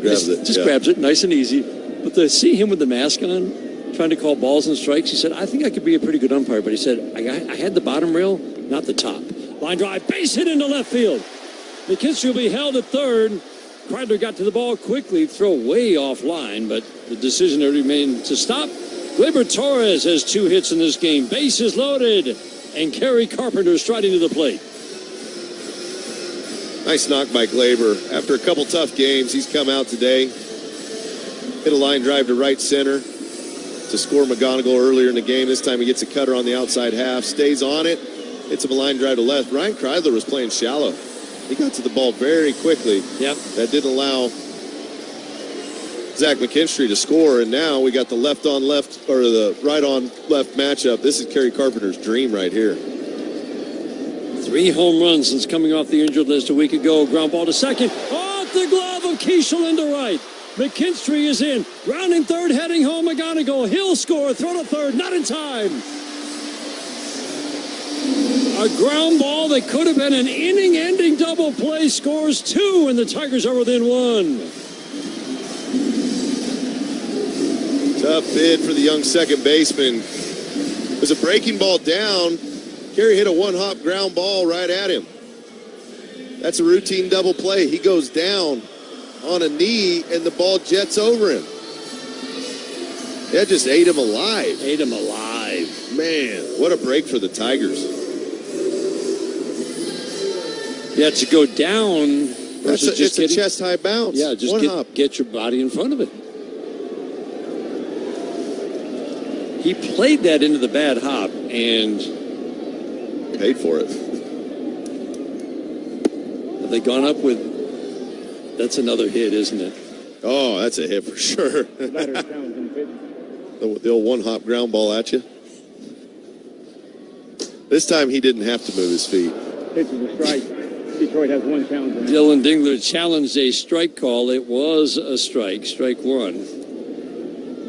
S13: grabs
S8: grabs it, nice and easy. But to see him with the mask on, trying to call balls and strikes, he said, I think I could be a pretty good umpire. But he said, I had the bottom rail, not the top.
S5: Line drive, base hit into left field. McKinstry will be held at third. Kreidler got to the ball quickly, throw way offline, but the decision remained to stop. Gleyber Torres has 2 hits in this game. Bases loaded, and Kerry Carpenter striding to the plate.
S13: Nice knock by Gleyber. After a couple tough games, he's come out today, hit a line drive to right center to score McGonigal earlier in the game. This time he gets a cutter on the outside half, stays on it, hits him a line drive to left. Ryan Kreidler was playing shallow. He got to the ball very quickly.
S8: Yep.
S13: That didn't allow Zach McKinstry to score, and now we got the left on left, or the right on left matchup. This is Kerry Carpenter's dream right here.
S5: 3 home runs since coming off the injured list a week ago. Ground ball to second. Off the glove of Keishel into right. McKinstry is in. Rounding third, heading home. McGonigal. He'll score. Throw to third. Not in time. A ground ball that could have been an inning-ending double play scores 2, and the Tigers are within 1.
S13: Tough bid for the young second baseman. There's a breaking ball down. Carey hit a one-hop ground ball right at him. That's a routine double play. He goes down on a knee, and the ball jets over him. That just ate him alive.
S8: Ate him alive.
S13: Man, what a break for the Tigers.
S8: Yeah, to go down versus
S13: it's a chest-high bounce.
S8: Yeah, just get your body in front of it. He played that into the bad hop and
S13: paid for it.
S8: Have they gone up with... That's another hit, isn't it?
S13: Oh, that's a hit for sure. The old one-hop ground ball at you. This time he didn't have to move his feet.
S3: Pitch is a strike. Detroit has 1 count.
S8: Dylan Dingler challenged a strike call. It was a strike. Strike one.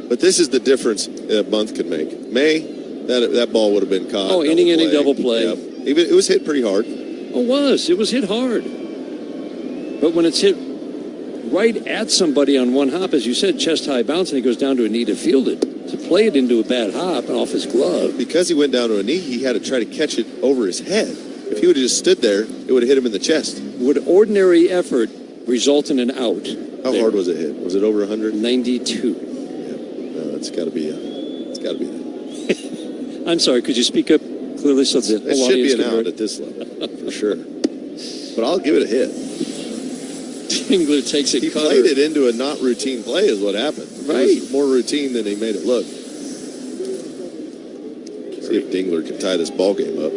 S13: But this is the difference a month could make. May, that ball would have been caught.
S8: Oh, inning double play.
S13: Yep. It was hit pretty hard.
S8: Oh, it was hit hard. But when it's hit right at somebody on one hop, as you said, chest high bounce, and he goes down to a knee to field it. To play it into a bad hop and off his glove.
S13: Because he went down to a knee, he had to try to catch it over his head. If he would have just stood there, it would have hit him in the chest.
S8: Would ordinary effort result in an out?
S13: How hard was it hit? Was it over 100?
S8: 92.
S13: Yeah. No, it's got to be that.
S8: I'm sorry, could you speak up clearly so the whole
S13: audience
S8: can
S13: be an out at this level, for sure. But I'll give it a hit.
S8: Dingler takes a cutter.
S13: He played it into a not routine play is what happened.
S8: Right.
S13: It was more routine than he made it look. See if Dingler can tie this ball game up.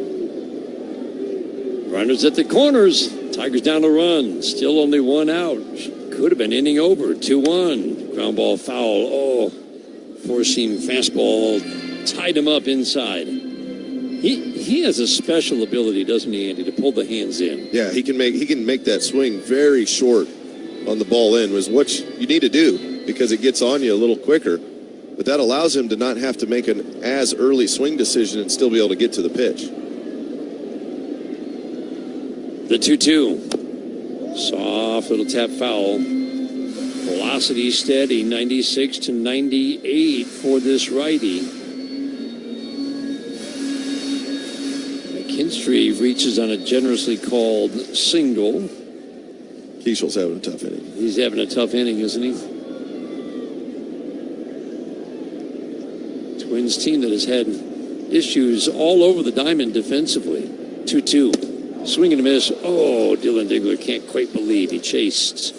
S8: Runners at the corners. Tigers down a run. Still only 1 out. Could have been inning over. 2-1. Ground ball foul. Oh, four-seam fastball tied him up inside. He has a special ability, doesn't he, Andy, to pull the hands in?
S13: Yeah, he can make that swing very short on the ball in, was what you need to do because it gets on you a little quicker. But that allows him to not have to make an as early swing decision and still be able to get to the pitch.
S8: The 2-2. Soft little tap foul. Velocity steady, 96 to 98 for this righty. McKinstry reaches on a generously called single.
S13: Keishel's having a tough inning.
S8: He's having a tough inning, isn't he? Twins team that has had issues all over the diamond defensively. 2-2. Swing and a miss. Oh, Dylan Dingler can't quite believe he chased.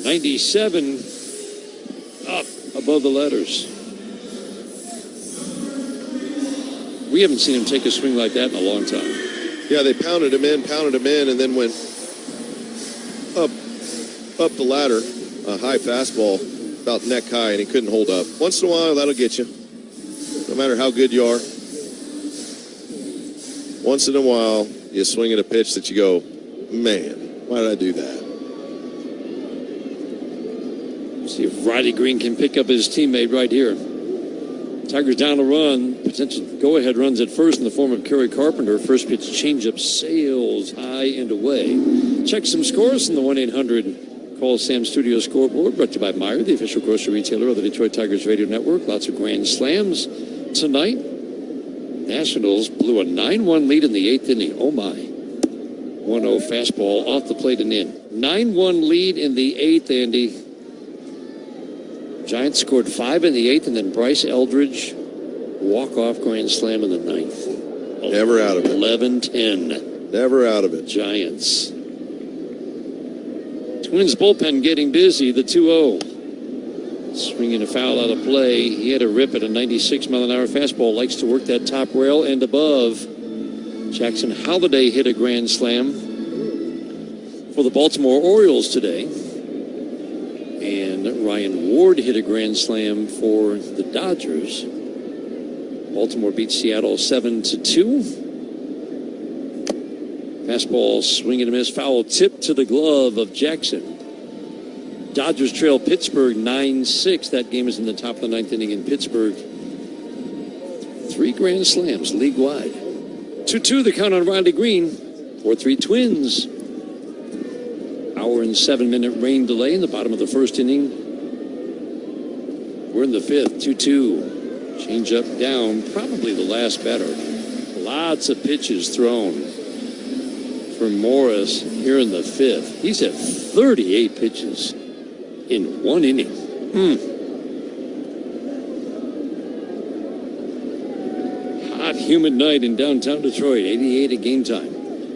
S8: 97 up above the letters. We haven't seen him take a swing like that in a long time.
S13: Yeah, they pounded him in, and then went up the ladder, a high fastball, about neck high, and he couldn't hold up. Once in a while, that'll get you, no matter how good you are. Once in a while, you swing at a pitch that you go, man, why did I do that?
S8: See if Riley Green can pick up his teammate right here. Tigers down a run. Potential go-ahead runs at first in the form of Kerry Carpenter. First pitch changeup sails high and away. Check some scores from the 1-800-CALL SAM Studio scoreboard. Brought to you by Meijer, the official grocery retailer of the Detroit Tigers radio network. Lots of grand slams tonight. Nationals blew a 9-1 lead in the 8th inning. Oh, my. 1-0 fastball off the plate and in. 9-1 lead in the 8th, Andy. Giants scored 5 in the 8th, and then Bryce Eldridge, walk-off grand slam in the 9th.
S13: Never out of it.
S8: 11-10.
S13: Never out of it.
S8: Giants. Twins bullpen getting busy, the 2-0. Swinging a foul out of play. He had a rip at a 96-mile-an-hour fastball. Likes to work that top rail and above. Jackson Holliday hit a grand slam for the Baltimore Orioles today. And Ryan Ward hit a grand slam for the Dodgers. Baltimore beat Seattle 7-2. Fastball, swing and a miss, foul tip to the glove of Jackson. Dodgers trail Pittsburgh 9-6. That game is in the top of the 9th inning in Pittsburgh. 3 grand slams league-wide. 2-2 the count on Riley Green. 4-3 Twins. Hour and 7-minute rain delay in the bottom of the first inning. We're in the fifth, 2-2. Change up down, probably the last batter. Lots of pitches thrown for Morris here in the fifth. He's at 38 pitches in 1 inning. Hot, humid night in downtown Detroit. 88 at game time.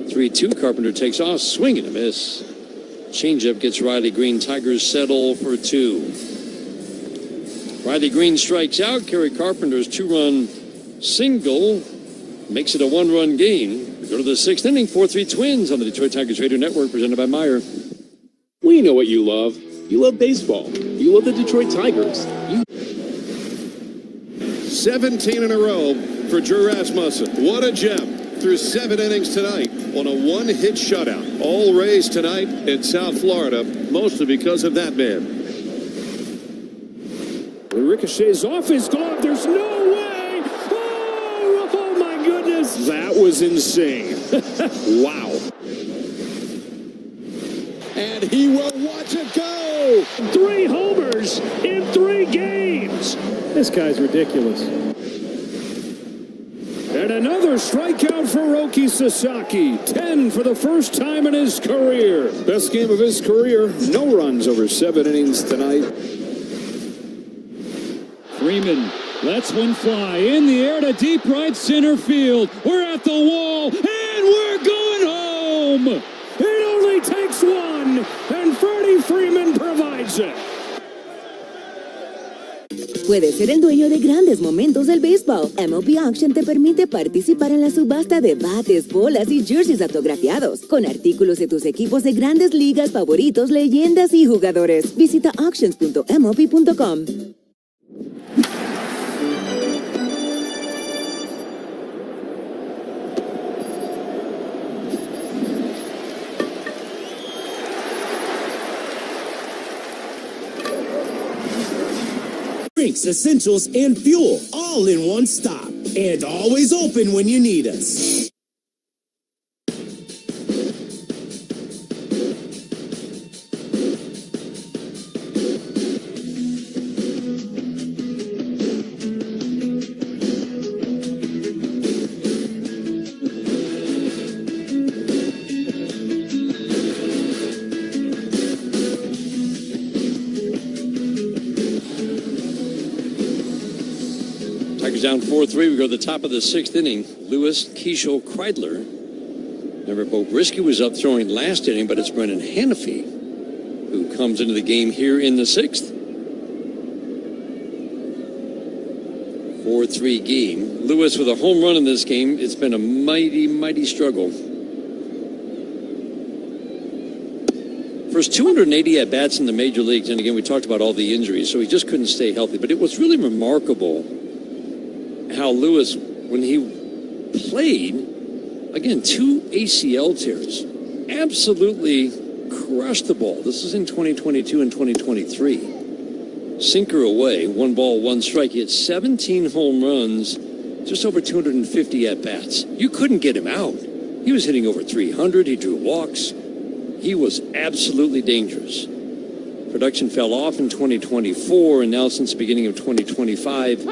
S8: 3-2. Carpenter takes off, swing and a miss. Changeup gets Riley Green. Tigers settle for 2. Riley Green strikes out. Kerry Carpenter's 2-run single makes it a 1-run game. We go to the 6th inning. 4-3 Twins on the Detroit Tigers Radio Network, presented by Meyer.
S14: We know what you love. You love baseball. You love the Detroit Tigers.
S7: 17 in a row for Drew Rasmussen. What a gem. Through 7 innings tonight on a 1-hit shutout. All Rays tonight in South Florida, mostly because of that man.
S21: It ricochets off his glove. There's no way. Oh my goodness. That was insane. Wow. And he will watch it go. 3 homers in 3 games. This guy's ridiculous. And another strikeout for Roki Sasaki. 10 for the first time in his career. Best game of his career. No runs over 7 innings tonight.
S16: Freeman lets one fly in the air to deep right center field. We're at the wall, and we're going home. It only takes one, and Freddie Freeman provides it.
S18: Puedes ser el dueño de grandes momentos del béisbol. MLB Auction te permite participar en la subasta de bates, bolas y jerseys autografiados, con artículos de tus equipos de grandes ligas favoritos, leyendas y jugadores. Visita auctions.mlb.com.
S2: Drinks, essentials, and fuel, all in one stop. And always open when you need us.
S8: Down 4-3. We go to the top of the 6th inning. Lewis, Keishel, Kreidler. Remember, Bo Brisky was up throwing last inning, but it's Brendan Hanafy who comes into the game here in the 6th. 4-3 game. Lewis with a home run in this game. It's been a mighty, mighty struggle. First 280 at-bats in the major leagues. And again, we talked about all the injuries, so he just couldn't stay healthy. But it was really remarkable how Lewis, when he played, again, 2 ACL tears, absolutely crushed the ball. This is in 2022 and 2023. Sinker away, 1 ball, 1 strike. He had 17 home runs, just over 250 at-bats. You couldn't get him out. He was hitting over 300. He drew walks. He was absolutely dangerous. Production fell off in 2024, and now since the beginning of 2025,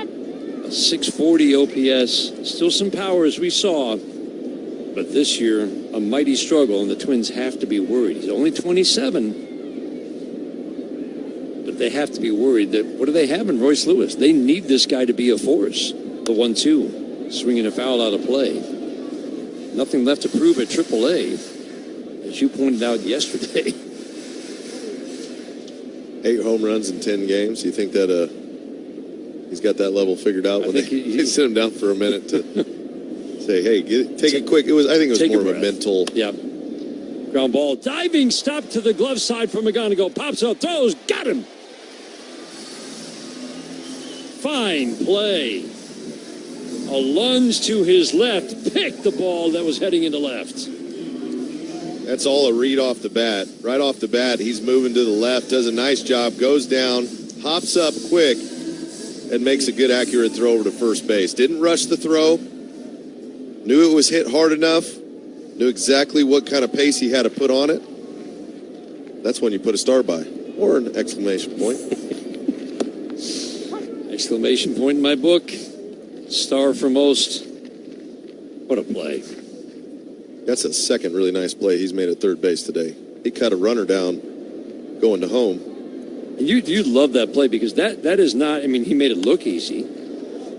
S8: a 640 OPS, still some power as we saw, but this year a mighty struggle, and the Twins have to be worried. He's only 27, but they have to be worried that what do they have in Royce Lewis? They need this guy to be a force. The 1-2, swinging a foul out of play. Nothing left to prove at AAA, as you pointed out yesterday.
S13: 8 home runs in 10 games. You think that he's got that level figured out? When they sit him down for a minute to say, "Hey, take it quick." I think it was more of a mental.
S8: Yeah. Ground ball, diving stop to the glove side from McGonigal. Pops up, throws, got him. Fine play. A lunge to his left, picked the ball that was heading into left.
S13: That's all a read off the bat. Right off the bat, he's moving to the left, does a nice job, goes down, hops up quick, and makes a good, accurate throw over to first base. Didn't rush the throw. Knew it was hit hard enough. Knew exactly what kind of pace he had to put on it. That's when you put a star by, or an exclamation point.
S30: Exclamation point in my book. Star for most. What a play.
S13: That's a second really nice play he's made at third base today. He cut a runner down going to home.
S30: You love that play because that is not, I mean, he made it look easy.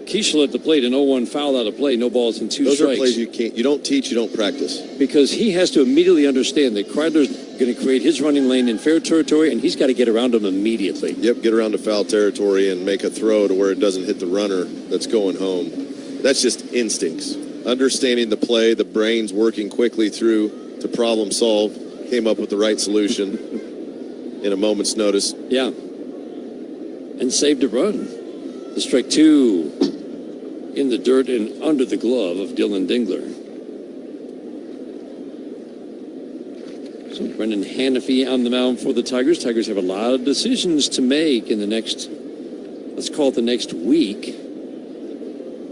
S30: Keishel at the plate, an 0-1 foul out of play, no balls and 2
S13: Those
S30: strikes.
S13: are plays you don't teach, you don't practice.
S30: Because he has to immediately understand that Kreidler's going to create his running lane in fair territory, and he's got to get around him immediately.
S13: Yep, get around to foul territory and make a throw to where it doesn't hit the runner that's going home. That's just instincts. Understanding the play, the brain's working quickly through to problem solve, came up with the right solution in a moment's notice.
S30: Yeah. And saved a run. The strike 2 in the dirt and under the glove of Dylan Dingler. So Brendan Hannafy on the mound for the Tigers. Tigers have a lot of decisions to make in the next, let's call it the next week,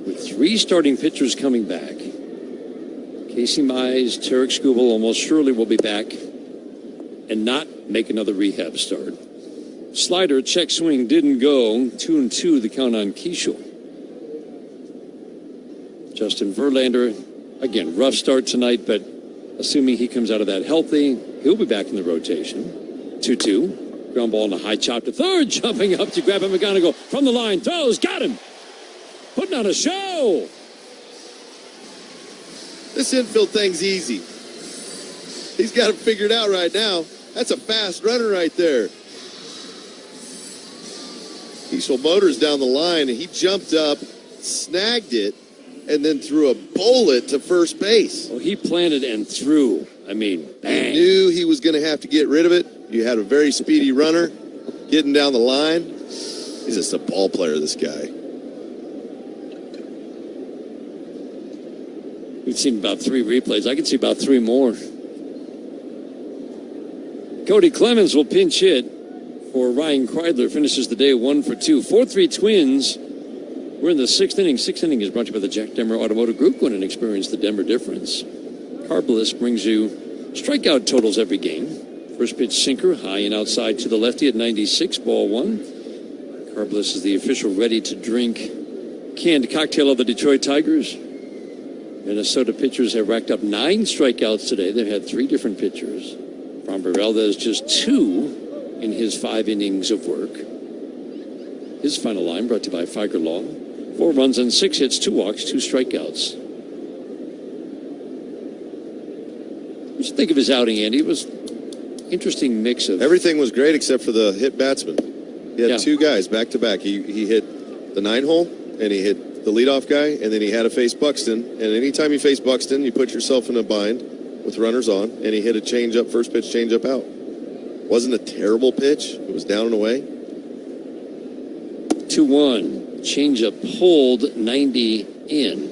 S30: with 3 starting pitchers coming back. Casey Mize, Tarek Skubal almost surely will be back and not make another rehab start. Slider, check swing, didn't go. 2-2, the count on Keishel. Justin Verlander, again, rough start tonight, but assuming he comes out of that healthy, he'll be back in the rotation. 2-2, ground ball and a high chop to third, jumping up to grab a McGonigal from the line, throws, got him! Putting on a show!
S13: This infield thing's easy. He's got it figured out right now. That's a fast runner right there. Keishel Motors down the line, and he jumped up, snagged it, and then threw a bullet to first base.
S30: Well, he planted and threw. I mean, bang.
S13: He knew he was going to have to get rid of it. You had a very speedy runner getting down the line. He's just a ball player, this guy.
S30: We've seen about 3 replays. I can see about 3 more. Cody Clemens will pinch hit for Ryan Kreidler. Finishes the day 1 for 2. 4-3 Twins. We're in the 6th inning. 6th inning is brought to you by the Jack Demmer Automotive Group. Go and experience the Denver difference. Carbliss brings you strikeout totals every game. First pitch sinker, high and outside to the lefty at 96, ball 1. Carbliss is the official ready-to-drink canned cocktail of the Detroit Tigers. Minnesota pitchers have racked up 9 strikeouts today. They've had 3 different pitchers. Framber Valdez just 2 in his 5 innings of work. His final line brought to you by Figer Law. 4 runs and 6 hits, 2 walks, 2 strikeouts. What did you think of his outing, Andy? It was an interesting mix of...
S13: Everything was great except for the hit batsman. He had 2 guys back to back. He hit the 9-hole, and he hit the leadoff guy, and then he had to face Buxton. And anytime you face Buxton, you put yourself in a bind with runners on, and he hit a changeup, first pitch changeup out. Wasn't a terrible pitch. It was down and away.
S30: 2-1. Changeup pulled 90 in.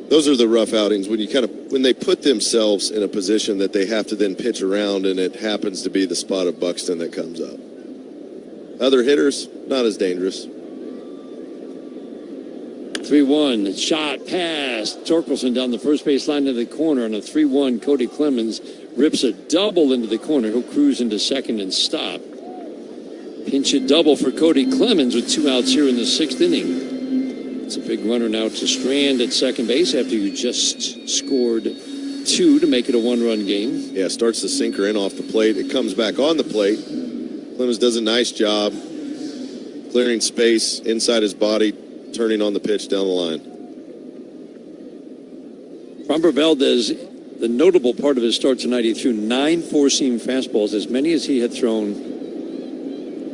S13: Those are the rough outings when they put themselves in a position that they have to then pitch around, and it happens to be the spot of Buxton that comes up. Other hitters, not as dangerous.
S30: 3-1. Shot, pass. Torkelson down the first base line to the corner on a 3-1. Cody Clemens rips a double into the corner. He'll cruise into second and stop. Pinch hit double for Cody Clemens with 2 outs here in the 6th inning. It's a big runner now to Strand at second base after you just scored 2 to make it a 1-run game.
S13: Yeah, starts the sinker in off the plate. It comes back on the plate. Clemens does a nice job clearing space inside his body, turning on the pitch down the line.
S30: Framber Valdez, the notable part of his start tonight, he threw 9 four-seam fastballs, as many as he had thrown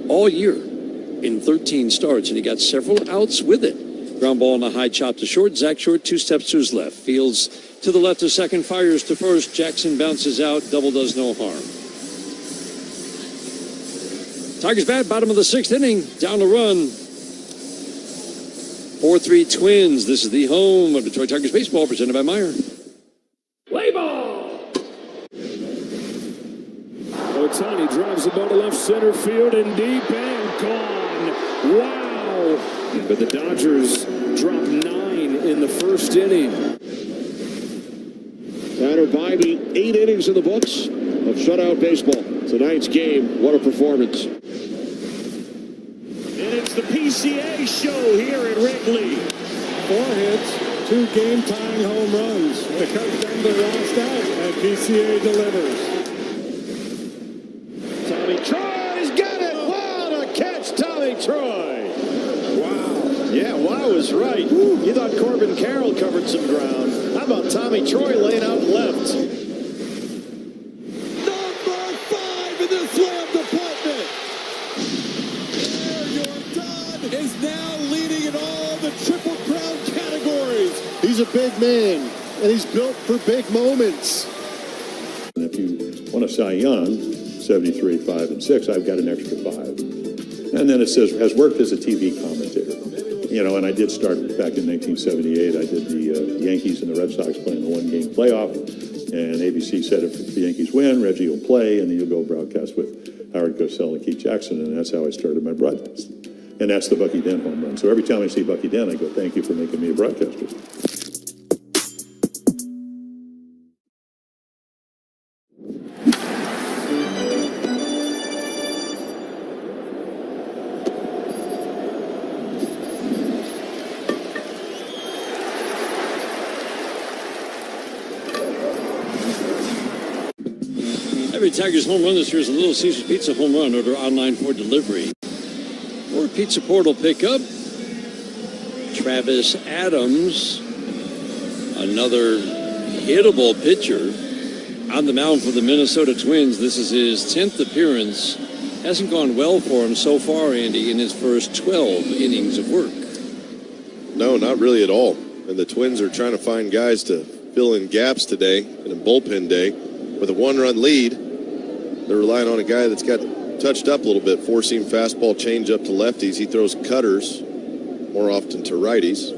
S30: all year in 13 starts, and he got several outs with it. Ground ball and a high chop to short. Zach Short 2 steps to his left. Fields to the left of second, fires to first. Jackson bounces out. Double does no harm. Tigers bat, bottom of the 6th inning. Down the run. 4-3 Twins. This is the home of Detroit Tigers baseball, presented by Meyer.
S16: Play ball! Ohtani drives the ball to left center field and deep and gone. Wow! But the Dodgers drop 9 in the 1st inning.
S1: Tanner Bybee, 8 innings in the books of shutout baseball. Tonight's game, what a performance.
S16: And it's
S5: the PCA show here at Wrigley.
S21: 4 hits, 2 game-tying home runs. The Cubs done their last out, and PCA delivers.
S4: Tommy Troy's got it. Wow, to catch Tommy Troy. Wow. Yeah, wow was right. You thought Corbin Carroll covered some ground. How about Tommy Troy laying out left?
S21: Number 5 in the slam department. Jordan is now leading in all the Triple Crown categories.
S11: He's a big man, and he's built for big moments.
S17: And if you want a Cy Young, 73, 5, and 6, I've got an extra 5. And then it says, has worked as a TV commentator. You know, and I did start back in 1978. I did the Yankees and the Red Sox playing the one-game playoff. And ABC said if the Yankees win, Reggie will play, and then you'll go broadcast with Howard Cosell and Keith Jackson. And that's how I started my broadcast. And that's the Bucky Dent home run. So every time I see Bucky Dent, I go, thank you for making me a broadcaster.
S30: Every Tigers home run this year is a Little Caesars Pizza home run. Order online for delivery or Pizza Portal pickup. Travis Adams, another hittable pitcher on the mound for the Minnesota Twins. This is his 10th appearance. Hasn't gone well for him so far, Andy, in his first 12 innings of work.
S13: No, not really at all. And the Twins are trying to find guys to fill in gaps today in a bullpen day. With a 1-run lead, they're relying on a guy that's got touched up a little bit. 4-seam fastball, change up to lefties. He throws cutters more often to righties.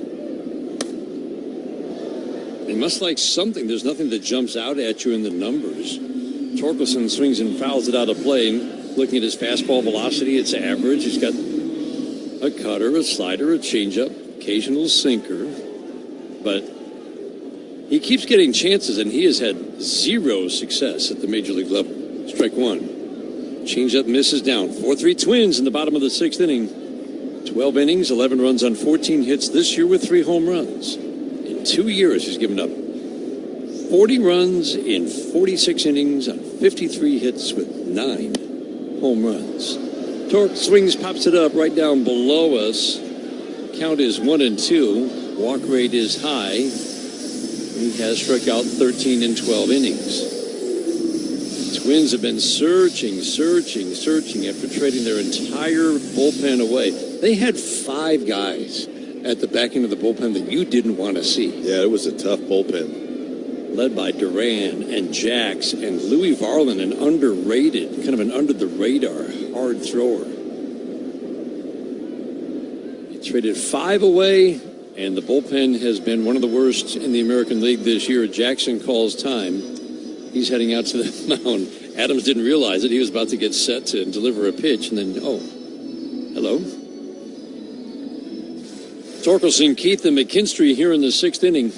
S30: They must like something. There's nothing that jumps out at you in the numbers. Torkelson swings and fouls it out of play. Looking at his fastball velocity, it's average. He's got a cutter, a slider, a changeup, occasional sinker. But he keeps getting chances, and he has had 0 success at the major league level. Strike 1. Changeup misses down. 4-3 Twins in the bottom of the 6th inning. 12 innings, 11 runs on 14 hits this year with 3 home runs. In 2 years, he's given up 40 runs in 46 innings on 53 hits with 9 home runs. Torque swings, pops it up right down below us. Count is 1-2. Walk rate is high. He has struck out 13 in 12 innings. Twins have been searching after trading their entire bullpen away. They had 5 guys at the back end of the bullpen that you didn't want to see.
S13: Yeah, it was a tough bullpen.
S30: Led by Duran and Jax and Louis Varland, an underrated, kind of an under-the-radar hard thrower. He traded 5 away, and the bullpen has been one of the worst in the American League this year. Jackson calls time. He's heading out to the mound. Adams didn't realize it. He was about to get set to deliver a pitch, and then, hello. Torkelson, Keith, and McKinstry here in the 6th inning.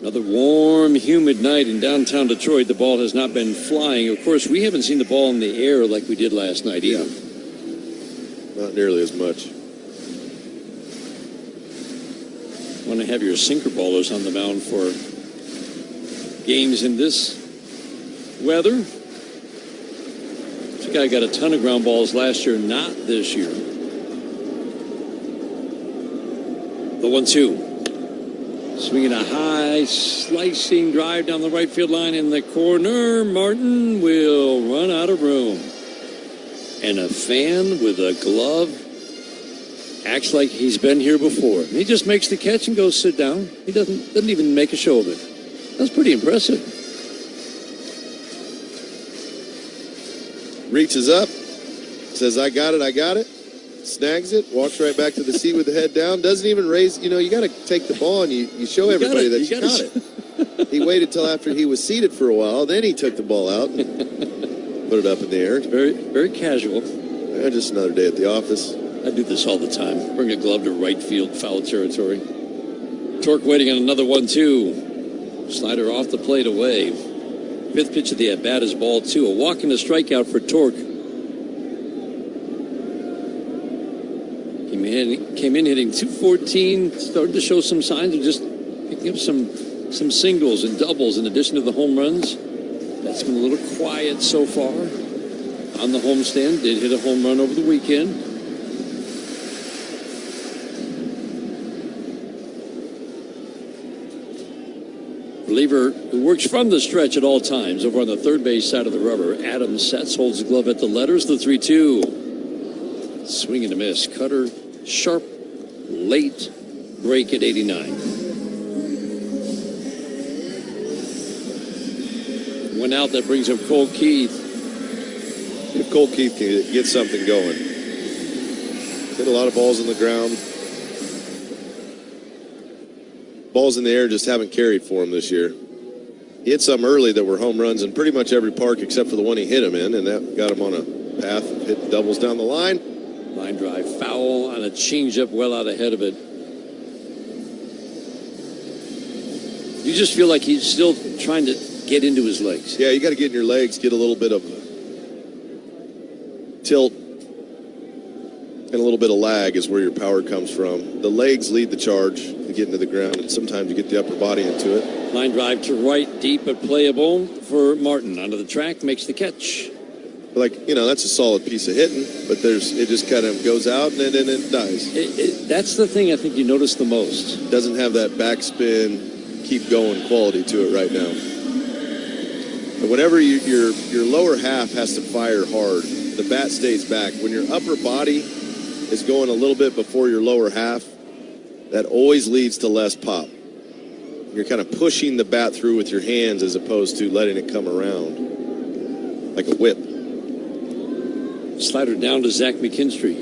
S30: Another warm, humid night in downtown Detroit. The ball has not been flying. Of course, we haven't seen the ball in the air like we did last night either.
S13: Not nearly as much.
S30: Want to have your sinker ballers on the mound for games in this weather. This guy got a ton of ground balls last year, not this year. The 1-2. Swinging a high, slicing drive down the right field line in the corner. Martin will run out of room. And a fan with a glove acts like he's been here before. He just makes the catch and goes sit down. He doesn't even make a show of it. That's pretty impressive.
S13: Reaches up, says, I got it. Snags it, walks right back to the seat with the head down. Doesn't even raise, you got to take the ball and you show everybody that you got it. He waited till after he was seated for a while. Then he took the ball out and put it up in the air.
S30: Very, very casual.
S13: Just another day at the office.
S30: I do this all the time. Bring a glove to right field, foul territory. Torque waiting on another 1-2. Slider off the plate away. 5th pitch of the at-bat is ball 2. A walk and a strikeout for Torque. came in hitting .214. Started to show some signs of just picking up some singles and doubles in addition to the home runs. That's been a little quiet so far on the homestand. Did hit a home run over the weekend. Reliever who works from the stretch at all times over on the third base side of the rubber. Adams sets, holds the glove at the letters. The 3-2. Swing and a miss. Cutter, sharp, late break at 89. One out, that brings up Cole Keith.
S13: If Cole Keith can get something going. Hit a lot of balls on the ground. Balls in the air just haven't carried for him this year. He hit some early that were home runs in pretty much every park except for the one he hit him in, and that got him on a path, hit doubles down the line.
S30: Line drive foul on a changeup well out ahead of it. You just feel like he's still trying to get into his legs.
S13: Yeah, you got to get in your legs, get a little bit of tilt and a little bit of lag is where your power comes from. The legs lead the charge to get into the ground, and sometimes you get the upper body into it.
S30: Line drive to right, deep but playable for Martin. Onto the track, makes the catch.
S13: Like, that's a solid piece of hitting, but it just kind of goes out and then it dies.
S30: That's the thing I think you notice the most.
S13: Doesn't have that backspin, keep going quality to it right now. And whenever your lower half has to fire hard, the bat stays back. When your upper body is going a little bit before your lower half, that always leads to less pop. You're kind of pushing the bat through with your hands as opposed to letting it come around like a whip.
S30: Slider down to Zach McKinstry.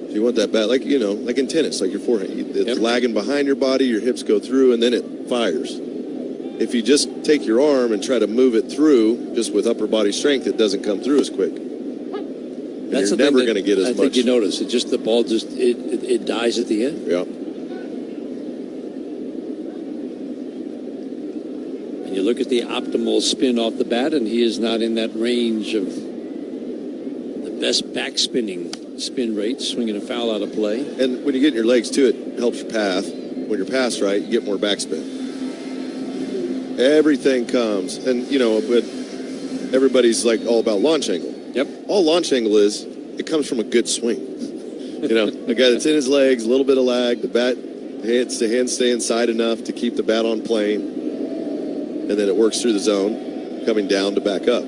S13: So you want that bat, like in tennis, like your forehand. It's lagging behind your body, your hips go through, and then it fires. If you just take your arm and try to move it through, just with upper body strength, it doesn't come through as quick.
S30: That's
S13: you're never going to get as much.
S30: I think you notice it. Just the ball it dies at the end.
S13: Yeah.
S30: And you look at the optimal spin off the bat, and he is not in that range of the best backspinning spin rate. Swinging a foul out of play.
S13: And when you get your legs to it, it helps your path. When your path's right, you get more backspin. Everything comes, and but everybody's like all about launch angle.
S30: Yep.
S13: All launch angle is, it comes from a good swing. A guy that's in his legs, a little bit of lag, the bat hits, the hands stay inside enough to keep the bat on plane, and then it works through the zone, coming down to back up.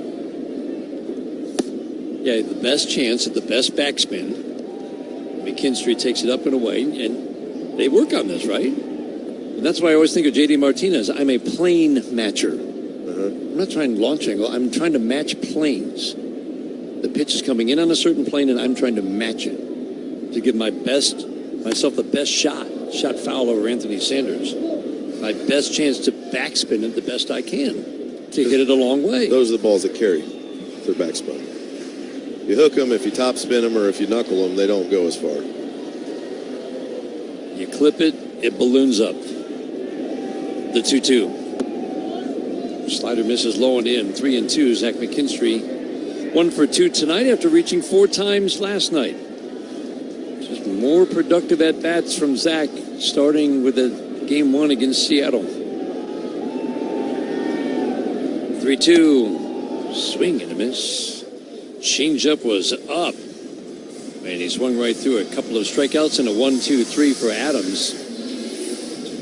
S30: Yeah, the best chance at the best backspin. McKinstry takes it up and away, and they work on this, right? And that's why I always think of J.D. Martinez. I'm a plane matcher. I'm not trying to launch angle. I'm trying to match planes. The pitch is coming in on a certain plane, and I'm trying to match it to give myself the best shot. Shot foul over Anthony Sanders. My best chance to backspin it the best I can to hit it a long way.
S13: Those are the balls that carry their backspin. You hook them, if you top spin them, or if you knuckle them, they don't go as far.
S30: You clip it, it balloons up. The 2-2. Slider misses low and in. 3-2. Zach McKinstry 1 for 2 tonight after reaching 4 times last night. Just more productive at-bats from Zach, starting with the game 1 against Seattle. 3-2. Swing and a miss. Changeup was up. And he swung right through a couple of strikeouts and a 1-2-3 for Adams.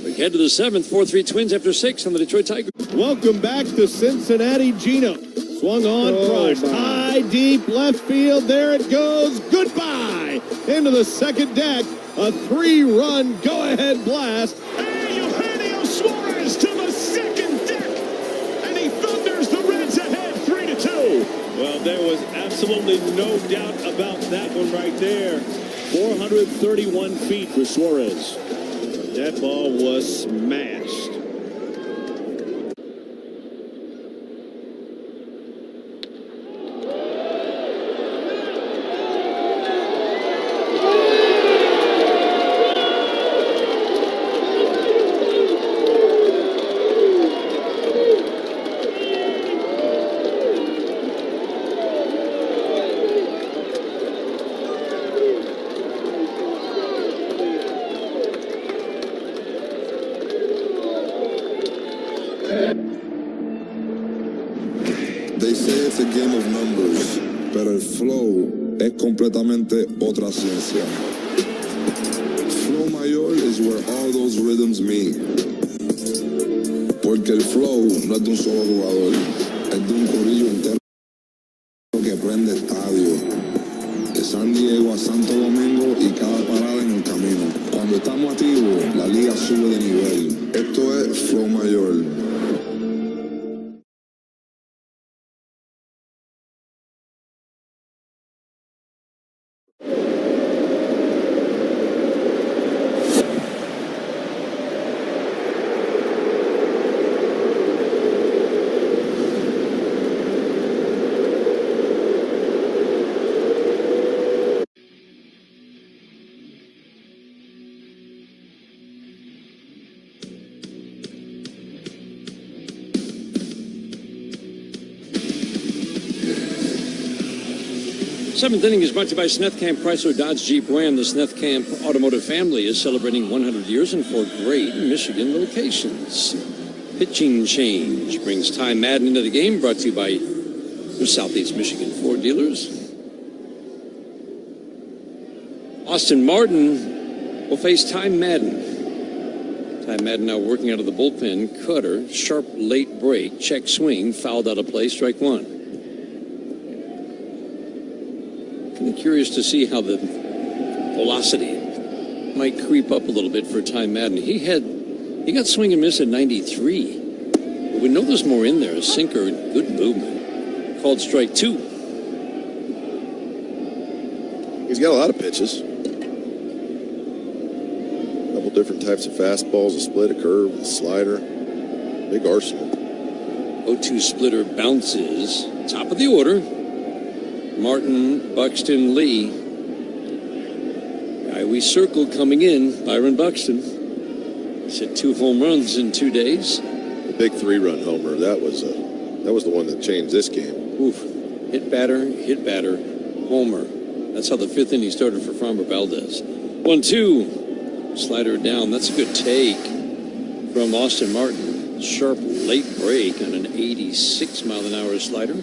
S30: We head to the 7th, 4-3 Twins after 6 on the Detroit Tigers.
S4: Welcome back to Cincinnati. Gino swung on, crushed high, deep left field. There it goes. Goodbye. Into the second deck. A 3-run go-ahead blast.
S6: Hey, Eugenio Suarez to the second deck. And he thunders the Reds ahead 3-2.
S4: Well, there was absolutely no doubt about that one right there. 431 feet for Suarez. That ball was smashed.
S10: They say it's a game of numbers, pero el flow es completamente otra ciencia. Flow mayor is where all those rhythms meet. Porque el flow no es de un solo jugador, es de un corillo entero que prende estadio. De San Diego a Santo Domingo y cada parada en el camino. Cuando estamos activos, la liga sube de nivel. Esto es Flow Mayor.
S30: Seventh inning is brought to you by Smithcamp Chrysler Dodge Jeep Ram. The Smithcamp automotive family is celebrating 100 years in 4 great Michigan locations. Pitching change brings Ty Madden into the game, brought to you by your Southeast Michigan Ford dealers. Austin Martin will face Ty Madden. Ty Madden now working out of the bullpen. Cutter, sharp late break, check swing, fouled out of play, strike one. I'm curious to see how the velocity might creep up a little bit for Ty Madden. He got swing and miss at 93. But we know there's more in there. A sinker, good movement. Called strike two.
S13: He's got a lot of pitches. A couple different types of fastballs, a split, a curve, a slider. Big arsenal.
S30: 0-2 splitter bounces. Top of the order. Martin, Buxton, Lee. Guy we circled coming in, Byron Buxton. He's hit 2 home runs in 2 days.
S13: The big 3-run homer. That was the one that changed this game.
S30: Oof. Hit batter, homer. That's how the 5th inning started for Framber Valdez. 1-2. Slider down. That's a good take from Austin Martin. Sharp late break on an 86-mile-an-hour slider.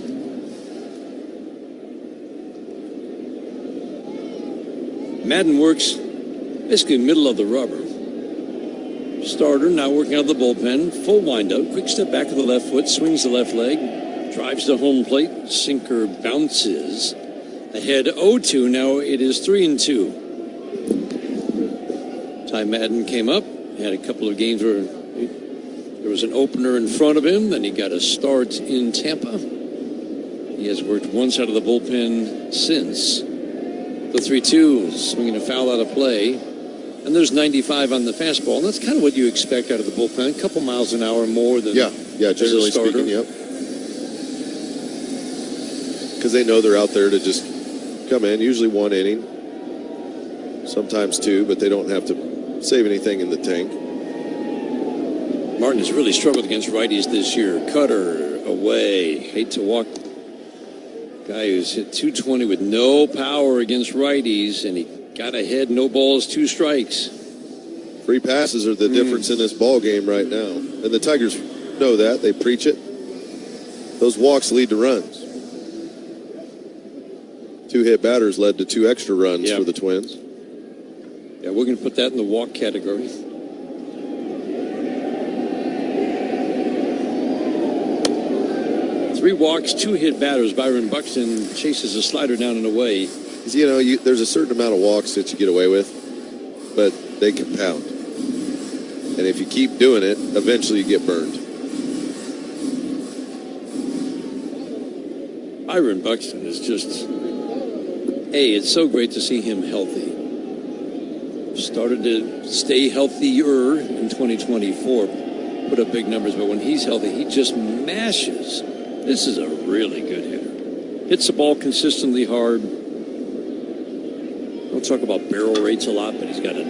S30: Madden works basically middle of the rubber. Starter now working out of the bullpen. Full windup. Quick step back of the left foot. Swings the left leg. Drives to home plate. Sinker bounces. Ahead 0-2. Now it is 3-2. Ty Madden came up. Had a couple of games where there was an opener in front of him. Then he got a start in Tampa. He has worked one side of the bullpen since. The 3-2, swinging a foul out of play. And there's 95 on the fastball. And that's kind of what you expect out of the bullpen. A couple miles an hour more than
S13: generally speaking, yep. Because they know they're out there to just come in, usually 1 inning. Sometimes 2, but they don't have to save anything in the tank.
S30: Martin has really struggled against righties this year. Cutter away. Hate to walk. Guy who's hit 220 with no power against righties, and he got ahead, no balls, 2 strikes.
S13: Free passes are the difference in this ball game right now. And the Tigers know that. They preach it. Those walks lead to runs. 2 hit batters led to 2 extra runs for the Twins.
S30: Yeah, we're going to put that in the walk category. Three walks, 2 hit batters. Byron Buxton chases a slider down and away.
S13: You know, there's a certain amount of walks that you get away with, but they compound. And if you keep doing it, eventually you get burned.
S30: Byron Buxton is just... Hey, it's so great to see him healthy. Started to stay healthier in 2024. Put up big numbers, but when he's healthy, he just mashes. This is a really good hitter. Hits the ball consistently hard. Don't talk about barrel rates a lot, but he's got a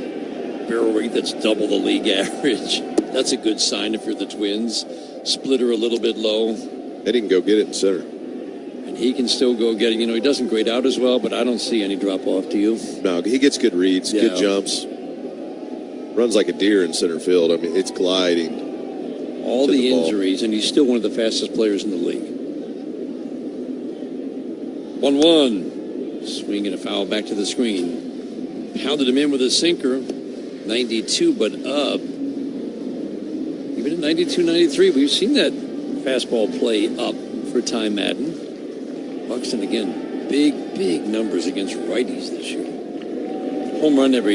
S30: barrel rate that's double the league average. That's a good sign if you're the Twins. Splitter a little bit low.
S13: And he can go get it in center.
S30: And he can still go get it. You know, he doesn't grade out as well, but I don't see any drop-off to you.
S13: No, he gets good reads, good jumps. Runs like a deer in center field. I mean, it's gliding.
S30: All the injuries, and he's still one of the fastest players in the league. 1-1. Swing and a foul back to the screen. Pounded him in with a sinker. 92, but up. Even at 92, 93, we've seen that fastball play up for Ty Madden. Buxton, again, big numbers against righties this year. Home run about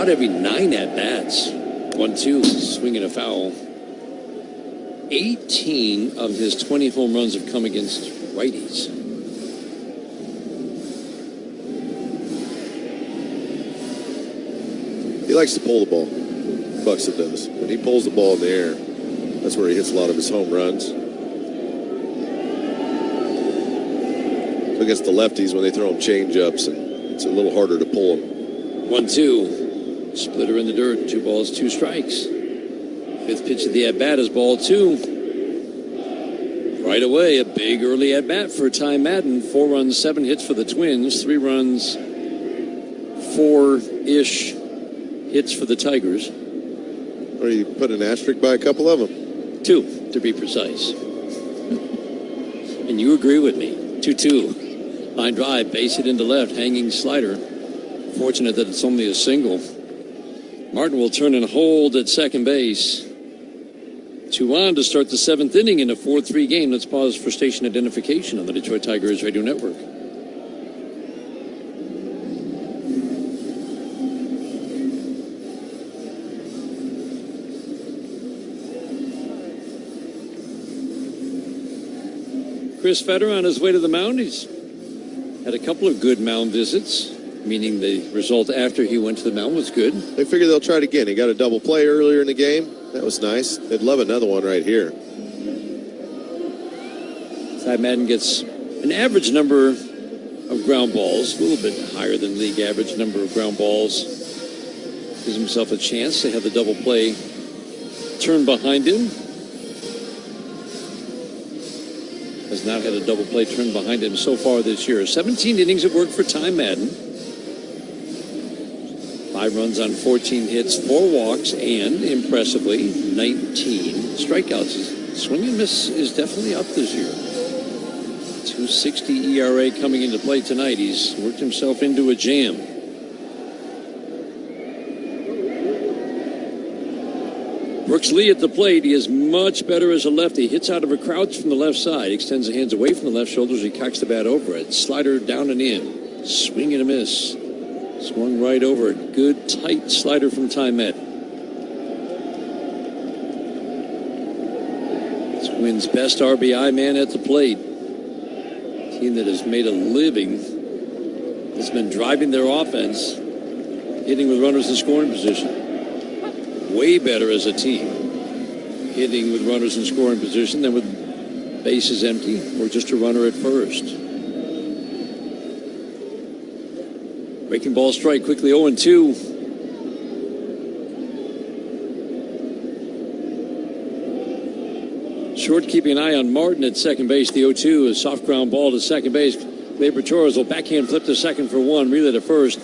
S30: every 9 at-bats. 1-2, swing and a foul. 18 of his 20 home runs have come against righties.
S13: He likes to pull the ball. Buxton does. When he pulls the ball in the air, that's where he hits a lot of his home runs. So against the lefties, when they throw him change-ups, and it's a little harder to pull them.
S30: 1-2. Splitter in the dirt. 2 balls, 2 strikes. 5th pitch of the at-bat is ball 2. Right away, a big early at-bat for Ty Madden. 4 runs, 7 hits for the Twins. 3 runs, 4-ish hits for the Tigers.
S13: Or you put an asterisk by a couple of them?
S30: 2, to be precise. And you agree with me. 2-2. Line drive, base hit into left, hanging slider. Fortunate that it's only a single. Martin will turn and hold at second base. 2 on to start the 7th inning in a 4-3 game. Let's pause for station identification on the Detroit Tigers Radio Network. Chris Fetter on his way to the mound. He's had a couple of good mound visits, meaning the result after he went to the mound was good.
S13: They figure they'll try it again. He got a double play earlier in the game. That was nice. They'd love another one right here.
S30: Ty Madden gets an average number of ground balls, a little bit higher than league average number of ground balls. Gives himself a chance to have the double play turn behind him. Has not had a double play turn behind him so far this year. 17 innings of work for Ty Madden. 5 runs on 14 hits, 4 walks, and, impressively, 19 strikeouts. His swing and miss is definitely up this year. 2.60 ERA coming into play tonight. He's worked himself into a jam. Brooks Lee at the plate. He is much better as a lefty. Hits out of a crouch from the left side. Extends the hands away from the left shoulders. He cocks the bat over it. Slider down and in. Swing and a miss. Swung right over it. Good, tight slider from Ty Madden. Twins' best RBI man at the plate. Team that has made a living. Has been driving their offense. Hitting with runners in scoring position. Way better as a team. Hitting with runners in scoring position than with bases empty or just a runner at first. Breaking ball strike quickly 0-2. Short keeping an eye on Martin at second base. The 0-2 is soft ground ball to second base. Gleyber Torres will backhand flip to second for 1. Relay to first.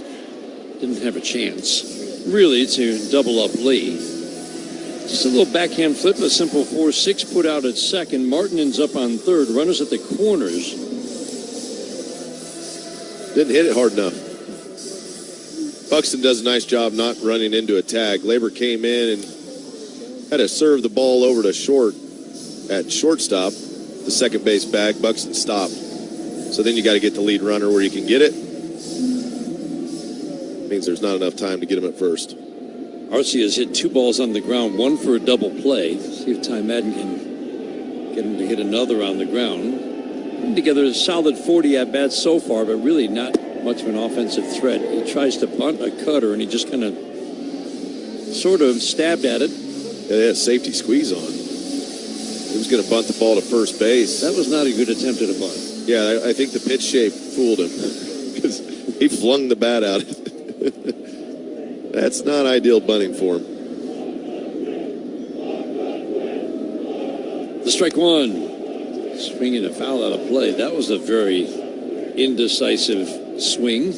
S30: Didn't have a chance. Really to double up Lee. Just a little backhand flip, a simple 4-6 put out at second. Martin ends up on third. Runners at the corners.
S13: Didn't hit it hard enough. Buxton does a nice job not running into a tag. Gleyber came in and had to serve the ball over to short at shortstop. The second base bag. Buxton stopped. So then you got to get the lead runner where you can get it. Means there's not enough time to get him at first.
S30: Arcia has hit 2 balls on the ground, 1 for a double play. See if Ty Madden can get him to hit another on the ground. Putting together a solid 40 at-bats so far, but really not much of an offensive threat. He tries to bunt a cutter, and he just kind of sort of stabbed at it.
S13: Yeah, they had a safety squeeze on. He was going to bunt the ball to first base.
S30: That was not a good attempt at a bunt.
S13: Yeah, I think the pitch shape fooled him because he flung the bat out. That's not ideal bunting for him.
S30: The strike 1. Swinging a foul out of play. That was a very indecisive swing.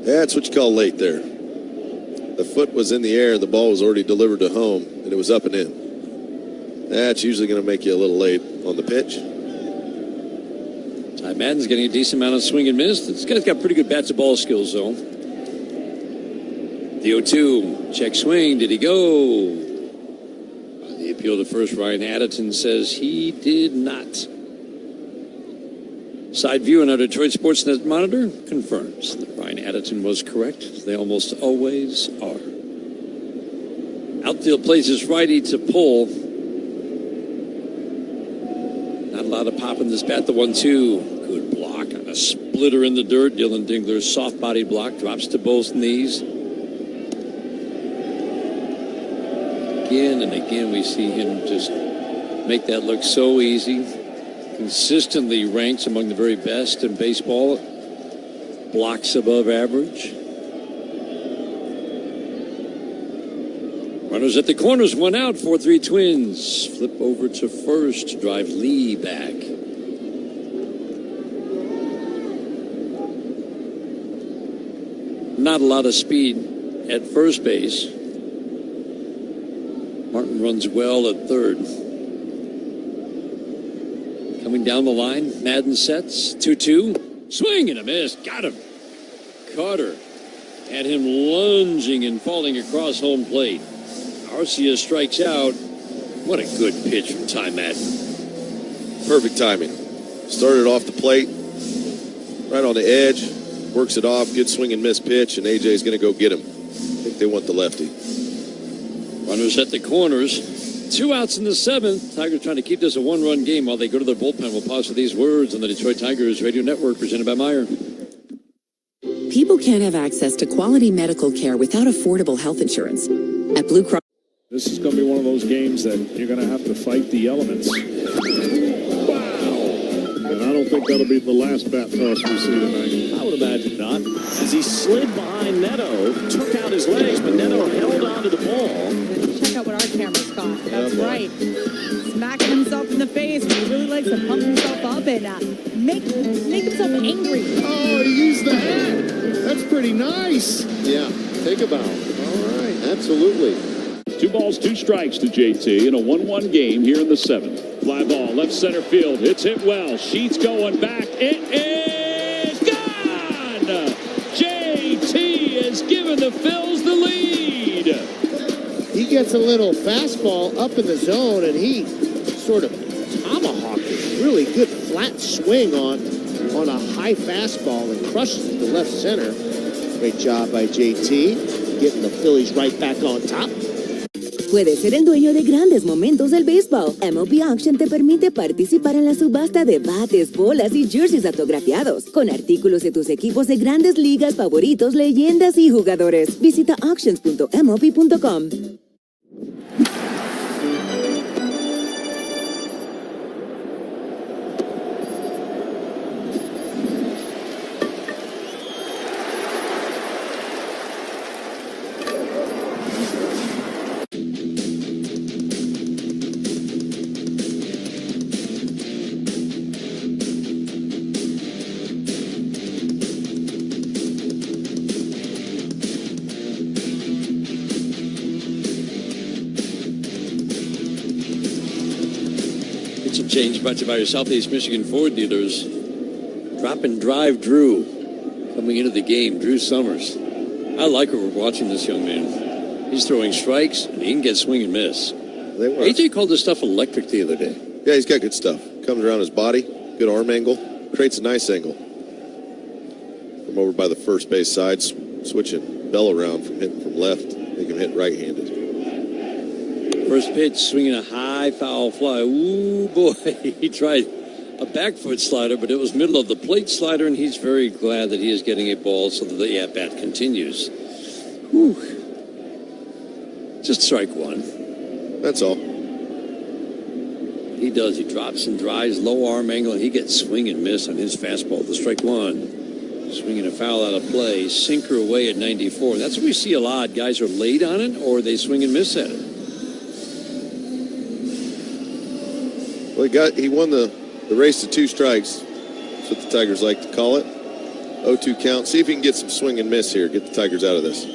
S13: That's what you call late there. The foot was in the air and the ball was already delivered to home and it was up and in. That's usually going to make you a little late on the pitch.
S30: Ty Madden's getting a decent amount of swing and miss. This guy's got pretty good bat-to-ball skills, though. The 0-2, check swing. Did he go? The appeal to first, Ryan Addison says he did not. Side view on our Detroit Sportsnet monitor confirms that Ryan Addison was correct, as they almost always are. Outfield plays his righty to pull. Not a lot of pop in this bat. The 1-2. Good block on a splitter in the dirt. Dylan Dingler's soft-body block drops to both knees. Again and again we see him just make that look so easy. Consistently ranks among the very best in baseball. Blocks above average. Runners at the corners, one out, 4-3 Twins. Flip over to first, drive Lee back. Not a lot of speed at first base. Martin runs well at third. Coming down the line, Madden sets, 2-2. Swing and a miss, got him. Carter had him lunging and falling across home plate. Arcia strikes out. What a good pitch from Ty Madden.
S13: Perfect timing. Started off the plate, right on the edge, works it off, good swing and miss pitch, and AJ's going to go get him. I think they want the lefty.
S30: Runners at the corners. 2 outs in the 7th. Tigers trying to keep this a one-run game while they go to their bullpen. We'll pause for these words on the Detroit Tigers Radio Network, presented by Meyer.
S9: People can't have access to quality medical care without affordable health insurance. At Blue Cross.
S4: This is going to be one of those games that you're going to have to fight the elements. Wow! And I don't think that'll be the last bat toss we see tonight.
S19: I would imagine not. As he slid behind Neto, took out his legs, but Neto held onto the ball.
S20: Check out what our cameras caught. That's right. Smacking himself in the face when he really likes to pump himself up and make himself angry.
S4: Oh, he used the hat. That's pretty nice.
S22: Yeah, take a bow. All right, absolutely.
S8: 2 balls, 2 strikes to JT in a 1-1 game here in the 7th. Fly ball, left center field. It's hit well. Sheets going back. It is gone! JT has given the Phils the lead.
S22: He gets a little fastball up in the zone, and he sort of tomahawked it. Really good flat swing on a high fastball and crushes it to left center. Great job by JT, getting the Phillies right back on top.
S18: Puedes ser el dueño de grandes momentos del béisbol. MLB Auction te permite participar en la subasta de bates, bolas y jerseys autografiados, con artículos de tus equipos de grandes ligas favoritos, leyendas y jugadores. Visita auctions.mlb.com.
S30: Change brought to you by your Southeast Michigan Ford dealers. Drop and drive Drew coming into the game. Drew Summers. I like what we're watching this young man. He's throwing strikes and he can get swing and miss. AJ called this stuff electric the other day.
S13: Yeah, he's got good stuff. Comes around his body, good arm angle, creates a nice angle. From over by the first base side, switching Bell around from hitting from left, make him hit right-handed.
S30: First pitch, swinging a high foul fly. Ooh, boy. He tried a back foot slider, but it was middle of the plate slider, and he's very glad that he is getting a ball so that the at-bat continues. Whew. Just strike one.
S13: That's all.
S30: He does. He drops and drives, low arm angle, and he gets swing and miss on his fastball. The strike one. Swinging a foul out of play. Sinker away at 94. That's what we see a lot. Guys are late on it, or they swing and miss at it.
S13: Well, he won the race to 2 strikes. That's what the Tigers like to call it. 0-2 count. See if he can get some swing and miss here. Get the Tigers out of this.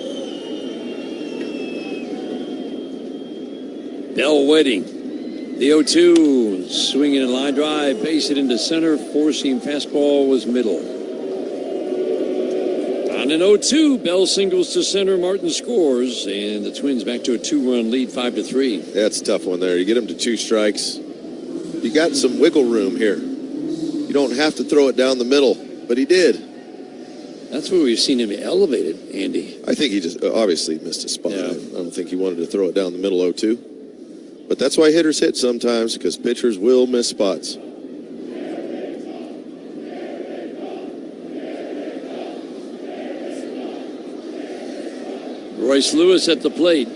S30: Bell waiting. The 0-2, swinging a line drive, base it into center, four-seam fastball was middle. On an 0-2, Bell singles to center, Martin scores, and the Twins back to a 2-run lead, 5-3.
S13: That's a tough one there. You get him to 2 strikes. You got some wiggle room here. You don't have to throw it down the middle, but he did.
S30: That's where we've seen him elevated, Andy.
S13: I think he just obviously missed a spot.
S30: Yeah.
S13: I don't think he wanted to throw it down the middle 0-2. But that's why hitters hit sometimes, because pitchers will miss spots.
S30: Royce Lewis at the plate.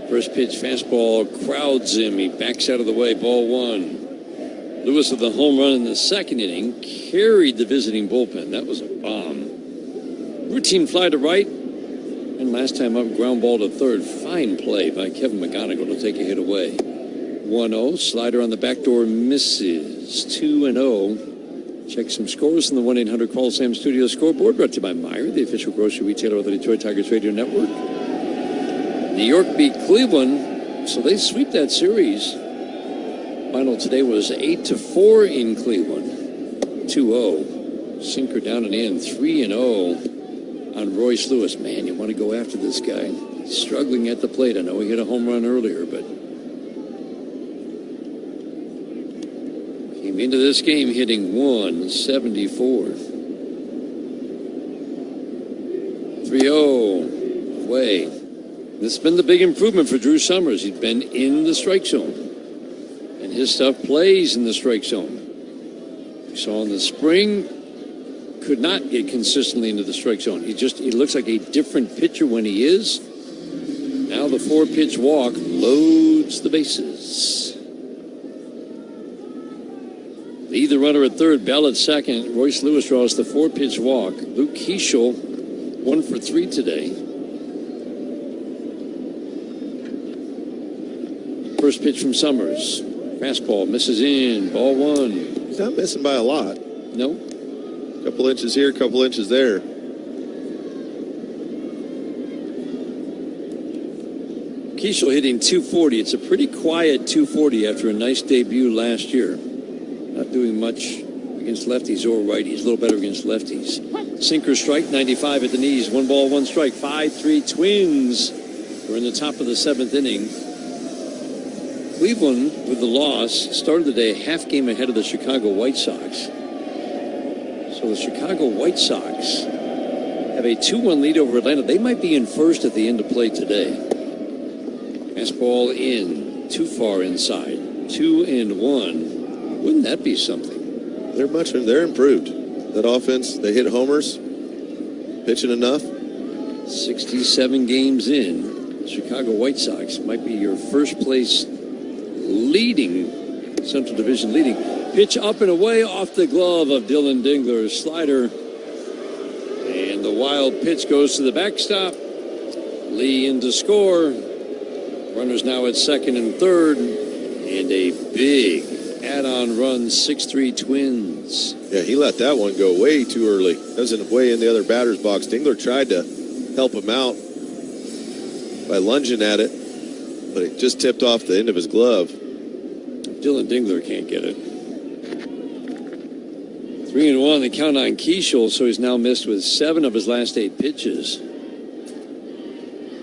S30: First pitch fastball crowds him. He backs out of the way. Ball 1. Lewis with the home run in the second inning carried the visiting bullpen. That was a bomb. Routine fly to right. And last time up, ground ball to third. Fine play by Kevin McGonigal to take a hit away. 1-0. Slider on the back door misses. 2-0. Check some scores in the 1-800-CALL-SAM Studio scoreboard, brought to you by Meijer, the official grocery retailer of the Detroit Tigers Radio Network. New York beat Cleveland, so they sweep that series. Final today was 8-4 in Cleveland. 2-0. Sinker down and in. 3-0 on Royce Lewis. Man, you want to go after this guy. He's struggling at the plate. I know he hit a home run earlier, but came into this game hitting 174. 3-0 away. This has been the big improvement for Drew Summers. He's been in the strike zone, and his stuff plays in the strike zone. We saw in the spring, could not get consistently into the strike zone. He looks like a different pitcher when he is. Now the 4-pitch walk loads the bases. Lead the runner at third, Bell at second. Royce Lewis draws the 4-pitch walk. Luke Keeschel, 1 for 3 today. First pitch from Summers. Fastball misses in. Ball 1.
S13: He's not missing by a lot.
S30: No.
S13: Couple inches here, couple inches there.
S30: Keeschel hitting 240. It's a pretty quiet 240 after a nice debut last year. Not doing much against lefties or righties. A little better against lefties. Sinker strike, 95 at the knees. 1 ball, 1 strike. 5-3 Twins. We're in the top of the 7th inning. Cleveland, with the loss, started the day a half game ahead of the Chicago White Sox. So the Chicago White Sox have a 2-1 lead over Atlanta. They might be in first at the end of play today. Fastball in, too far inside. 2-1. Wouldn't that be something?
S13: They're improved. That offense, they hit homers, pitching enough.
S30: 67 games in. The Chicago White Sox might be your first place leading, Central Division leading. Pitch up and away off the glove of Dylan Dingler. Slider. And the wild pitch goes to the backstop. Lee in to score. Runners now at second and third. And a big add-on run, 6-3 Twins.
S13: Yeah, he let that one go way too early. Doesn't way in the other batter's box. Dingler tried to help him out by lunging at it, but it just tipped off the end of his glove.
S30: Dylan Dingler can't get it. 3-1, the count on Keeschel, so he's now missed with 7 of his last 8 pitches.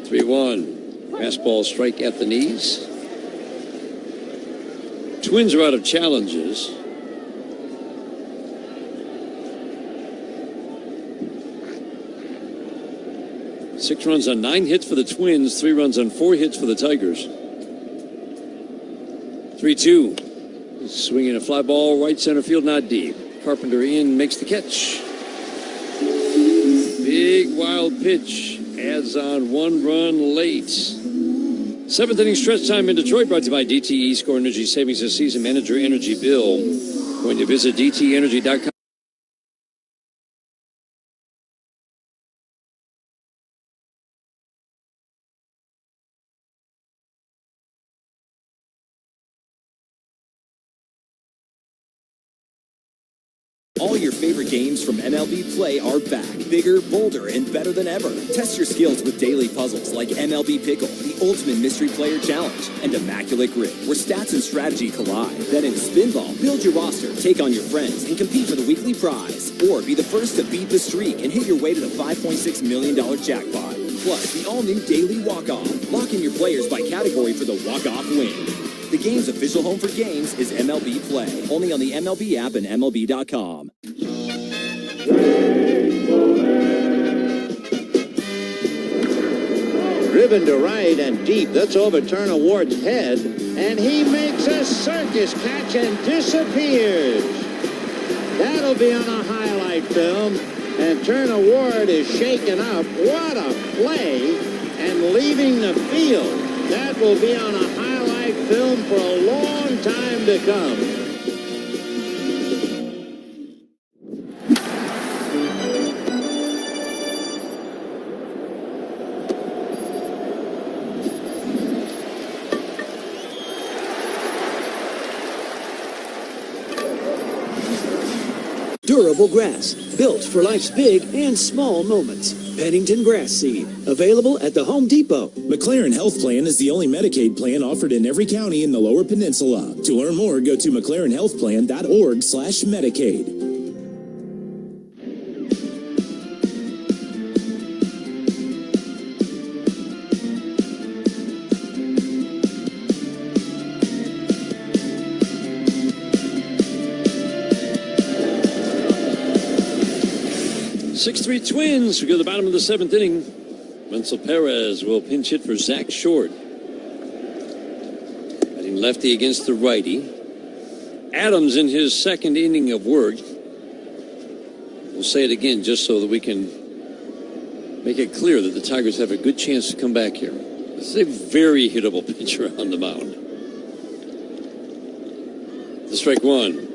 S30: 3-1, fastball strike at the knees. Twins are out of challenges. Six runs on 9 hits for the Twins, 3 runs on 4 hits for the Tigers. 3-2. Swinging a fly ball, right center field, not deep. Carpenter in, makes the catch. Big wild pitch, adds on 1 run late. 7th inning stretch time in Detroit, brought to you by DTE. Score energy savings this season. Manager energy bill. When you visit DTEnergy.com.
S3: All your favorite games from MLB Play are back. Bigger, bolder, and better than ever. Test your skills with daily puzzles like MLB Pickle, the ultimate mystery player challenge, and Immaculate Grip, where stats and strategy collide. Then in Spinball, build your roster, take on your friends, and compete for the weekly prize. Or be the first to beat the streak and hit your way to the $5.6 million jackpot. Plus, the all-new Daily Walk-Off. Lock in your players by category for the walk-off win. The game's official home for games is MLB Play. Only on the MLB app and MLB.com.
S12: Driven to right and deep. That's over Turner Ward's head. And he makes a circus catch and disappears. That'll be on a highlight film. And Turner Ward is shaken up. What a play. And leaving the field. That will be on a highlight film for a long time to come.
S2: Durable grass, built for life's big and small moments. Pennington Grass Seed, available at the Home Depot.
S15: McLaren Health Plan is the only Medicaid plan offered in every county in the Lower Peninsula. To learn more, go to McLarenHealthPlan.org/Medicaid.
S30: Six-three Twins. We go to the bottom of the seventh inning. Menzel Perez will pinch hit for Zach Short. Batting lefty against the righty. Adams in his second inning of work. We'll say it again just so that we can make it clear that the Tigers have a good chance to come back here. This is a very hittable pitcher on the mound. The strike one.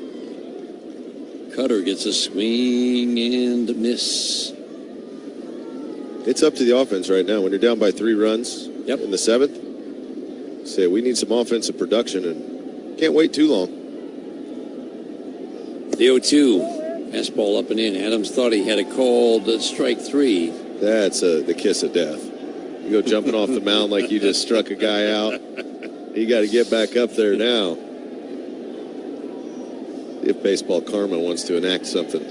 S30: Cutter gets a swing and a miss.
S13: It's up to the offense right now. When you're down by 3 runs in the 7th, say we need some offensive production and can't wait too long.
S30: The 0-2. Fastball up and in. Adams thought he had a called strike 3.
S13: That's the kiss of death. You go jumping off the mound like you just struck a guy out. You got to get back up there now. If baseball karma wants to enact something.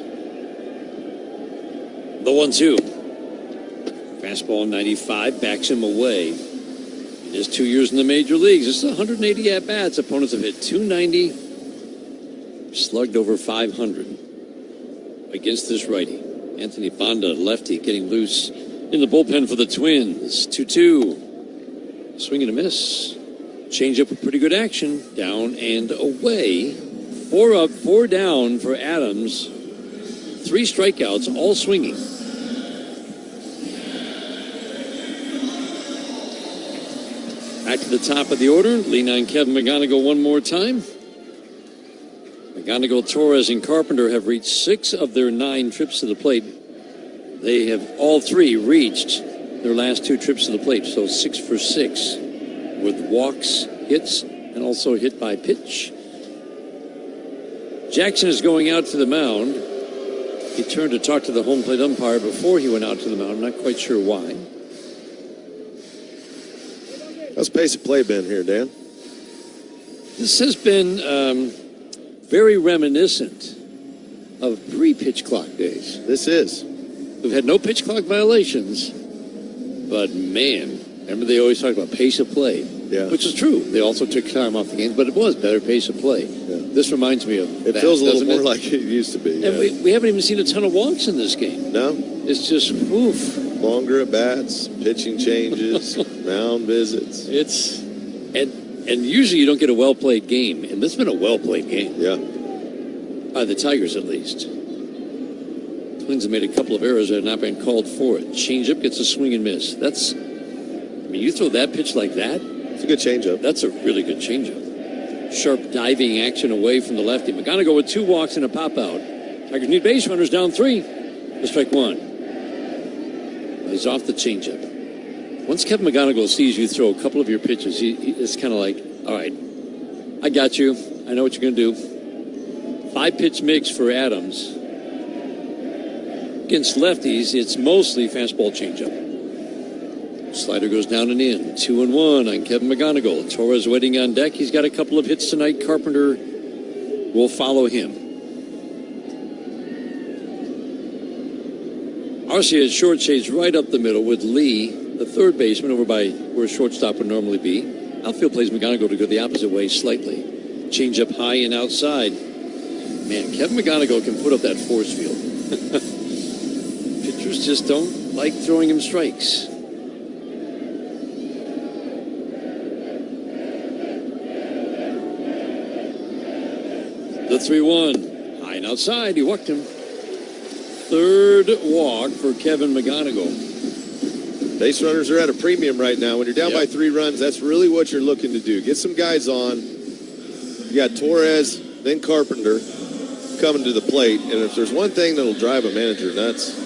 S30: The 1-2. Fastball 95 backs him away. In his 2 years in the major leagues, this is 180 at-bats. Opponents have hit 290, slugged over 500 against this righty. Anthony Banda, lefty, getting loose in the bullpen for the Twins. 2-2. Swing and a miss. Change up with pretty good action. Down and away. 4 up, 4 down for Adams. 3 strikeouts, all swinging. Back to the top of the order. Lean-on Kevin McGonigal one more time. McGonigal, Torres, and Carpenter have reached 6 of their 9 trips to the plate. They have all 3 reached their last 2 trips to the plate, so 6 for 6 with walks, hits, and also hit by pitch. Jackson is going out to the mound. He turned to talk to the home plate umpire before he went out to the mound. I'm not quite sure why.
S13: How's pace of play been here, Dan?
S30: This has been very reminiscent of pre-pitch clock days.
S13: This is.
S30: We've had no pitch clock violations, but man, remember they always talked about pace of play, which is true. They also took time off the game, but it was better pace of play. This reminds me of
S13: it.
S30: That,
S13: feels a little more like it used to be.
S30: And we haven't even seen a ton of walks in this game.
S13: No.
S30: It's just, oof.
S13: Longer at bats, pitching changes, mound visits.
S30: It's, and usually you don't get a well-played game, and this has been a well-played game.
S13: Yeah.
S30: By the Tigers, at least. Twins have made a couple of errors that have not been called for it. Changeup gets a swing and miss. That's, I mean, you throw that pitch like that.
S13: It's a good changeup.
S30: That's a really good changeup. Sharp diving action away from the lefty. McGonigal with 2 walks and a pop out. Tigers need base runners down 3. The strike 1. He's off the changeup. Once Kevin McGonigal sees you throw a couple of your pitches, it's kind of like, all right, I got you. I know what you're going to do. 5-pitch mix for Adams. Against lefties, it's mostly fastball changeup. Slider goes down and in. 2-1 on Kevin McGonigal. Torres waiting on deck. He's got a couple of hits tonight. Carpenter will follow him. Arcia at short shades right up the middle with Lee, the third baseman, over by where shortstop would normally be. Outfield plays McGonigal to go the opposite way slightly. Change up high and outside. Man, Kevin McGonigal can put up that force field. Pitchers just don't like throwing him strikes. The 3-1. High and outside. He walked him. Third walk for Kevin McGonigal.
S13: Base runners are at a premium right now. When you're down by 3 runs, that's really what you're looking to do. Get some guys on. You got Torres, then Carpenter coming to the plate. And if there's one thing that'll drive a manager nuts,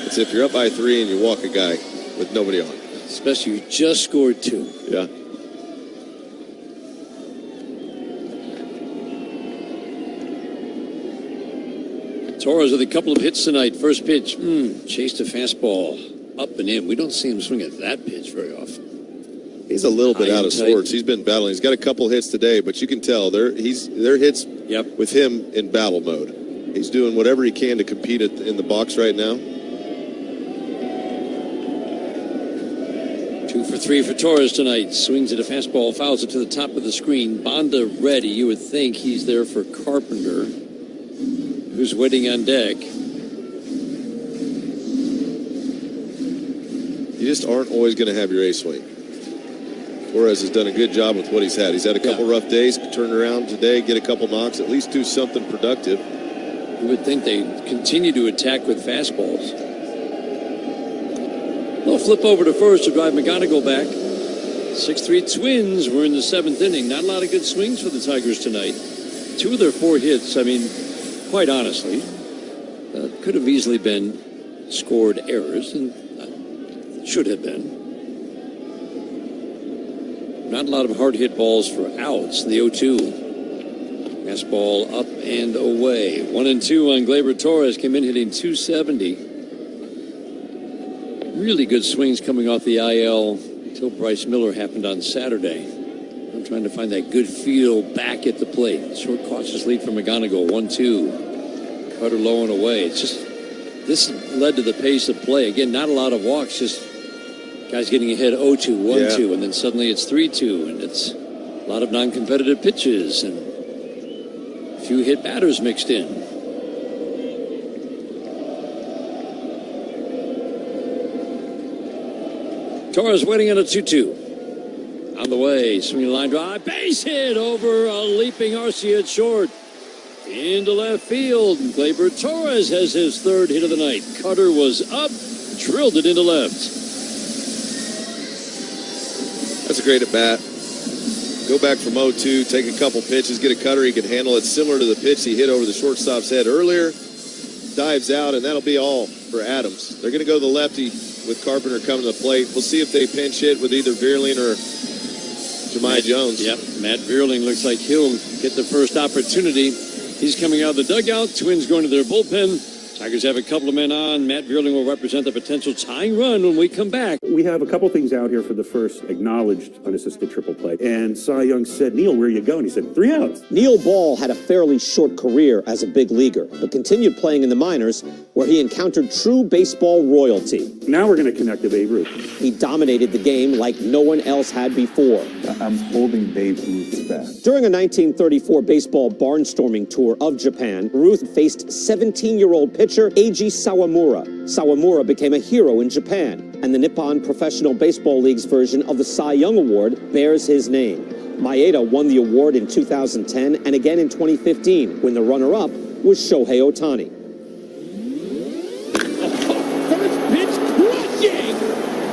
S13: it's if you're up by 3 and you walk a guy with nobody on.
S30: Especially you just scored 2.
S13: Yeah.
S30: Torres with a couple of hits tonight. First pitch, chased a fastball up and in. We don't see him swing at that pitch very often.
S13: He's a little bit out of sorts. He's been battling. He's got a couple hits today, but you can tell they're hits with him in battle mode. He's doing whatever he can to compete in the box right now.
S30: 2 for 3 for Torres tonight. Swings at a fastball, fouls it to the top of the screen. Banda ready. You would think he's there for Carpenter, who's waiting on deck.
S13: You just aren't always going to have your ace swing. Torres has done a good job with what he's had. He's had a couple rough days, turn around today, get a couple knocks, at least do something productive.
S30: You would think they continue to attack with fastballs. They'll flip over to first to drive McGonigal back. 6-3 Twins. We're in the 7th inning. Not a lot of good swings for the Tigers tonight. 2 of their 4 hits, I mean, quite honestly, could have easily been scored errors, and should have been. Not a lot of hard hit balls for outs. The 0-2. Fastball up and away. 1-2 on Gleyber Torres. Came in hitting .270. Really good swings coming off the IL until Bryce Miller happened on Saturday. I'm trying to find that good feel back at the plate. Short cautious lead for McGonigal. 1-2. Cutter low and away. It's just, this led to the pace of play. Again, not a lot of walks, just guys getting ahead 0-2, 1-2, and then suddenly it's 3-2, and it's a lot of non-competitive pitches and a few hit batters mixed in. Torres waiting on a 2-2. On the way, swinging line drive, base hit over a leaping Arcia at short. Into left field. Gleyber Torres has his 3rd hit of the night. Cutter was up, drilled it into left.
S13: That's a great at bat. Go back from 0-2, take a couple pitches, get a cutter. He can handle it similar to the pitch he hit over the shortstop's head earlier. Dives out, and that'll be all for Adams. They're going to go to the lefty with Carpenter coming to the plate. We'll see if they pinch hit with either Vierling or Jahmai Jones.
S30: Yep, Matt Vierling looks like he'll get the first opportunity. He's coming out of the dugout. Twins going to their bullpen. Tigers have a couple of men on. Matt Vierling will represent the potential tying run when we come back.
S1: We have a couple things out here for the first acknowledged unassisted triple play. And Cy Young said, Neil, where are you going? He said, 3 outs.
S7: Neil Ball had a fairly short career as a big leaguer, but continued playing in the minors where he encountered true baseball royalty.
S1: Now we're going to connect to Babe Ruth.
S7: He dominated the game like no one else had before.
S14: I'm holding Babe Ruth's bat.
S7: During a 1934 baseball barnstorming tour of Japan, Ruth faced 17-year-old pitcher Eiji Sawamura. Sawamura became a hero in Japan, and the Nippon Professional Baseball League's version of the Cy Young Award bears his name. Maeda won the award in 2010 and again in 2015, when the runner-up was Shohei Ohtani.
S21: First pitch crushing!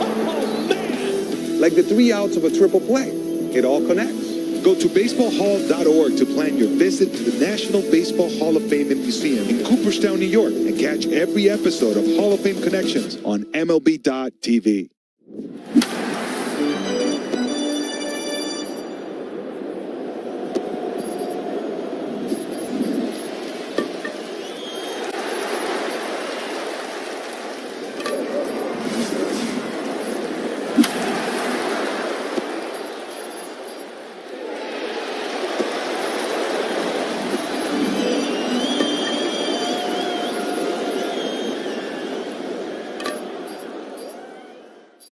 S21: Oh, man!
S23: Like the 3 outs of a triple play. It all connects. Go to baseballhall.org to plan your visit to the National Baseball Hall of Fame and Museum in Cooperstown, New York, and catch every episode of Hall of Fame Connections on MLB.tv.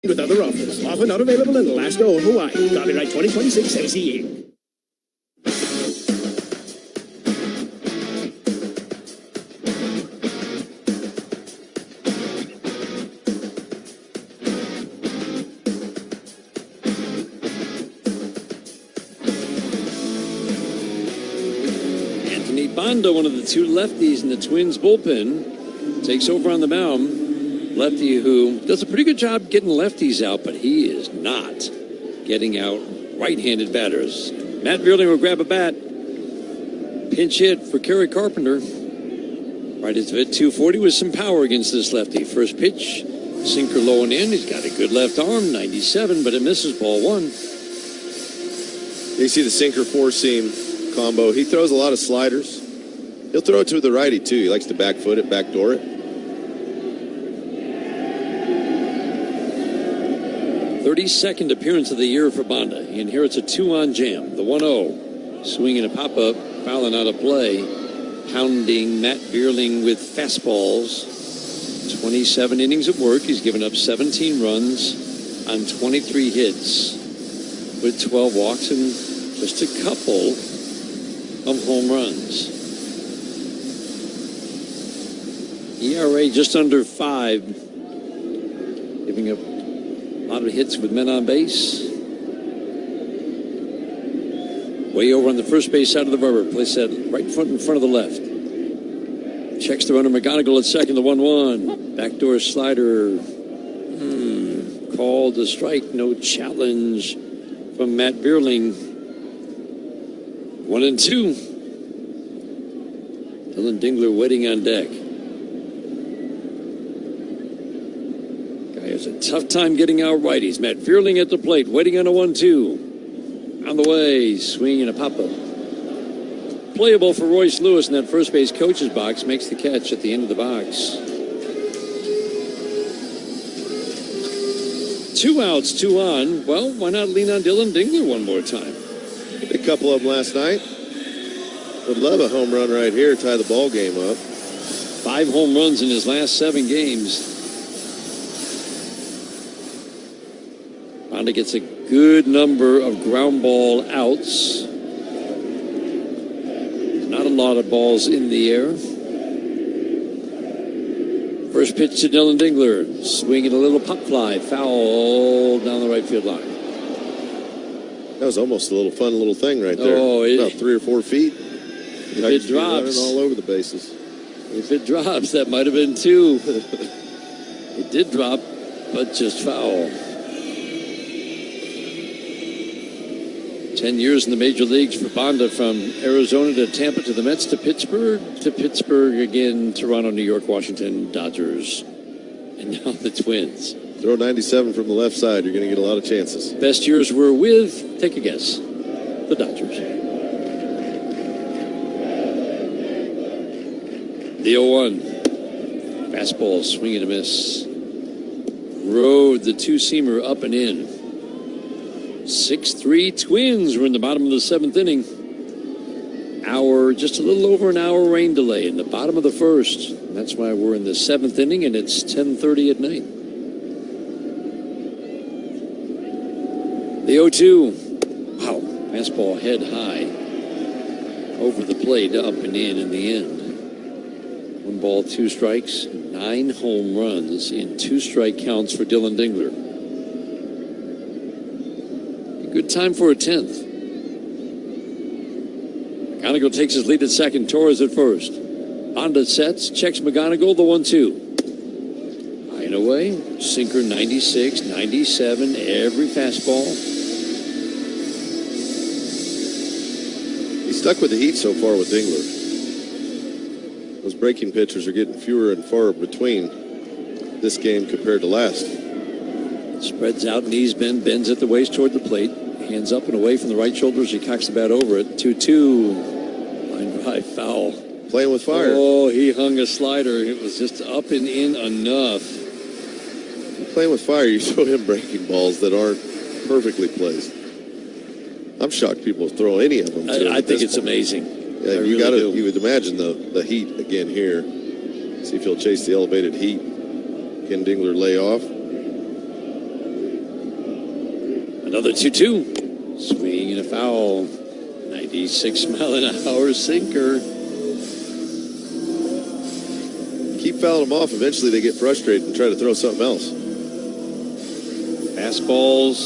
S21: with other offers. Offer not available in Alaska or Hawaii. Copyright 2026 NCE.
S30: Anthony Banda, one of the two lefties in the Twins bullpen, takes over on the mound. Lefty who does a pretty good job getting lefties out, but he is not getting out right-handed batters. Matt Vierling will grab a bat. Pinch hit for Kerry Carpenter. Right into it, 240 with some power against this lefty. First pitch, sinker low and in. He's got a good left arm, 97, but it misses, ball one.
S13: You see the sinker four-seam combo. He throws a lot of sliders. He'll throw it to the righty, too. He likes to back foot it, backdoor it.
S30: 32nd appearance of the year for Banda. He inherits a 2-on jam. The 1-0. Swinging a pop-up, fouling out of play. Pounding Matt Vierling with fastballs. 27 innings of work. He's given up 17 runs on 23 hits with 12 walks and just a couple of home runs. ERA just under 5. Giving up a lot of hits with men on base. Way over on the first base side of the rubber. Place that right foot in front of the left. Checks the runner McGonigal at second, the 1-1. Backdoor slider. Called a strike. No challenge from Matt Vierling. 1-2. Dylan Dingler waiting on deck. Guy has a tough time getting out righties. Matt Vierling at the plate, waiting on a 1-2. On the way, swing and a pop-up. Playable for Royce Lewis in that first base coach's box. Makes the catch at the end of the box. 2 outs, 2 on. Well, why not lean on Dylan Dingler one more time?
S13: Hit a couple of them last night. Would love a home run right here, tie the ball game up.
S30: 5 home runs in his last 7 games. Banda gets a good number of ground ball outs. Not a lot of balls in the air. First pitch to Dylan Dingler. Swinging a little pop fly. Foul down the right field line.
S13: That was almost a little fun little thing right there.
S30: Oh,
S13: about 3 or 4 feet.
S30: If it drops.
S13: All over the bases.
S30: If it drops, that might have been 2. It did drop, but just foul. 10 years in the major leagues for Banda, from Arizona to Tampa to the Mets to Pittsburgh again, Toronto, New York, Washington, Dodgers, and now the Twins.
S13: Throw 97 from the left side. You're going to get a lot of chances.
S30: Best years were with, take a guess, the Dodgers. The 0-1. Fastball, swing and a miss. Rode the two-seamer up and in. 6-3 Twins were in the bottom of the 7th inning. Just a little over an hour rain delay in the bottom of the 1st. And that's why we're in the 7th inning, and it's 10:30 at night. The 0-2. Wow, fastball head high. Over the plate, up and in the end. 1 ball, 2 strikes, 9 home runs in 2 strike counts for Dylan Dingler. Good time for a 10th. McGonigal takes his lead at second. Torres at first. Banda sets, checks McGonigal, the 1-2. High and away. Sinker 96, 97, every fastball.
S13: He's stuck with the heat so far with Dingler. Those breaking pitchers are getting fewer and far between this game compared to last.
S30: Spreads out, knees bend, bends at the waist toward the plate. Hands up and away from the right shoulder as he cocks the bat over it. 2-2. Line drive, foul.
S13: Playing with fire.
S30: Oh, he hung a slider. It was just up and in enough.
S13: Playing with fire, you show him breaking balls that aren't perfectly placed. I'm shocked people throw any of them.
S30: I think it's amazing.
S13: Yeah, you would imagine the heat again here. See if he'll chase the elevated heat. Can Dingler lay off?
S30: Another 2-2. Swing and a foul. 96-mile-an-hour sinker.
S13: Keep fouling them off. Eventually they get frustrated and try to throw something else.
S30: Fastballs,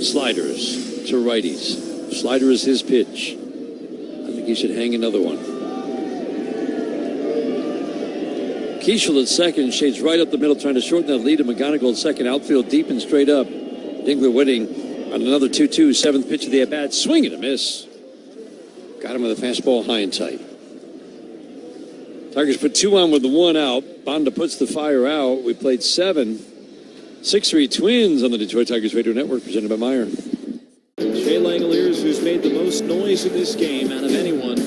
S30: sliders to righties. Slider is his pitch. I think he should hang another one. Keishel at second, shades right up the middle, trying to shorten that lead to McGonigal at second. Outfield deep and straight up. Dingler waiting on another 2-2. Seventh pitch of the at-bat. Swing and a miss. Got him with a fastball high and tight. Tigers put 2 on with the 1 out. Bonda puts the fire out. We played 7. 6-3 Twins on the Detroit Tigers Radio Network, presented by Meyer.
S19: Shea Langoliers, who's made the most noise in this game out of anyone.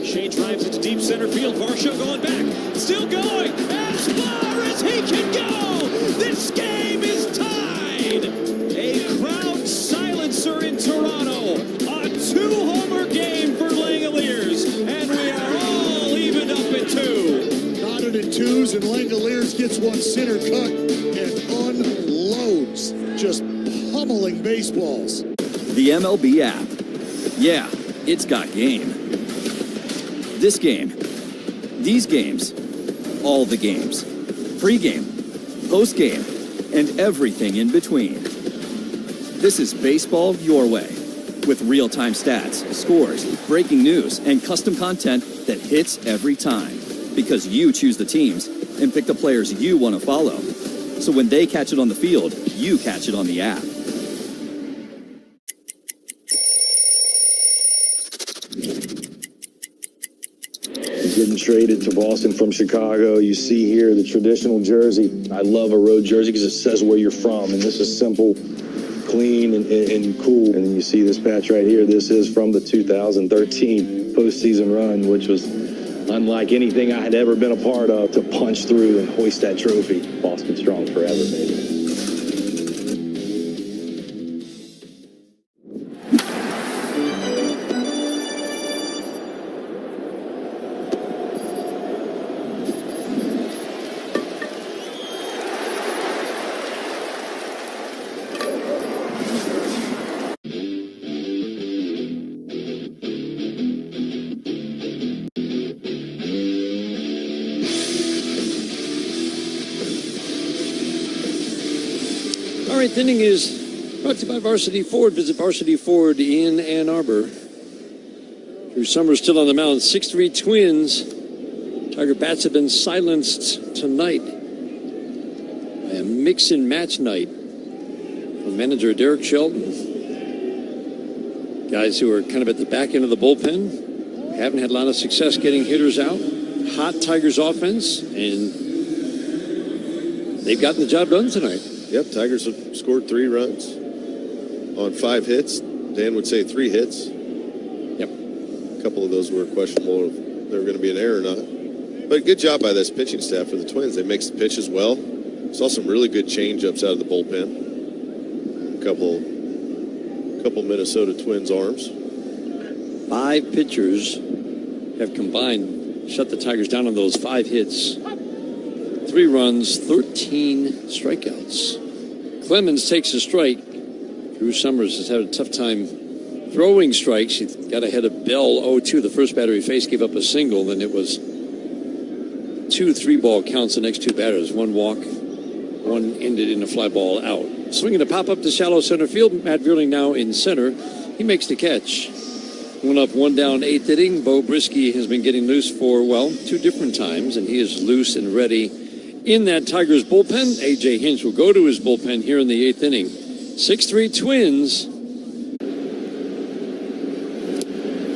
S19: Shea drives it to deep center field. Varsho going back. Still going. As far as he can go. This game is tied. A crowd silencer in Toronto. A 2-homer game for Langoliers. And we are all evened up at 2.
S6: Knotted in 2s, and Langoliers gets one center cut and unloads. Just pummeling baseballs.
S5: The MLB app. Yeah, it's got game. This game. These games. All the games. Pre-game. Post-game. And everything in between. This is baseball your way. With real-time stats, scores, breaking news, and custom content that hits every time. Because you choose the teams and pick the players you want to follow. So when they catch it on the field, you catch it on the app.
S11: Getting traded to Boston from Chicago. You see here the traditional jersey. I love a road jersey because it says where you're from. And this is simple, clean, and cool. And then you see this patch right here. This is from the 2013 postseason run, which was unlike anything I had ever been a part of, to punch through and hoist that trophy. Boston strong forever, baby.
S30: Ninth inning is brought to you by Varsity Ford. Visit Varsity Ford in Ann Arbor. Drew Summers still on the mound. 6-3 Twins. Tiger bats have been silenced tonight by a mix-and-match night from manager Derek Shelton. Guys who are kind of at the back end of the bullpen haven't had a lot of success getting hitters out. Hot Tigers offense, and they've gotten the job done tonight.
S13: Yep, Tigers have scored 3 runs on 5 hits. Dan would say 3 hits.
S30: Yep.
S13: A couple of those were questionable if they were going to be an error or not. But good job by this pitching staff for the Twins. They make the pitches well. Saw some really good change-ups out of the bullpen. A couple Minnesota Twins arms.
S30: 5 pitchers have combined, shut the Tigers down on those 5 hits. 3 runs, 13 strikeouts. Clemens takes a strike. Drew Summers has had a tough time throwing strikes. He got ahead of Bell 0-2. The first batter he faced gave up a single. Then it was 2 3-ball counts the next 2 batters. 1 walk, 1 ended in a fly ball out. Swinging a pop up to shallow center field. Matt Vierling now in center. He makes the catch. 1 up, 1 down, 8th inning. Bo Brisky has been getting loose for, 2 different times, and he is loose and ready in that Tigers bullpen. A.J. Hinch will go to his bullpen here in the 8th inning. 6-3 Twins.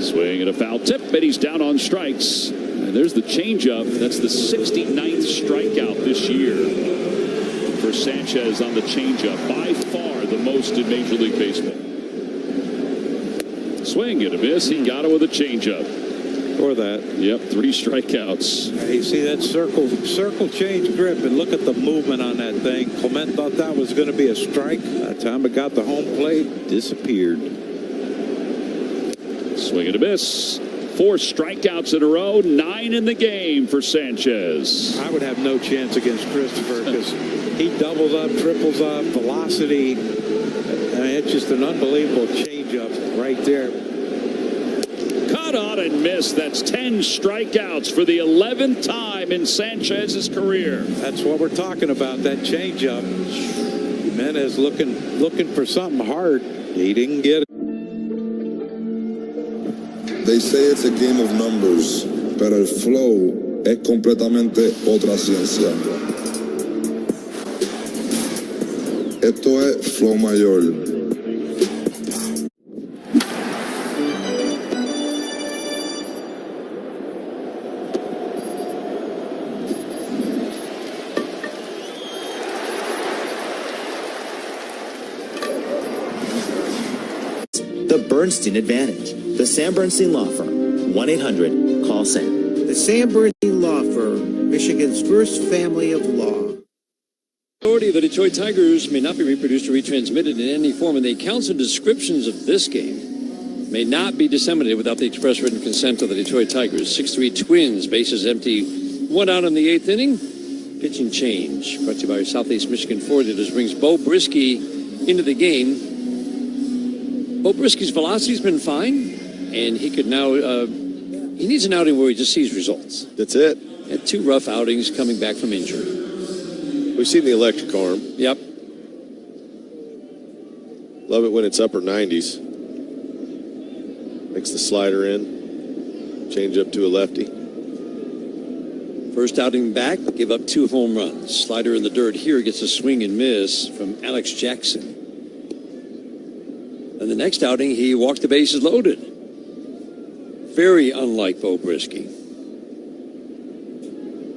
S8: Swing and a foul tip, and he's down on strikes. And there's the changeup. That's the 69th strikeout this year for Sanchez on the changeup. By far the most in Major League Baseball. Swing and a miss. He got it with a changeup.
S16: Or that.
S8: Yep, 3 strikeouts.
S16: You see that circle change grip, and look at the movement on that thing. Clement thought that was going to be a strike. By the time it got the home plate, disappeared.
S8: Swing and a miss. 4 strikeouts in a row, 9 in the game for Sanchez.
S16: I would have no chance against Christopher because he doubles up, triples up, velocity. It's just an unbelievable changeup right there.
S8: Cut on and miss. That's 10 strikeouts for the 11th time in Sanchez's career.
S16: That's what we're talking about, that changeup. Jimenez looking for something hard. He didn't get it.
S9: They say it's a game of numbers, pero el flow es completamente otra ciencia. Esto es flow mayor.
S10: The Bernstein Advantage. The Sam Bernstein Law Firm. 1-800-CALL-SAM.
S22: The Sam Bernstein Law Firm, Michigan's first family of law.
S30: Authority of the Detroit Tigers may not be reproduced or retransmitted in any form, and the accounts and descriptions of this game may not be disseminated without the express written consent of the Detroit Tigers. 6-3 Twins, bases empty, 1 out in the 8th inning. Pitching change, brought to you by Southeast Michigan Ford Dealers, brings Bo Brisky into the game. Bo Brisky's velocity's been fine, and he could now, he needs an outing where he just sees results.
S13: That's it.
S30: Had 2 rough outings coming back from injury.
S13: We've seen the electric arm.
S30: Yep.
S13: Love it when it's upper 90s. Makes the slider in. Change up to a lefty.
S30: First outing back, give up 2 home runs. Slider in the dirt here gets a swing and miss from Alex Jackson. And the next outing, he walked the bases loaded. Very unlike Bo Brisky.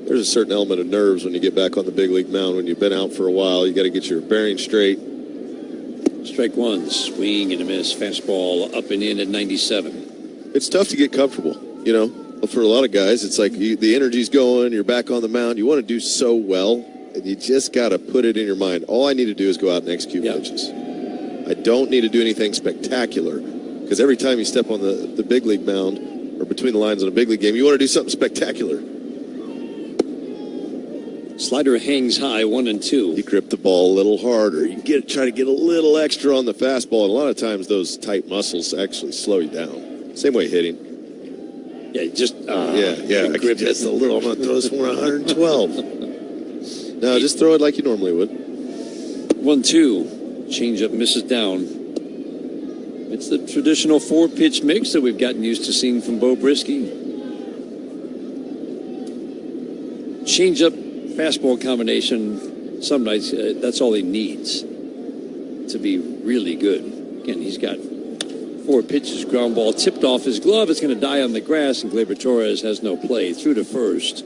S13: There's a certain element of nerves when you get back on the big league mound. When you've been out for a while, you got to get your bearings straight.
S30: Strike 1, swing and a miss. Fastball up and in at 97.
S13: It's tough to get comfortable, you know. For a lot of guys, it's like the energy's going, you're back on the mound. You want to do so well, and you just got to put it in your mind. All I need to do is go out and execute pitches. I don't need to do anything spectacular, because every time you step on the big league mound or between the lines on a big league game, you want to do something spectacular.
S30: Slider hangs high, 1-2.
S13: You grip the ball a little harder. You try to get a little extra on the fastball, and a lot of times those tight muscles actually slow you down. Same way hitting.
S30: Yeah, just
S13: I grip just a little. I'm going to throw this one 112. No, just throw it like you normally would.
S30: 1-2. Changeup misses down. It's the traditional 4-pitch mix that we've gotten used to seeing from Bo Brisky. Changeup, fastball combination. Some nights that's all he needs to be really good. Again, he's got 4 pitches, ground ball tipped off his glove. It's going to die on the grass, and Gleyber Torres has no play. Through to first.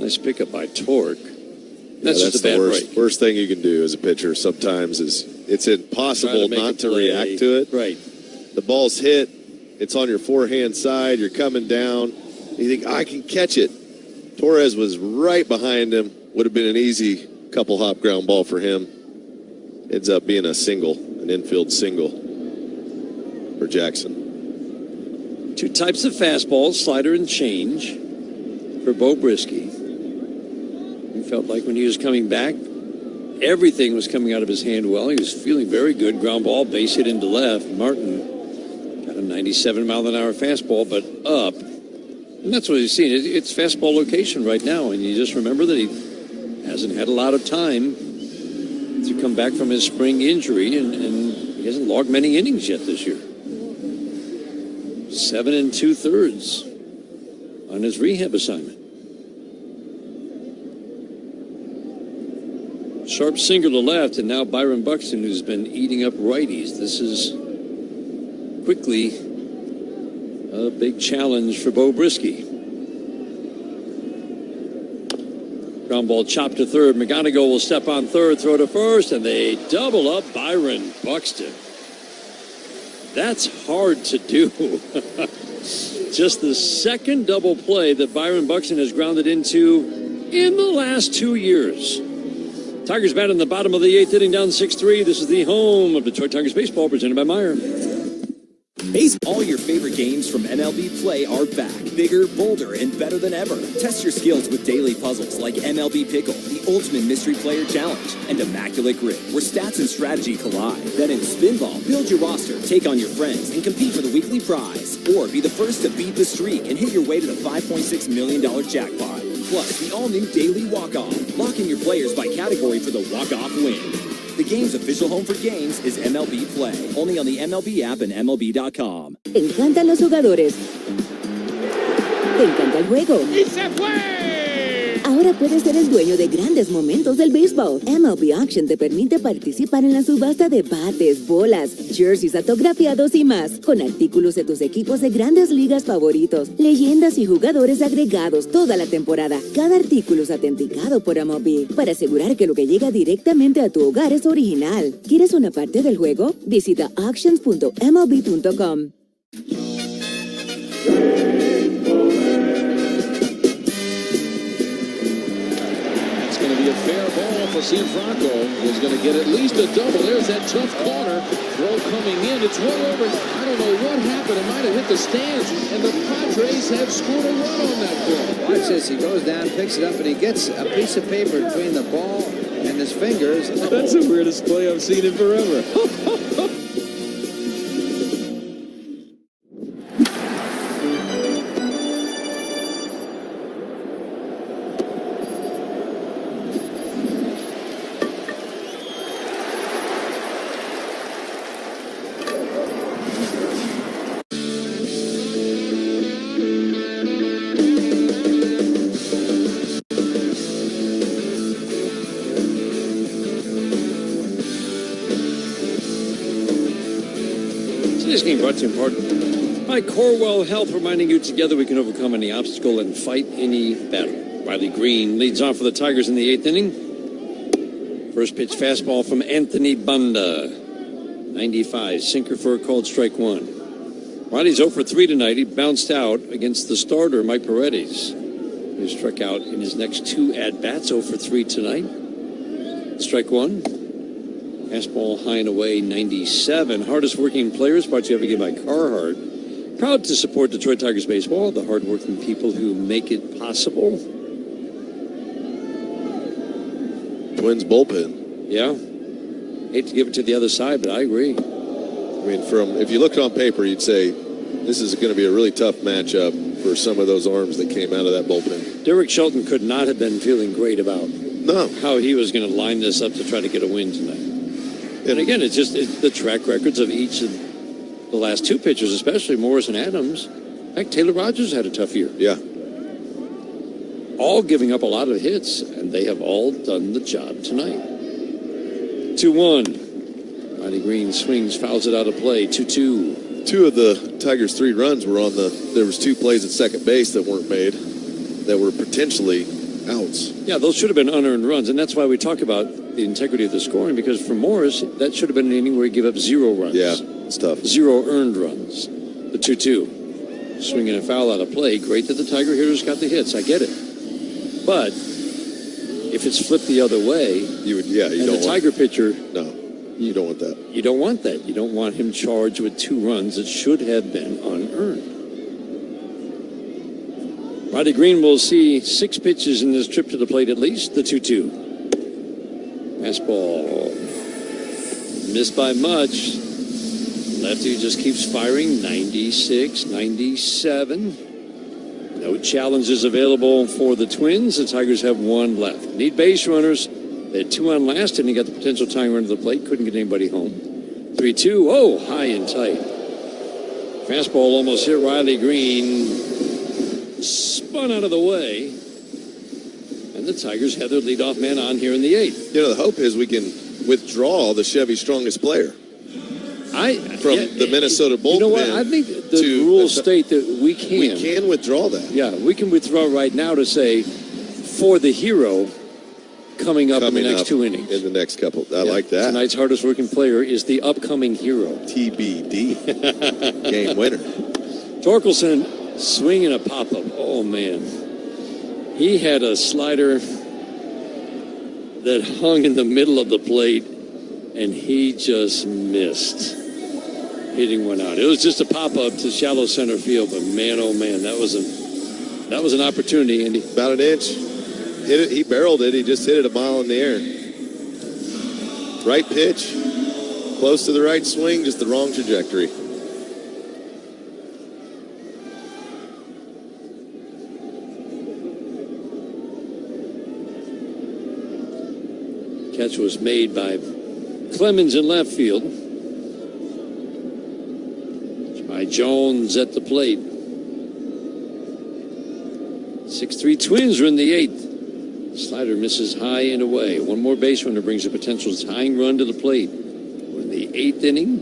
S30: Nice pickup by Torque. That's just a bad break.
S13: Worst thing you can do as a pitcher sometimes is it's impossible not to react to it.
S30: Right.
S13: The ball's hit. It's on your forehand side. You're coming down. You think, I can catch it. Torres was right behind him. Would have been an easy couple hop ground ball for him. Ends up being a single, an infield single for Jackson.
S30: 2 types of fastballs, slider and change for Bo Brisky. He felt like when he was coming back, everything was coming out of his hand well. He was feeling very good. Ground ball, base hit into left. Martin got a 97-mile-an-hour fastball, but up. And that's what he's seeing. It's fastball location right now. And you just remember that he hasn't had a lot of time to come back from his spring injury, and he hasn't logged many innings yet this year. 7 2/3 on his rehab assignment. Sharp single to left, and now Byron Buxton, who's been eating up righties. This is quickly a big challenge for Bo Brisky. Ground ball chopped to third. McGonigal will step on third, throw to first, and they double up Byron Buxton. That's hard to do. Just the second double play that Byron Buxton has grounded into in the last 2 years. Tigers bat in the bottom of the 8th inning, down 6-3. This is the home of Detroit Tigers baseball, presented by Meyer.
S3: All your favorite Games from MLB Play are back, bigger, bolder, and better than ever. Test your skills with daily puzzles like MLB Pickle, the Ultimate Mystery Player Challenge, and Immaculate Grid, where stats and strategy collide. Then in Spinball, build your roster, take on your friends, and compete for the weekly prize. Or be the first to beat the streak and hit your way to the $5.6 million jackpot. Plus, the all-new Daily Walk-Off. Lock in your players by category for the walk-off win. The game's official home for games is MLB Play. Only on the MLB app and MLB.com.
S4: Te encantan los jugadores. Te encanta el juego.
S21: ¡Y se fue!
S4: Ahora puedes ser el dueño de grandes momentos del béisbol. MLB Auction te permite participar en la subasta de bates, bolas, jerseys autografiados y más, con artículos de tus equipos de grandes ligas favoritos, leyendas y jugadores agregados toda la temporada. Cada artículo es autenticado por MLB para asegurar que lo que llega directamente a tu hogar es original. ¿Quieres una parte del juego? Visita auctions.mlb.com.
S21: A fair ball for Cianfrocco. Is going to get at least a double. There's that tough corner. Throw coming in. It's well over. I don't know what happened. It might have hit the stands. And the Padres have scored a run on that ball.
S17: Watch this. He goes down, picks it up, and he gets a piece of paper between the ball and his fingers.
S21: That's the weirdest play I've seen in forever. This game brought to you in part by Corewell Health, reminding you together we can overcome any obstacle and fight any battle. Riley Green leads off for the Tigers in the 8th inning. First pitch fastball from Anthony Banda. 95, sinker for a called strike one. Riley's 0 for 3 tonight. He bounced out against the starter, Mike Paredes, who struck out in his next 2 at-bats. 0 for 3 tonight. Strike one. Fastball high and away, 97. Hardest working players, brought to you every game by Carhartt. Proud to support Detroit Tigers baseball, the hardworking people who make it possible.
S13: Twins bullpen.
S21: Yeah. Hate to give it to the other side, but I agree.
S13: I mean, if you look on paper, you'd say this is going to be a really tough matchup for some of those arms that came out of that bullpen.
S21: Derek Shelton could not have been feeling great about how he was going to line this up to try to get a win tonight. And again, it's the track records of each of the last 2 pitchers, especially Morris and Adams. In fact, Taylor Rogers had a tough year.
S13: Yeah.
S21: All giving up a lot of hits, and they have all done the job tonight. 2-1. Riley Green swings, fouls it out of play. 2-2.
S13: 2 of the Tigers' 3 runs were there was 2 plays at second base that weren't made, that were potentially outs.
S21: Yeah, those should have been unearned runs, and that's why we talk about the integrity of the scoring, because for Morris, that should have been an inning where he gave up 0 runs.
S13: Yeah, it's tough.
S21: 0 earned runs. The 2-2. Swinging a foul out of play. Great that the Tiger hitters got the hits. I get it. But if it's flipped the other way,
S13: you don't
S21: the Tiger pitcher...
S13: No, you don't want that.
S21: You don't want that. You don't want him charged with 2 runs that should have been unearned. Riley Green will see 6 pitches in this trip to the plate at least. The 2-2. Fastball. Missed by much. Lefty just keeps firing. 96, 97. No challenges available for the Twins. The Tigers have 1 left. Need base runners. They had 2 on last, and he got the potential tying run to the plate. Couldn't get anybody home. 3-2. Oh, high and tight. Fastball almost hit Riley Green. Spun out of the way. And the Tigers have their leadoff man on here in the 8th.
S13: You know, the hope is we can withdraw the Chevy strongest player. The Minnesota bullpen.
S21: You know what? I think the rules state that we can.
S13: We can withdraw that.
S21: Yeah, we can withdraw right now to say, for the hero, coming up in the next 2 innings.
S13: In the next couple. I like that.
S21: Tonight's hardest working player is the upcoming hero.
S13: TBD. Game winner.
S21: Torkelson swinging a pop-up. Oh, man. He had a slider that hung in the middle of the plate, and he just missed.
S30: hitting one out. It was just a pop-up to shallow center field, but man, oh man, that was an opportunity, Andy.
S13: About an inch. Hit it. He barreled it. He just hit it a mile in the air. Right pitch. Close to the right swing, just the wrong trajectory.
S30: Catch was made by Clemens in left field. By Jones at the plate. 6-3 Twins are in the 8th. Slider misses high and away. One more base runner brings a potential tying run to the plate. We're in the 8th inning.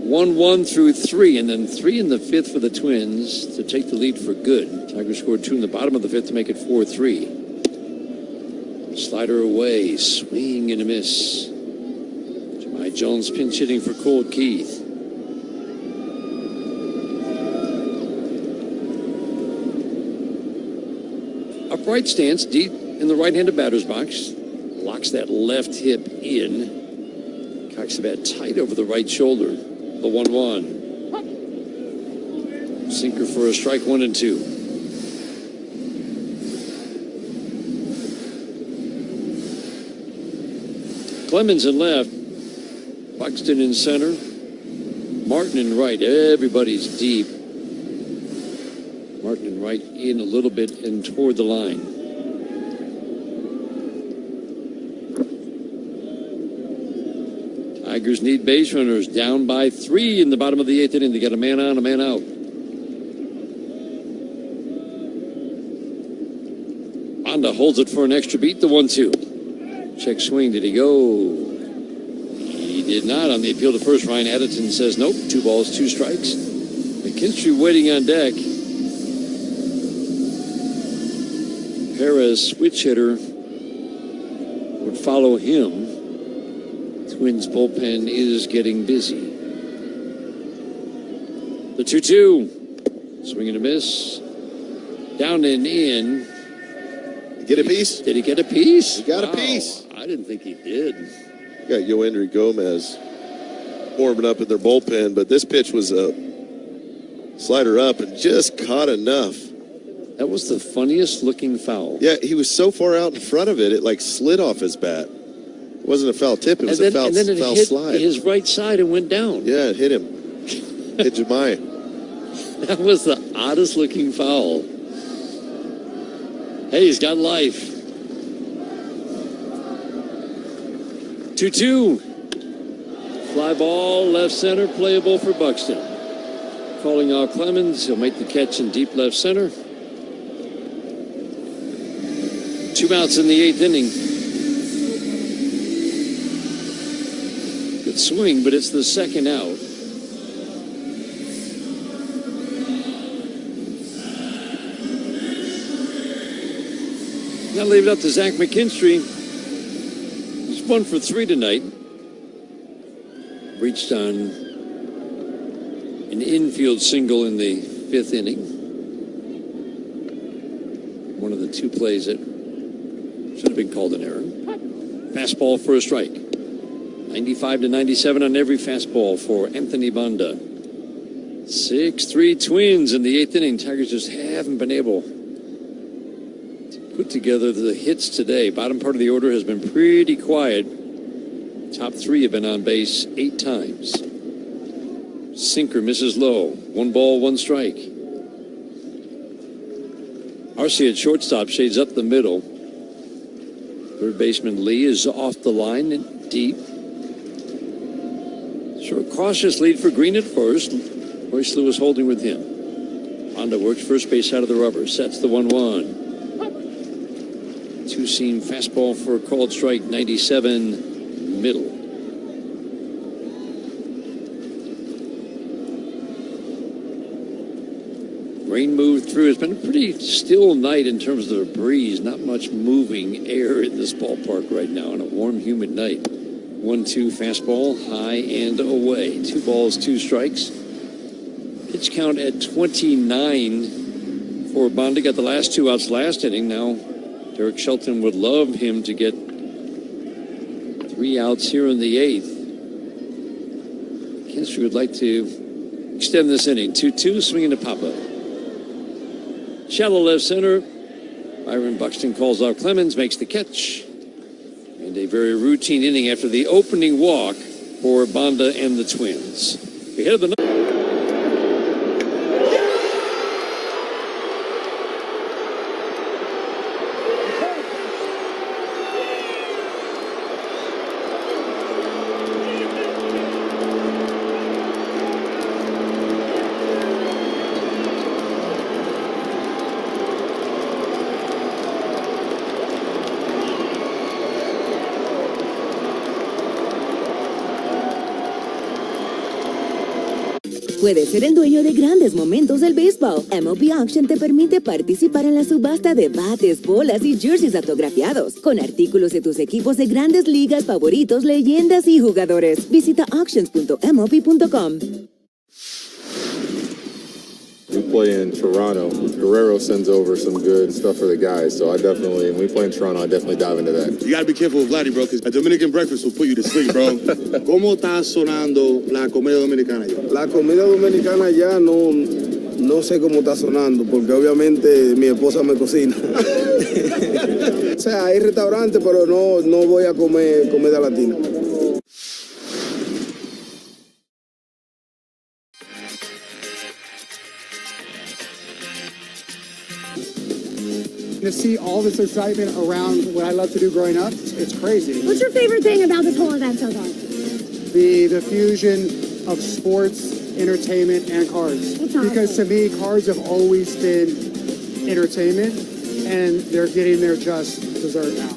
S30: 1-1 through 3, and then 3 in the 5th for the Twins to take the lead for good. Tigers scored 2 in the bottom of the 5th to make it 4-3. Slider away, swing and a miss. Jahmai Jones pinch hitting for Cole Keith. Upright stance, deep in the right-handed batter's box. Locks that left hip in. Cocks the bat tight over the right shoulder. The 1-1. Sinker for a strike, 1-2. Clemens in left, Buxton in center, Martin in right. Everybody's deep. Martin in right in a little bit and toward the line. Tigers need base runners, down by 3 in the bottom of the 8th inning. They got a man on, a man out. Honda holds it for an extra beat, the 1-2. Check swing. Did he go? He did not. On the appeal to first, Ryan Addison says nope. 2 balls, 2 strikes. McKinstry waiting on deck. Perez, switch hitter, would follow him. Twins bullpen is getting busy. The 2-2. Swing and a miss. Down and in.
S13: Get a piece?
S30: Did he get a piece?
S13: He got a piece.
S30: I didn't think he did.
S13: Got Yoendry Gomez warming up in their bullpen, but this pitch was a slider up and just caught enough.
S30: That was the funniest looking foul.
S13: Yeah, he was so far out in front of it, it like slid off his bat. It wasn't a foul tip, it was a foul slide.
S30: And then it hit his right side and went down.
S13: Yeah, it hit him. Hit Jahmai.
S30: That was the oddest looking foul. Hey, he's got life. 2-2. Fly ball, left center, playable for Buxton. Calling out Clemens. He'll make the catch in deep left center. 2 outs in the 8th inning. Good swing, but it's the second out. Now leave it up to Zach McKinstry. He's 1 for 3 tonight. Reached on an infield single in the 5th inning. One of the 2 plays that should have been called an error. Fastball for a strike. 95-97 on every fastball for Anthony Banda. 6-3 Twins in the 8th inning. Tigers just haven't been able put together the hits today. Bottom part of the order has been pretty quiet. Top 3 have been on base 8 times. Sinker misses low. 1 ball, 1 strike. Arce at shortstop shades up the middle. Third baseman Lee is off the line and deep. Short cautious lead for Green at first. Royce Lewis holding with him. Honda works first base out of the rubber. Sets the 1-1. 2-seam fastball for a called strike, 97 middle. Rain moved through. It's been a pretty still night in terms of the breeze. Not much moving air in this ballpark right now on a warm, humid night. 1-2 fastball, high and away. 2 balls, 2 strikes. Pitch count at 29 for Banda. Got the last 2 outs last inning. Now Derek Shelton would love him to get 3 outs here in the 8th. History would like to extend this inning. 2-2, swinging to Papa. Shallow left center. Byron Buxton calls out Clemens, makes the catch. And a very routine inning after the opening walk for Banda and the Twins. We head to the...
S4: Puedes ser el dueño de grandes momentos del béisbol. MLB Auction te permite participar en la subasta de bates, bolas y jerseys autografiados, con artículos de tus equipos de grandes ligas favoritos, leyendas y jugadores. Visita auctions.mlb.com.
S2: We play in Toronto. Guerrero sends over some good stuff for the guys, so when we play in Toronto, I definitely dive into that.
S12: You gotta be careful with Vladdy, bro, because a Dominican breakfast will put you to sleep, bro. ¿Cómo está sonando la comida dominicana ya?
S18: La comida dominicana ya no sé cómo está sonando, porque obviamente mi esposa me cocina. O sea, hay restaurantes, pero no voy a comer comida latina.
S20: To see all this excitement around what I love to do growing up, it's crazy.
S24: What's your favorite thing about this whole event so far?
S20: The fusion of sports, entertainment, and cards. Because to me, cards have always been entertainment, and they're getting their just dessert now.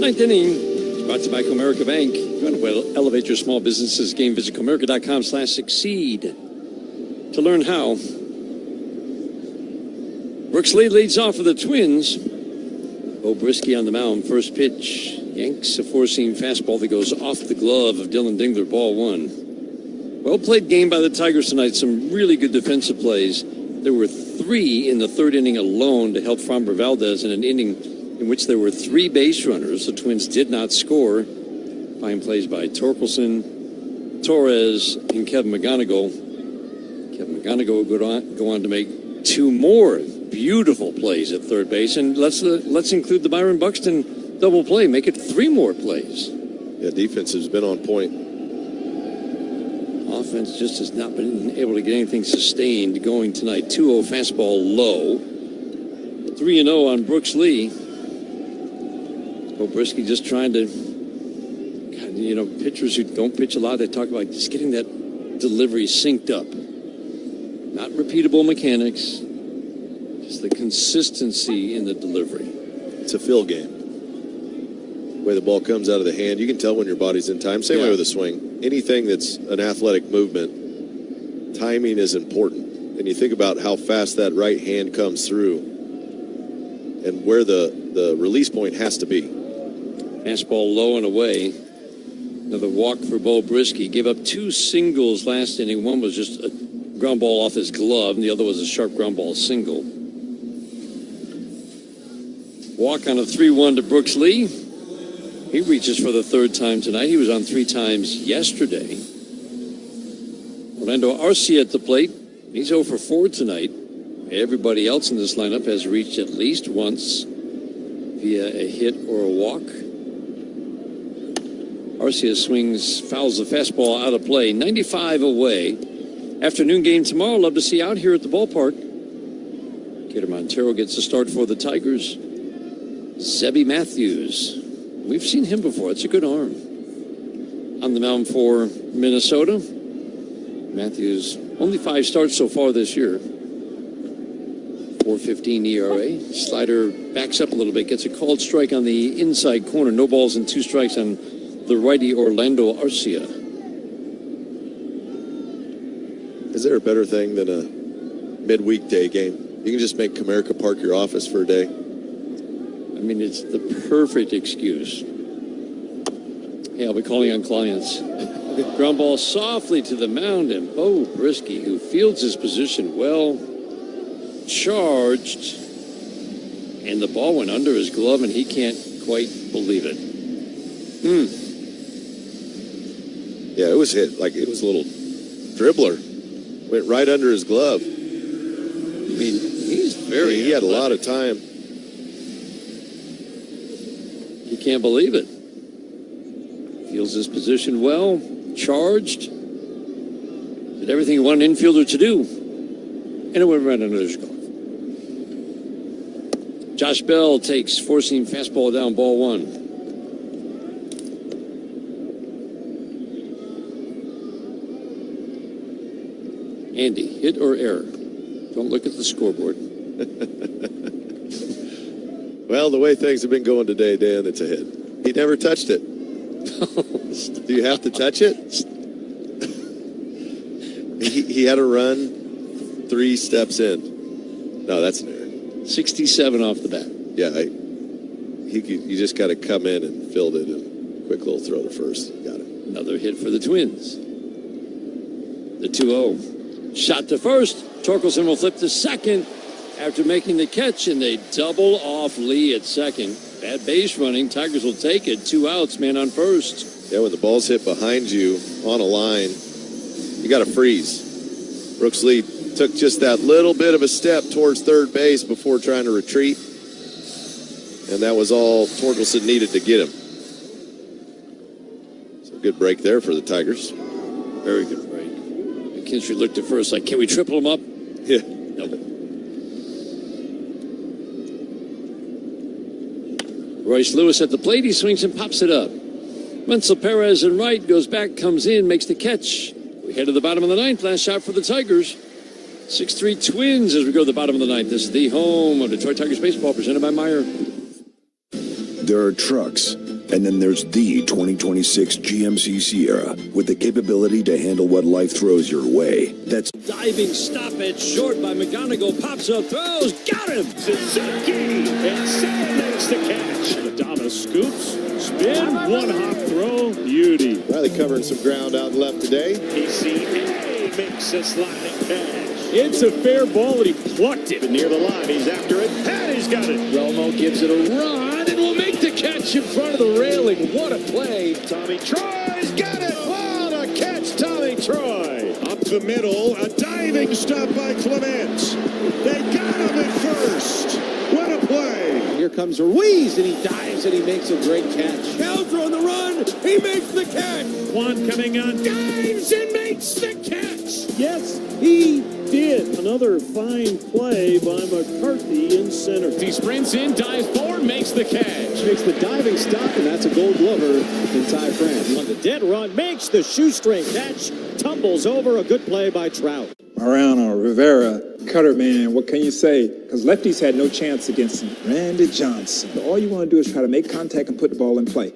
S30: Ninth inning is brought to you by Comerica Bank. If you want to elevate your small business's game, visit Comerica.com/succeed to learn how. Brooks Lee leads off for the Twins. Bo Brisky on the mound. First pitch. Yanks a four-seam fastball that goes off the glove of Dylan Dingler. Ball one. Well played game by the Tigers tonight. Some really good defensive plays. There were three in the third inning alone to help Framber Valdez in an inning in which there were three base runners. The Twins did not score. Fine plays by Torkelson, Torres, and Kevin McGonigal. Kevin McGonigal would go on to make two more beautiful plays at third base. And let's include the Byron Buxton double play. Make it three more plays.
S13: Yeah, defense has been on point.
S30: Offense just has not been able to get anything sustained going tonight. 2-0 fastball low. 3-0 on Brooks Lee. Brisky just trying to, pitchers who don't pitch a lot, they talk about just getting that delivery synced up. Not repeatable mechanics, just the consistency in the delivery.
S13: It's a feel game. The way the ball comes out of the hand, you can tell when your body's in time. Same way with a swing. Anything that's an athletic movement, timing is important. And you think about how fast that right hand comes through and where the release point has to be.
S30: Fastball low and away. Another walk for Bo Brisky. Gave up two singles last inning. One was just a ground ball off his glove, and the other was a sharp ground ball single. Walk on a 3-1 to Brooks Lee. He reaches for the third time tonight. He was on three times yesterday. Orlando Arcia at the plate. He's 0 for 4 tonight. Everybody else in this lineup has reached at least once via a hit or a walk. Arcia fouls the fastball out of play. 95 away. Afternoon game tomorrow. Love to see out here at the ballpark. Gator Montero gets the start for the Tigers. Zebby Matthews. We've seen him before. It's a good arm. On the mound for Minnesota. Matthews, only 5 starts so far this year. 4.15 ERA. Slider backs up a little bit. Gets a called strike on the inside corner. No balls and 2 strikes on the righty Orlando Arcia.
S13: Is there a better thing than a midweek day game? You can just make Comerica Park your office for a day.
S30: I mean, it's the perfect excuse. Hey, I'll be calling on clients. Ground ball softly to the mound, and Bo Brisky, who fields his position well, charged, and the ball went under his glove, and he can't quite believe it.
S13: Yeah, it was hit like it was a little dribbler. Went right under his glove.
S30: I mean, he's very
S13: He had a lot of time.
S30: He can't believe it. Feels his position well, charged, did everything you want an infielder to do, and it went right under his glove. Josh Bell takes four-seam fastball down, ball one. Andy, hit or error? Don't look at the scoreboard.
S13: Well, the way things have been going today, Dan, it's a hit. He never touched it. Do you have to touch it? He had a run 3 steps in. No, that's an error.
S30: 67 off the bat.
S13: Yeah, you just got to come in and field it and quick little throw to first. Got it.
S30: Another hit for the Twins. The 2-0. Shot to first. Torkelson will flip to second after making the catch, and they double off Lee at second. Bad base running. Tigers will take it. 2 outs, man on first.
S13: Yeah, when the ball's hit behind you on a line, you got to freeze. Brooks Lee took just that little bit of a step towards third base before trying to retreat, and that was all Torkelson needed to get him. So good break there for the Tigers.
S30: Very good break. McKinstry looked at first like, can we triple him up?
S13: Yeah.
S30: Nope. Royce Lewis at the plate. He swings and pops it up. Wenzel Perez in right, goes back, comes in, makes the catch. We head to the bottom of the ninth. Last shot for the Tigers. 6-3 Twins as we go to the bottom of the ninth. This is the home of Detroit Tigers baseball, presented by Meyer.
S1: There are trucks, and then there's the 2026 GMC Sierra with the capability to handle what life throws your way. That's
S30: Diving stop at short by McGonigal. Pops up, throws, got him!
S21: Suzuki, and Sam makes the catch. Madonna scoops, spin, one hop throw, beauty.
S22: Riley covering some ground out left today.
S21: PCA makes a sliding catch. It's a fair ball, and he plucked it near the line. He's after it, and he's got it. Romo gives it a run, and will make the catch in front of the railing. What a play. Tommy Troy's got it. What a catch, Tommy Troy. Up the middle, a diving stop by Clement. They got him at first. What a play. Here comes Ruiz, and he dives, and he makes a great catch. Caldro on the run. He makes the catch. Juan coming on, dives, and makes the catch. Yes, he did. Another fine play by McCarthy in center. He sprints in, dives forward, makes the catch. Makes the diving stop, and that's a Gold Glover in Ty France. On the dead run, makes the shoestring catch, tumbles over. A good play by Trout.
S7: Mariano, Rivera, Cutter, man, what can you say? Because lefties had no chance against him. Randy Johnson. All you want to do is try to make contact and put the ball in play.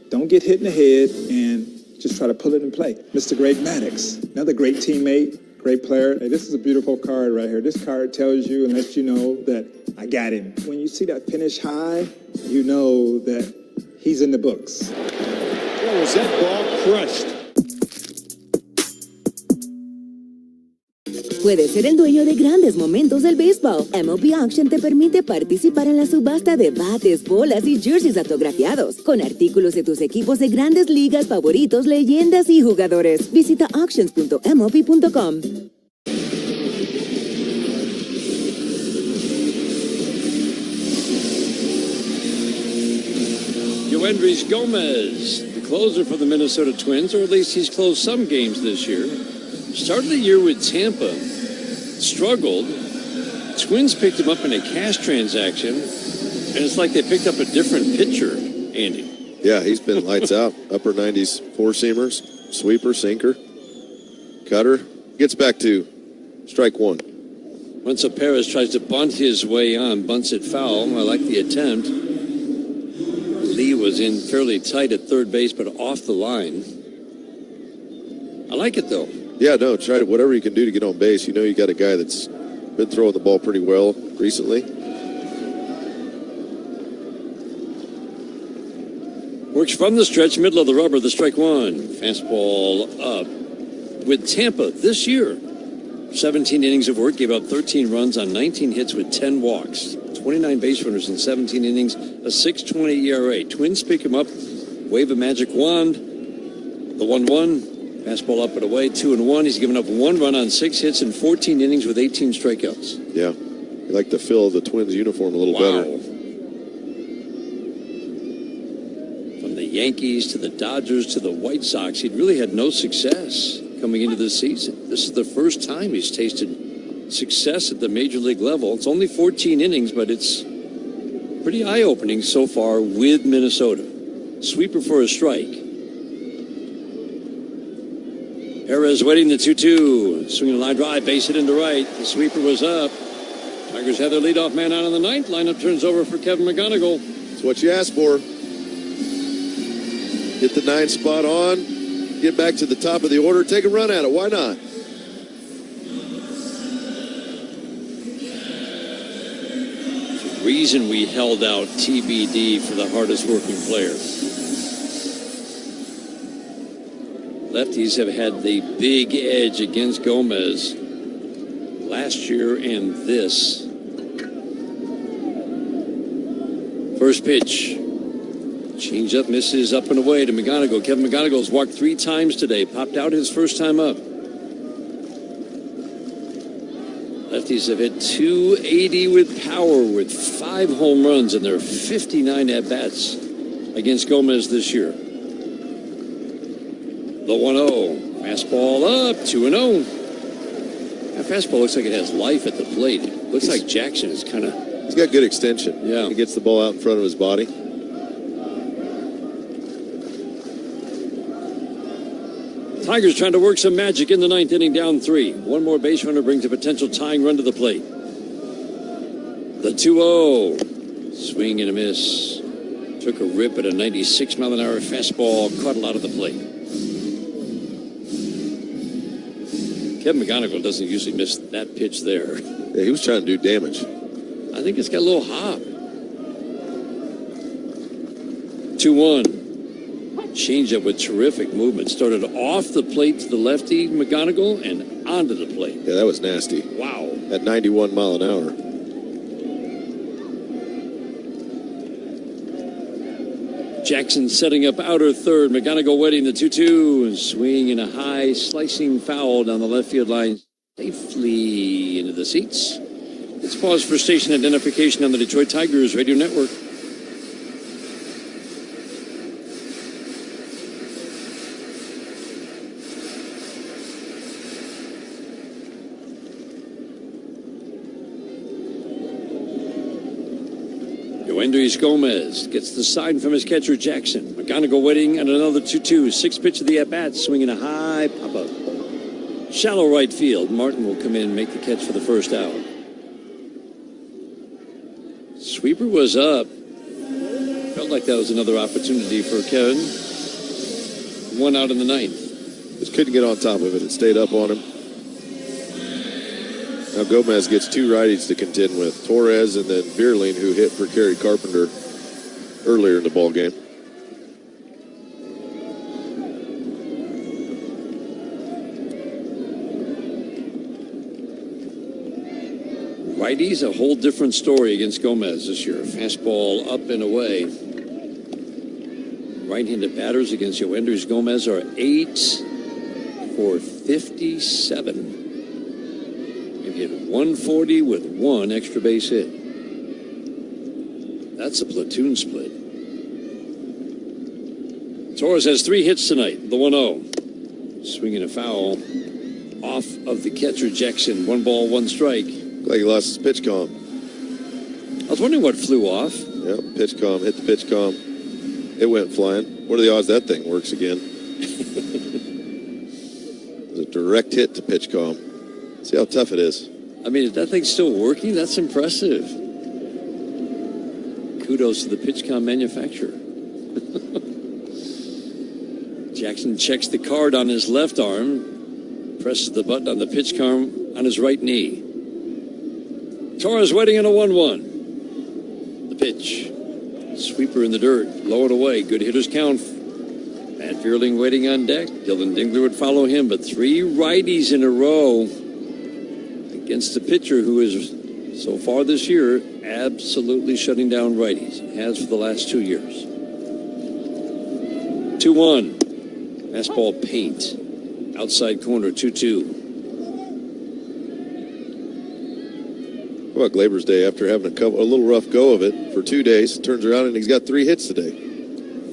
S7: Don't get hit in the head and just try to pull it in play. Mr. Greg Maddox, another great teammate. Great player. Hey, this is a beautiful card right here. This card tells you and lets you know that I got him. When you see that finish high, you know that he's in the books.
S21: What was that ball crushed?
S4: Puedes ser el dueño de grandes momentos del béisbol. MLB Auction te permite participar en la subasta de bates, bolas y jerseys autografiados, con artículos de tus equipos de grandes ligas favoritos, leyendas y jugadores. Visita auctions.mlb.com.
S30: Yoendrys Gomez, the closer for the Minnesota Twins, or at least he's closed some games this year. Started the year with Tampa, struggled. Twins picked him up in a cash transaction, and it's like they picked up a different pitcher, Andy.
S13: Yeah, he's been lights out. Upper 90s, four-seamers, sweeper, sinker, cutter. Gets back to strike one.
S30: Wenzel Perez tries to bunt his way on, bunts it foul. I like the attempt. Lee was in fairly tight at third base, but off the line. I like it, though.
S13: Yeah, no, try to whatever you can do to get on base. You know you got a guy that's been throwing the ball pretty well recently.
S30: Works from the stretch, middle of the rubber, the strike one. Fastball up. With Tampa this year, 17 innings of work, gave up 13 runs on 19 hits with 10 walks. 29 base runners in 17 innings, a 6.20 ERA. Twins pick him up, wave a magic wand. The 1-1, fastball up and away, 2-1. He's given up 1 run on 6 hits in 14 innings with 18 strikeouts.
S13: Yeah, you like the feel of the Twins uniform a little better.
S30: From the Yankees to the Dodgers to the White Sox, he'd really had no success coming into this season. This is the first time he's tasted success at the major league level. It's only 14 innings, but it's pretty eye-opening so far with Minnesota. Sweeper for a strike. Perez waiting the 2-2. Swinging a line drive, base hit into right. The sweeper was up. Tigers have their leadoff man out in the ninth. Lineup turns over for Kevin McGonigal.
S13: That's what you asked for. Hit the 9 spot on. Get back to the top of the order. Take a run at it. Why not?
S30: Reason we held out TBD for the hardest working player. Lefties have had the big edge against Gomez last year and this. First pitch. Change up, misses up and away to McGonigal. Kevin McGonigal's walked 3 times today. Popped out his first time up. Lefties have hit .280 with power with 5 home runs in their 59 at-bats against Gomez this year. The 1-0. Fastball up, 2-0. That fastball looks like it has life at the plate. It looks like Jackson is kind of...
S13: He's got good extension.
S30: Yeah.
S13: He gets the ball out in front of his body.
S30: Tigers trying to work some magic in the 9th inning, down 3. 1 more base runner brings a potential tying run to the plate. The 2-0. Swing and a miss. Took a rip at a 96-mile-an-hour fastball. Caught a lot of the plate. Kevin McGonigal doesn't usually miss that pitch there.
S13: Yeah, he was trying to do damage.
S30: I think it's got a little hop. 2-1. Changeup with terrific movement. Started off the plate to the lefty, McGonigal, and onto the plate.
S13: Yeah, that was nasty.
S30: Wow.
S13: At 91 mile an hour.
S30: Jackson setting up outer third. McGonigal waiting the 2-2 and swing in a high slicing foul down the left field line. Safely into the seats. It's pause for station identification on the Detroit Tigers Radio Network. Yoendrys Gomez gets the sign from his catcher, Jackson. McGonigal waiting at another 2-2. 6th pitch of the at-bat, swinging a high pop-up. Shallow right field. Martin will come in and make the catch for the first out. Sweeper was up. Felt like that was another opportunity for Kevin. 1 out in the 9th.
S13: Just couldn't get on top of it. It stayed up on him. Now Gomez gets 2 righties to contend with. Torres and then Bierling, who hit for Kerry Carpenter earlier in the ball game.
S30: Righties, a whole different story against Gomez this year. Fastball up and away. Right-handed batters against Yoendrys Gomez are 8 for 57. Hit 140 with 1 extra base hit. That's a platoon split. Torres has 3 hits tonight. The 1-0. Swinging a foul off of the catcher, Jackson. 1 ball, 1 strike.
S13: Like he lost his pitch com.
S30: I was wondering what flew off.
S13: Yep, pitch com. Hit the pitch com. It went flying. What are the odds that thing works again? It was a direct hit to pitch com. See how tough it is.
S30: I mean, if that thing's still working, that's impressive. Kudos to the PitchCom manufacturer. Jackson checks the card on his left arm, presses the button on the PitchCom on his right knee. Torres waiting on a 1-1. The pitch. Sweeper in the dirt, low and away. Good hitters count. Matt Vierling waiting on deck. Dylan Dingler would follow him, but 3 righties in a row against a pitcher who is, so far this year, absolutely shutting down righties. Has for the last 2 years. 2-1. Fastball paint. Outside corner, 2-2.
S13: How about Glaber's day after having a little rough go of it for 2 days? Turns around and he's got 3 hits today.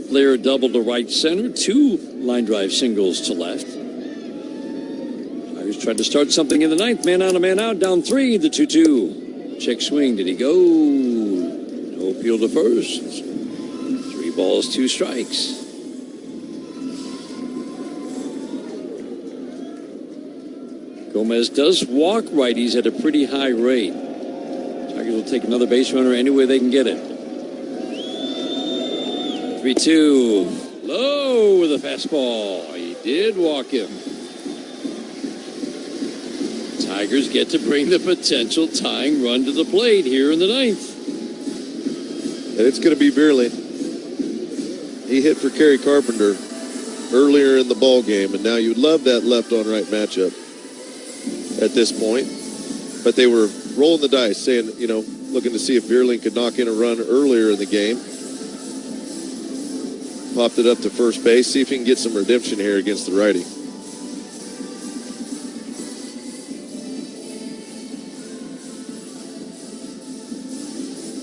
S30: Flair double to right center, 2 line drive singles to left. Tigers tried to start something in the 9th. Man on a man out, down 3, the 2-2. Check swing, did he go? No appeal to first. 3 balls, 2 strikes. Gomez does walk righties at a pretty high rate. Tigers will take another base runner any way they can get it. 3-2. Low with a fastball. He did walk him. Tigers get to bring the potential tying run to the plate here in the 9th.
S13: And it's going to be Vierling. He hit for Kerry Carpenter earlier in the ball game, and now you'd love that left-on-right matchup at this point. But they were rolling the dice, saying, looking to see if Vierling could knock in a run earlier in the game. Popped it up to first base, see if he can get some redemption here against the righty.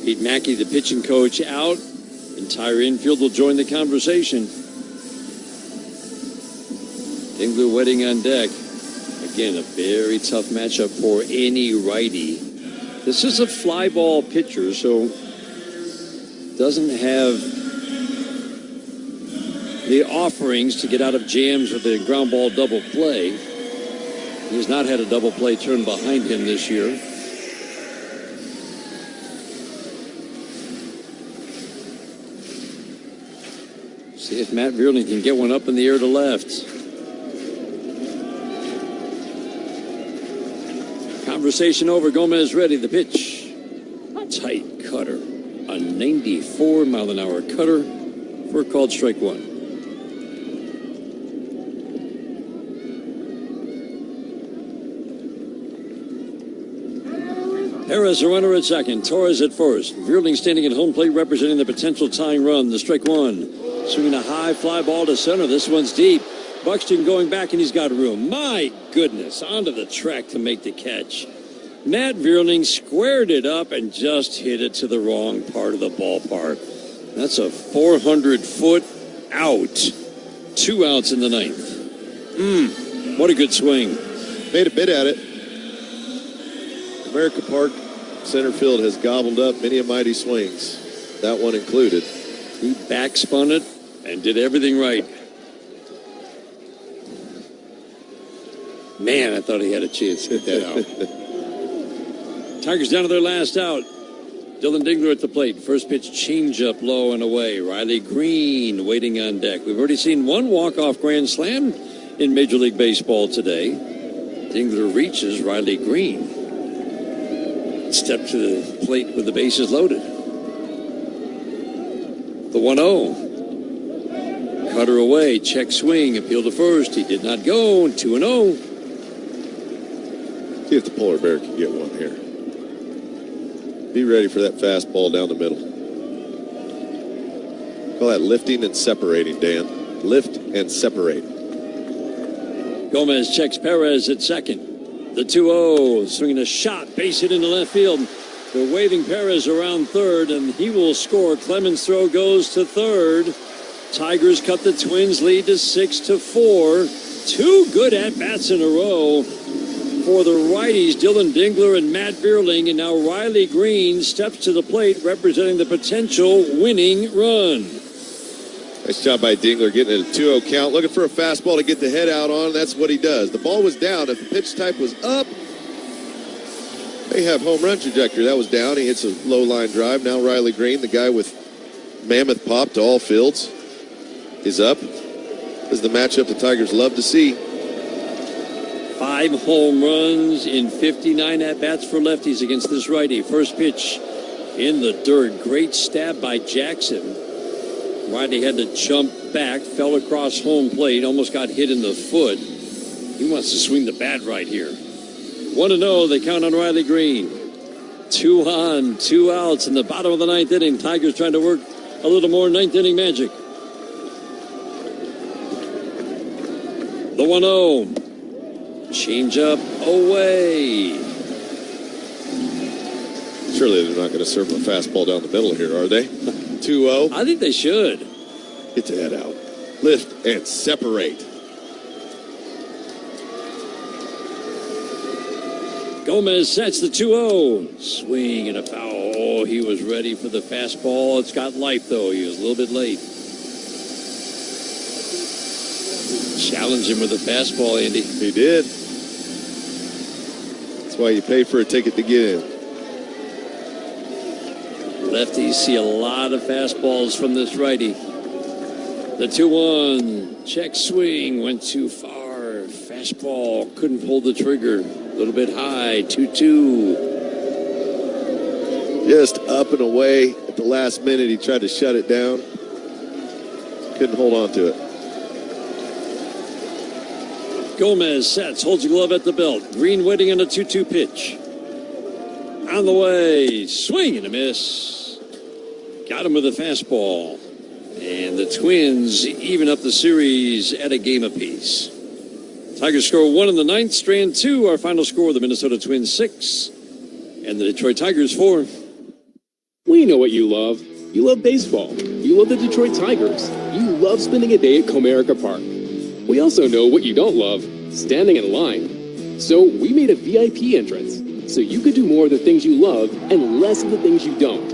S30: Pete Mackey, the pitching coach, out. Entire infield will join the conversation. Dingler waiting on deck. Again, a very tough matchup for any righty. This is a fly ball pitcher, so doesn't have the offerings to get out of jams with a ground ball double play. He has not had a double play turn behind him this year. See if Matt Vierling can get one up in the air to left. Conversation over. Gomez ready. The pitch. Tight cutter. A 94-mile-an-hour cutter for a called strike 1. Perez a runner at second. Torres at first. Vierling standing at home plate representing the potential tying run. The strike 1. Swinging a high fly ball to center. This one's deep. Buxton going back, and he's got room. My goodness, onto the track to make the catch. Matt Vierling squared it up and just hit it to the wrong part of the ballpark. That's a 400-foot out. 2 outs in the 9th. What a good swing.
S13: Made a bit at it. America Park center field has gobbled up many a mighty swings. That one included.
S30: He backspun it and did everything right. Man, I thought he had a chance to hit that out. Tigers down to their last out. Dylan Dingler at the plate. First pitch changeup low and away. Riley Green waiting on deck. We've already seen one walk-off grand slam in Major League Baseball today. Dingler reaches Riley Green. Step to the plate with the bases loaded. The 1-0. Cutter away. Check swing. Appeal to first. He did not go. 2-0.
S13: See if the polar bear can get one here. Be ready for that fastball down the middle. Call that lifting and separating, Dan. Lift and separate.
S30: Gomez checks Perez at second. The 2-0, swinging a shot, base hit into left field. They're waving Perez around third, and he will score. Clemens' throw goes to third. Tigers cut the Twins' lead to 6-4. 2 good at-bats in a row for the righties, Dylan Dingler and Matt Vierling, and now Riley Green steps to the plate representing the potential winning run.
S13: Nice job by Dingler getting it a 2-0 count, looking for a fastball to get the head out on. That's what he does. The ball was down. If the pitch type was up, they have home run trajectory. That was down. He hits a low line drive. Now Riley Green, the guy with mammoth pop to all fields, is up. This is the matchup the Tigers love to see.
S30: 5 home runs in 59 at-bats for lefties against this righty. First pitch in the dirt. Great stab by Jackson. Riley had to jump back, fell across home plate, almost got hit in the foot. He wants to swing the bat right here. 1-0, they count on Riley Green. 2 on, 2 outs in the bottom of the 9th inning. Tigers trying to work a little more 9th inning magic. The 1-0. Change up away.
S13: Surely they're not going to serve him a fastball down the middle here, are they? 2-0.
S30: I think they should.
S13: Get the head out. Lift and separate.
S30: Gomez sets the 2-0. Swing and a foul. Oh, he was ready for the fastball. It's got life, though. He was a little bit late. Challenge him with a fastball, Andy.
S13: He did. That's why you pay for a ticket to get in.
S30: Lefties see a lot of fastballs from this righty. The 2-1. Check swing. Went too far. Fastball. Couldn't pull the trigger. A little bit high. 2-2.
S13: Just up and away at the last minute. He tried to shut it down. Couldn't hold on to it.
S30: Gomez sets, holds a glove at the belt. Green waiting on a 2-2 pitch. On the way, swing and a miss. Got him with a fastball. And the Twins even up the series at a game apiece. Tigers score 1 in the 9th, Strand 2. Our final score, the Minnesota Twins 6 and the Detroit Tigers 4.
S6: We know what you love. You love baseball. You love the Detroit Tigers. You love spending a day at Comerica Park. We also know what you don't love, standing in line. So we made a VIP entrance, so you could do more of the things you love and less of the things you don't.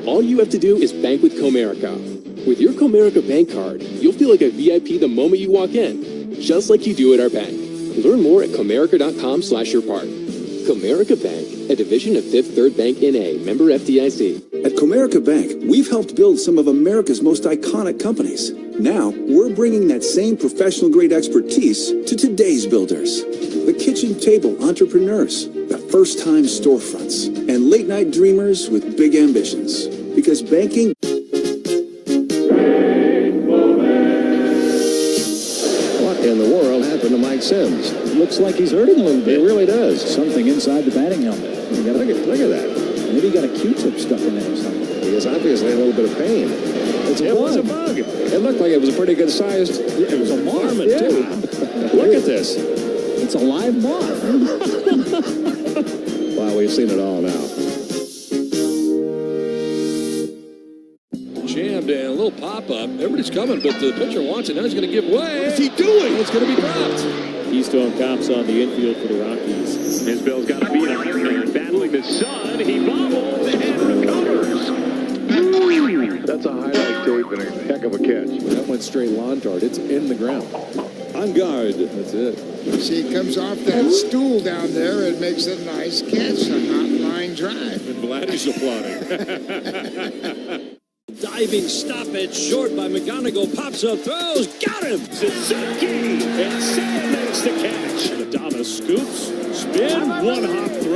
S6: All you have to do is bank with Comerica. With your Comerica bank card, you'll feel like a VIP the moment you walk in, just like you do at our bank. Learn more at comerica.com/yourpark. Comerica Bank, a division of Fifth Third Bank N.A., member FDIC.
S14: At Comerica Bank, we've helped build some of America's most iconic companies. Now, we're bringing that same professional-grade expertise to today's builders. The kitchen table entrepreneurs, the first-time storefronts, and late-night dreamers with big ambitions. Because banking...
S15: What in the world happened to Mike Sims? Looks like he's hurting a little bit. It really does. Something inside the batting helmet. Look at that. Maybe he got a Q-tip stuck in there or something. He is obviously in a little bit of pain. It was a bug. It looked like it was a pretty good sized. It was a moth, too. Look at this. It's a live moth. Wow, we've seen it all now.
S21: Jammed and a little pop-up. Everybody's coming, but the pitcher wants it. Now he's going to give way. What's he doing? It's going to be dropped. Keystone Cops on the infield for the Rockies.
S8: Isbell's got a beat on here. Battling the sun. He bobbles and recovers.
S11: That's a highlight tape and a heck of a catch.
S21: That went straight lawn dart. It's in the ground. On guard. That's it.
S19: See, it comes off that stool down there. It makes a nice catch, a hot line drive.
S21: And Vladdy's applauding.
S30: Diving stop at short by McGonigal. Pops up, throws, got him!
S8: Suzuki! And Sam makes the catch. And Adama scoops, spin, one hop throw.